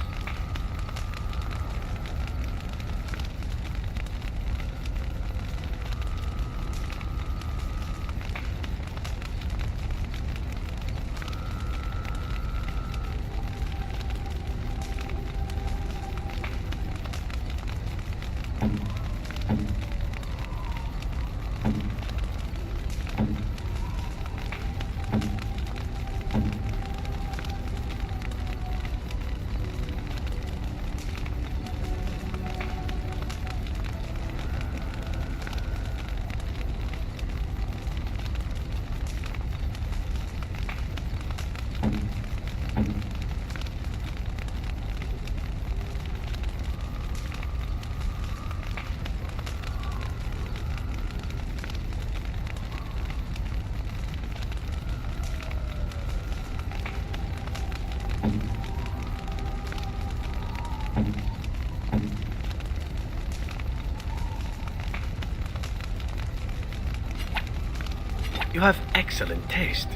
You have excellent taste.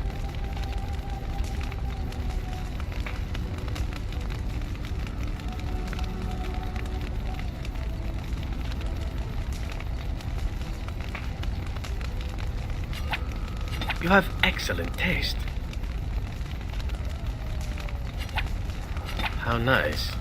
You have excellent taste. How nice.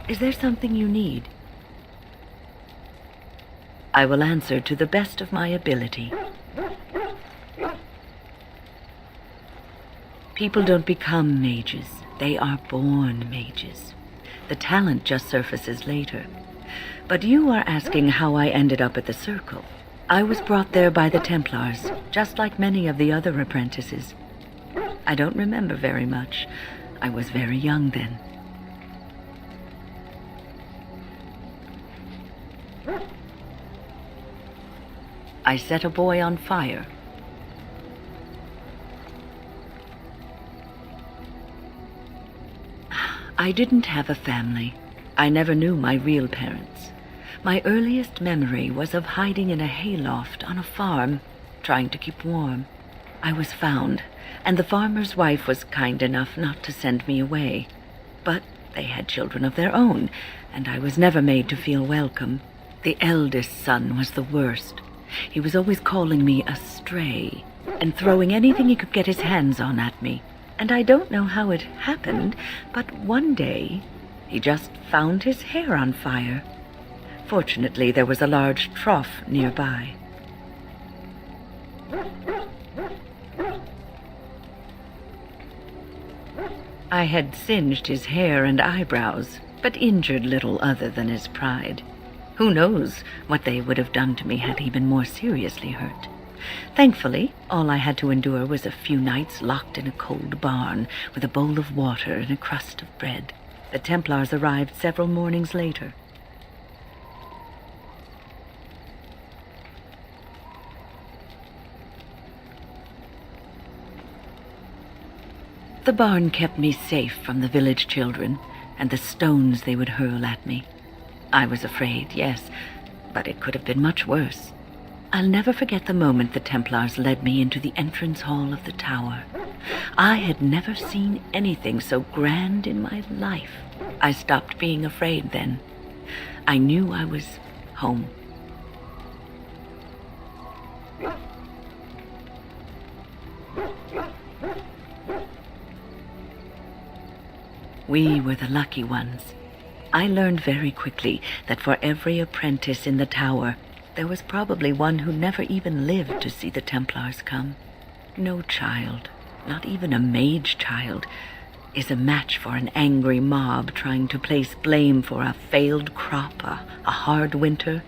Is there something you need? I will answer to the best of my ability. People don't become mages. They are born mages. The talent just surfaces later. But you are asking how I ended up at the Circle. I was brought there by the Templars, just like many of the other apprentices. I don't remember very much. I was very young then. I set a boy on fire. I didn't have a family. I never knew my real parents. My earliest memory was of hiding in a hayloft on a farm, trying to keep warm. I was found, and the farmer's wife was kind enough not to send me away. But they had children of their own, and I was never made to feel welcome. The eldest son was the worst. He was always calling me a stray, and throwing anything he could get his hands on at me. And I don't know how it happened, but one day, He just found his hair on fire. Fortunately, there was a large trough nearby. I had singed his hair and eyebrows, but injured little other than his pride. Who knows what they would have done to me had he been more seriously hurt. Thankfully, all I had to endure was a few nights locked in a cold barn with a bowl of water and a crust of bread. The Templars arrived several mornings later. The barn kept me safe from the village children and the stones they would hurl at me. I was afraid, yes, but it could have been much worse. I'll never forget the moment the Templars led me into the entrance hall of the tower. I had never seen anything so grand in my life. I stopped being afraid then. I knew I was home. We were the lucky ones. I learned very quickly that for every apprentice in the tower, there was probably one who never even lived to see the Templars come. No child, not even a mage child, is a match for an angry mob trying to place blame for a failed crop, a hard winter,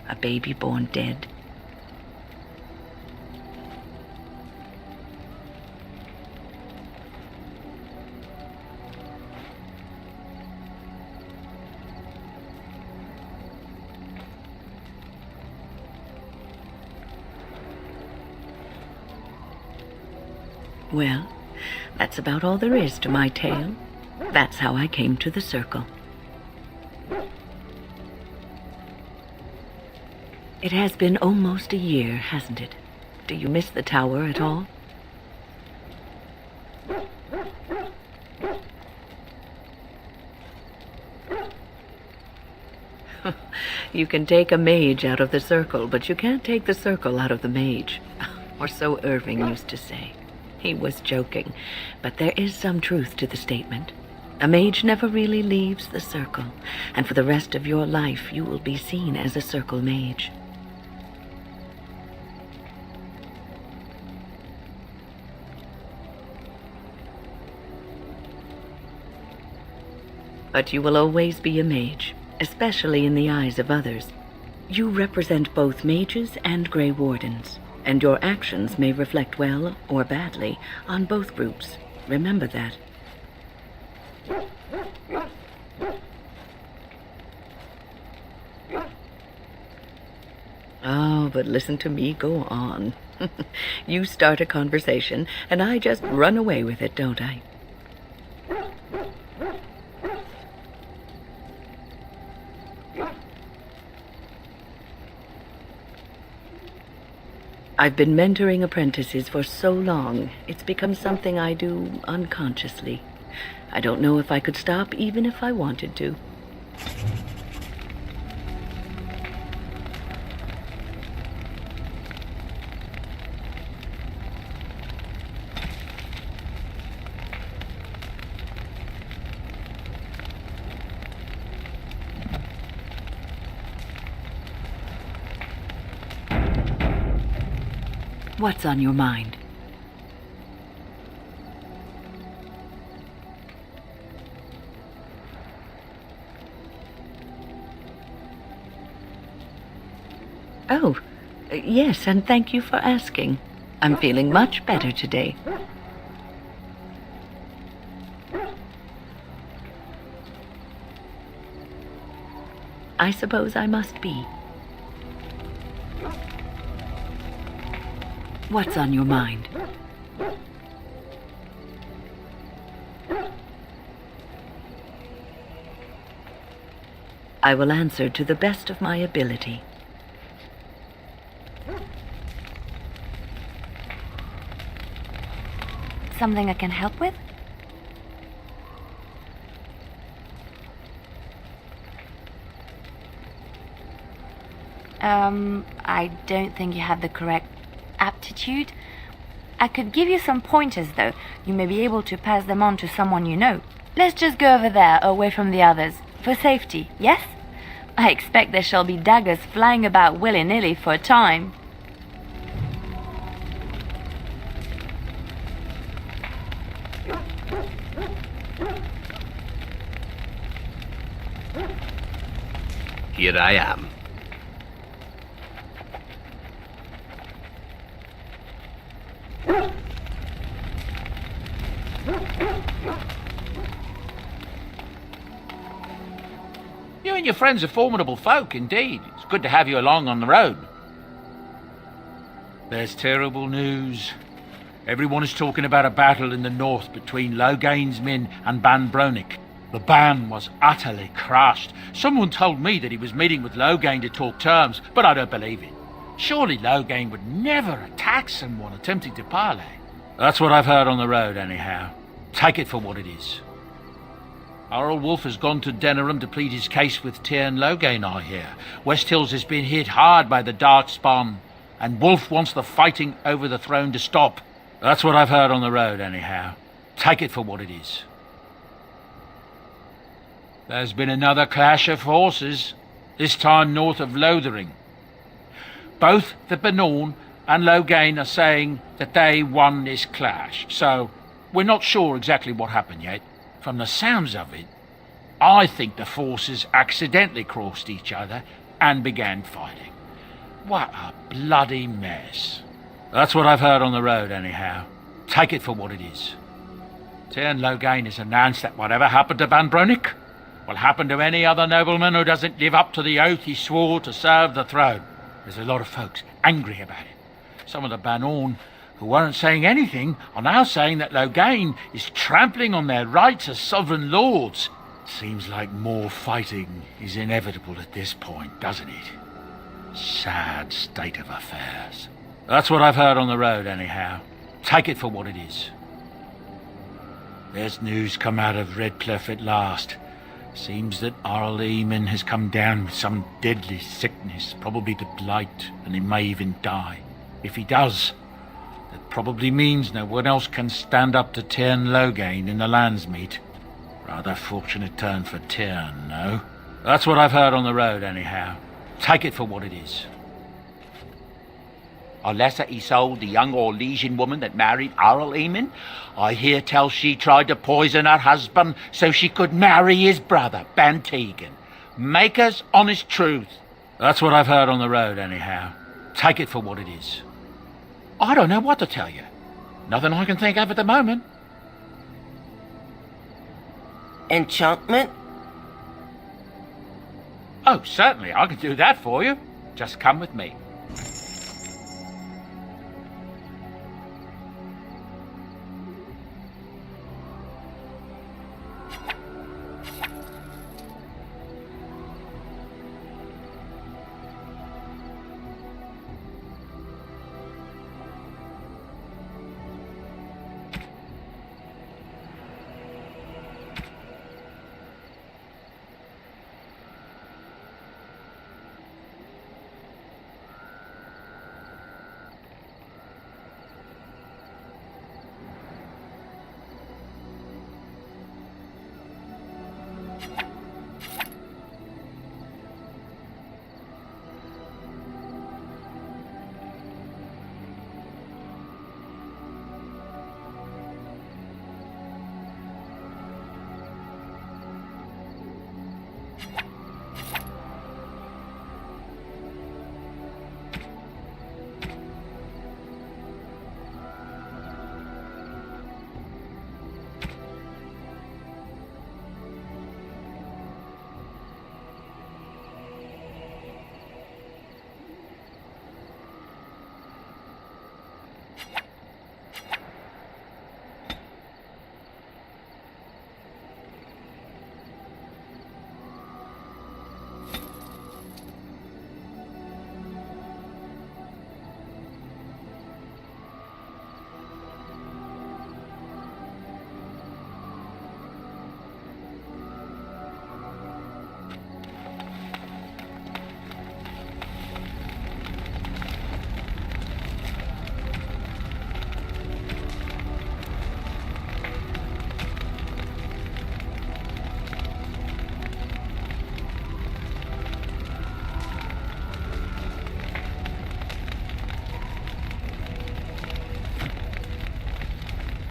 a baby born dead. Well, that's about all there is to my tale. That's how I came to the circle. It has been almost a year, hasn't it? Do you miss the tower at all? You can take a mage out of the circle, but you can't take the circle out of the mage. Or so Irving used to say. He was joking, but there is some truth to the statement. A mage never really leaves the circle, and for the rest of your life you will be seen as a circle mage. But you will always be a mage, especially in the eyes of others. You represent both mages and Grey Wardens, and your actions may reflect well or badly on both groups. Remember that. Oh, but listen to me go on. You start a conversation, and I just run away with it, don't I? I've been mentoring apprentices for so long, it's become something I do unconsciously. I don't know if I could stop even if I wanted to. What's on your mind? Oh, yes, and thank you for asking. I'm feeling much better today. I suppose I must be. What's on your mind? I will answer to the best of my ability. Something I can help with? I don't think you have the correct aptitude. I could give you some pointers, though. You may be able to pass them on to someone you know. Let's just go over there, away from the others, for safety, yes? I expect there shall be daggers flying about willy-nilly for a time. Here I am. You and your friends are formidable folk, indeed. It's good to have you along on the road. There's terrible news. Everyone is talking about a battle in the north between Logain's men and Ban Bronick. The Ban was utterly crushed. Someone told me that he was meeting with Logain to talk terms, but I don't believe it. Surely Logain would never attack someone attempting to parley. That's what I've heard on the road, anyhow. Take it for what it is. Earl Wolf has gone to Denerim to plead his case with Tyrn Logain, I hear. West Hills has been hit hard by the Darkspawn, and Wolf wants the fighting over the throne to stop. That's what I've heard on the road, anyhow. Take it for what it is. There's been another clash of forces, this time north of Lothering. Both the Bannorn and Logain are saying that they won this clash, so we're not sure exactly what happened yet. From the sounds of it, I think the forces accidentally crossed each other and began fighting. What a bloody mess. That's what I've heard on the road, anyhow. Take it for what it is. Tyrn Logain has announced that whatever happened to Ban Bronick will happen to any other nobleman who doesn't live up to the oath he swore to serve the throne. There's a lot of folks angry about it. Some of the Bannorn, who weren't saying anything, are now saying that Logain is trampling on their rights as sovereign lords. Seems like more fighting is inevitable at this point, doesn't it? Sad state of affairs. That's what I've heard on the road, anyhow. Take it for what it is. There's news come out of Redcliffe at last. Seems that Earl Eamon has come down with some deadly sickness, probably the blight, and he may even die. If he does, that probably means no one else can stand up to Tyrn Logain in the Landsmeet. Rather fortunate turn for Tyrn, no? That's what I've heard on the road, anyhow. Take it for what it is. Alessa Isolde, the young Orlesian woman that married Earl Eamon, I hear tell she tried to poison her husband so she could marry his brother, Bantegan. Maker's honest truth. That's what I've heard on the road, anyhow. Take it for what it is. I don't know what to tell you. Nothing I can think of at the moment. Enchantment? Oh, certainly, I can do that for you. Just come with me.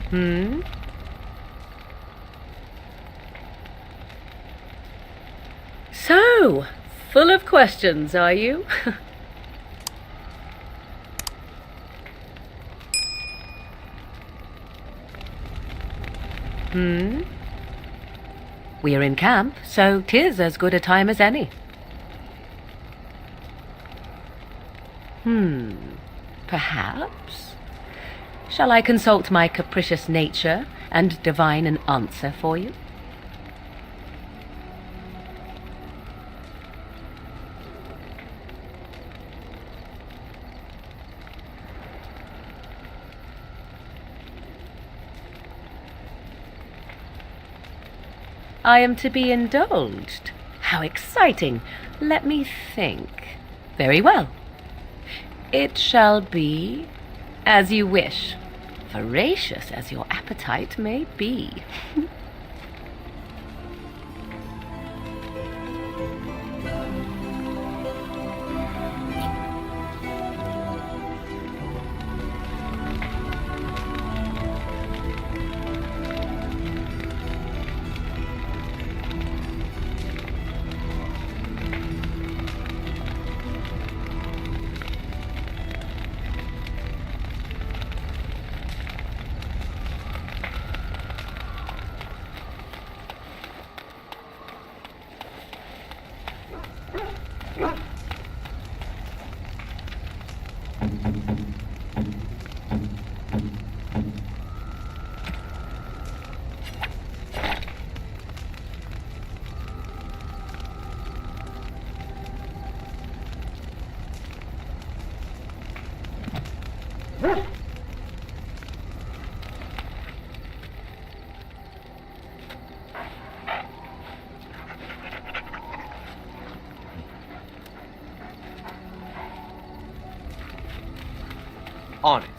Hmm? So, full of questions, are you? Hmm? We're in camp, so 'tis as good a time as any. Perhaps? Shall I consult my capricious nature and divine an answer for you? I am to be indulged. How exciting! Let me think. Very well. It shall be as you wish, voracious as your appetite may be. On it.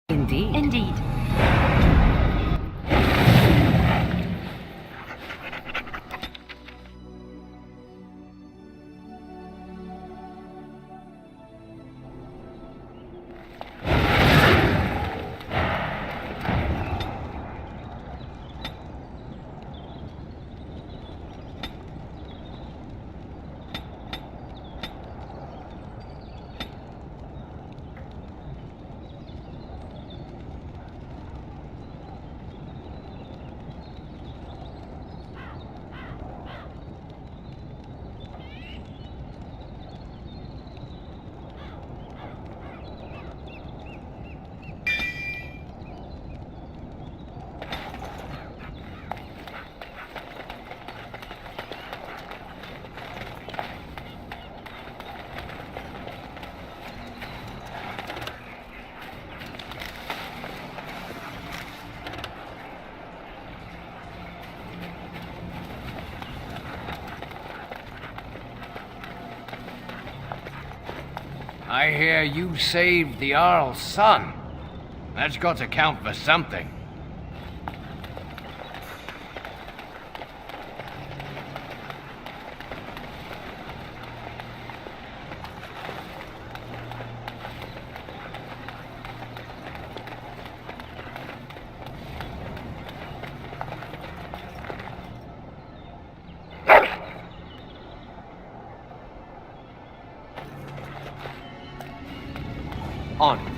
Indeed. Indeed. I hear you saved the Earl's son. That's got to count for something. On it.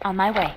On my way.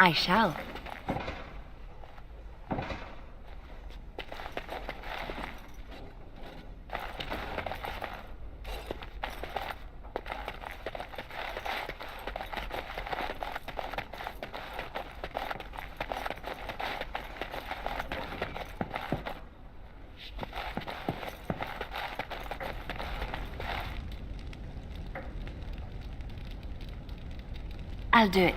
I shall. I'll do it.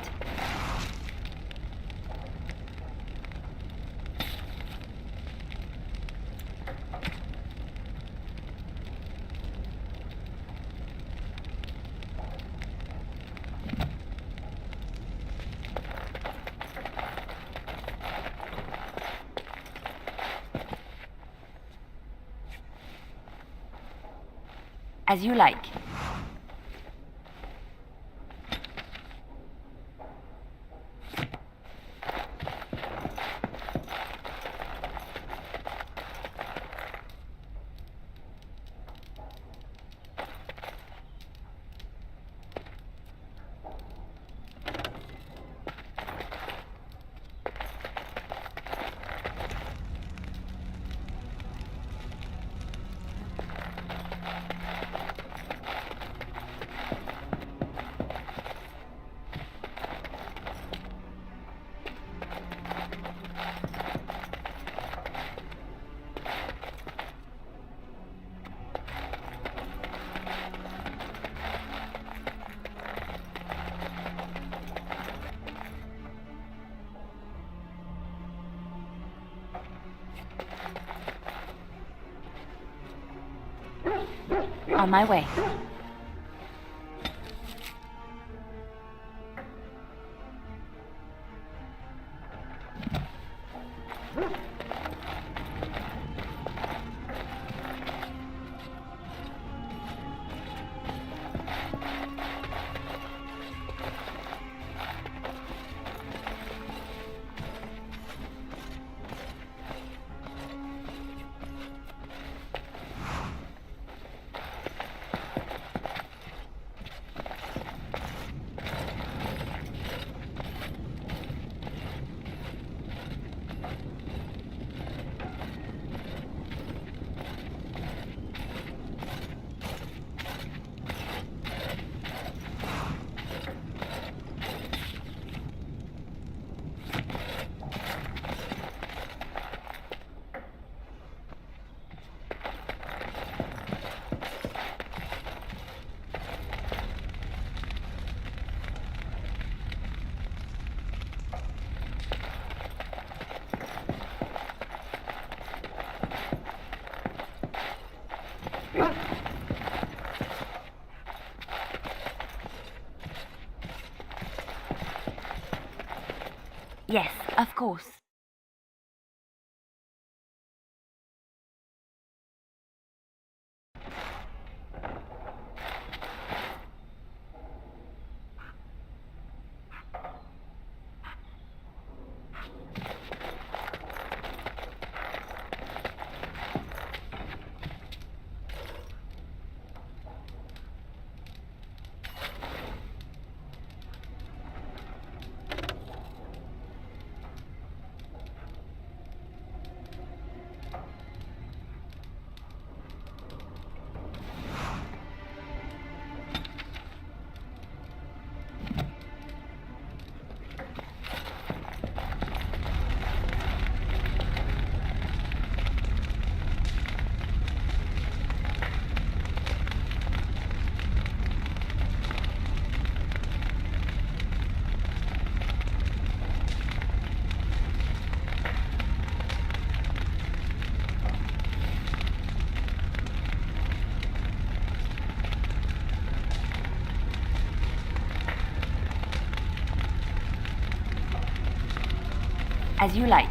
As you like. On my way. Yes, of course. As you like.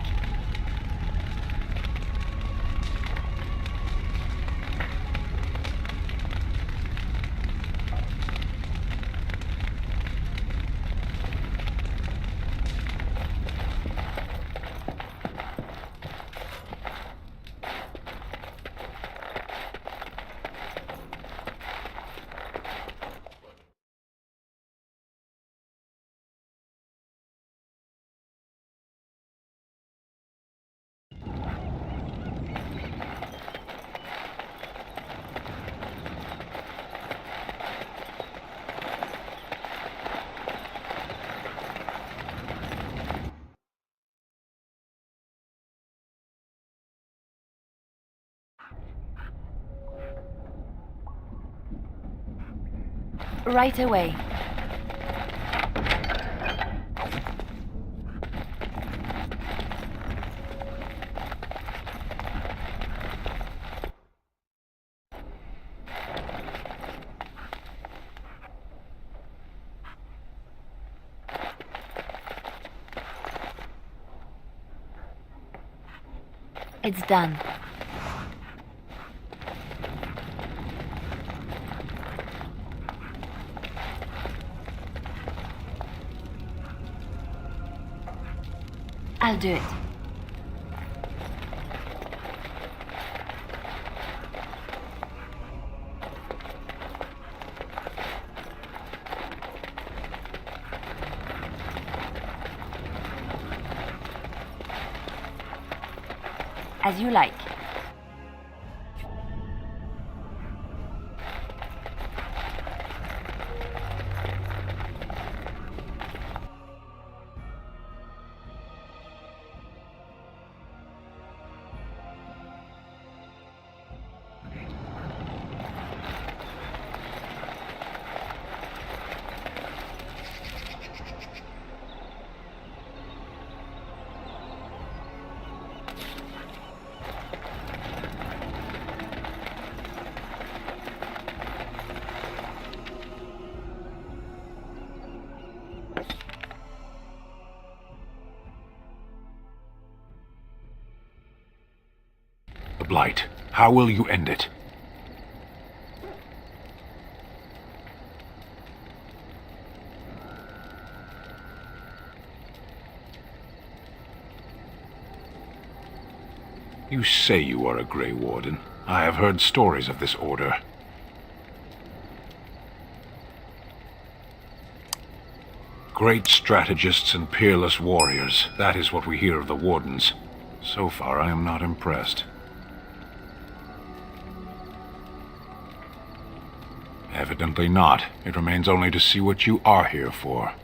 Right away. It's done. I'll do it. As you like. The Blight. How will you end it? You say you are a Grey Warden. I have heard stories of this order. Great strategists and peerless warriors. That is what we hear of the Wardens. So far, I am not impressed. Evidently not. It remains only to see what you are here for.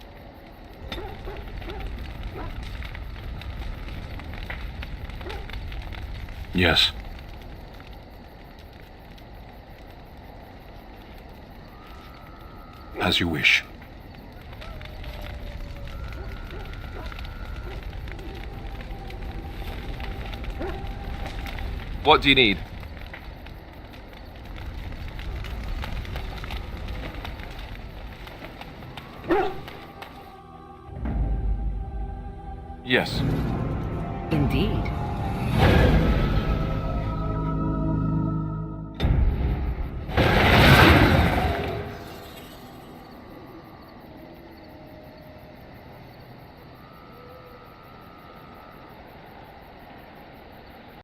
Yes. As you wish. What do you need? Yes. Indeed.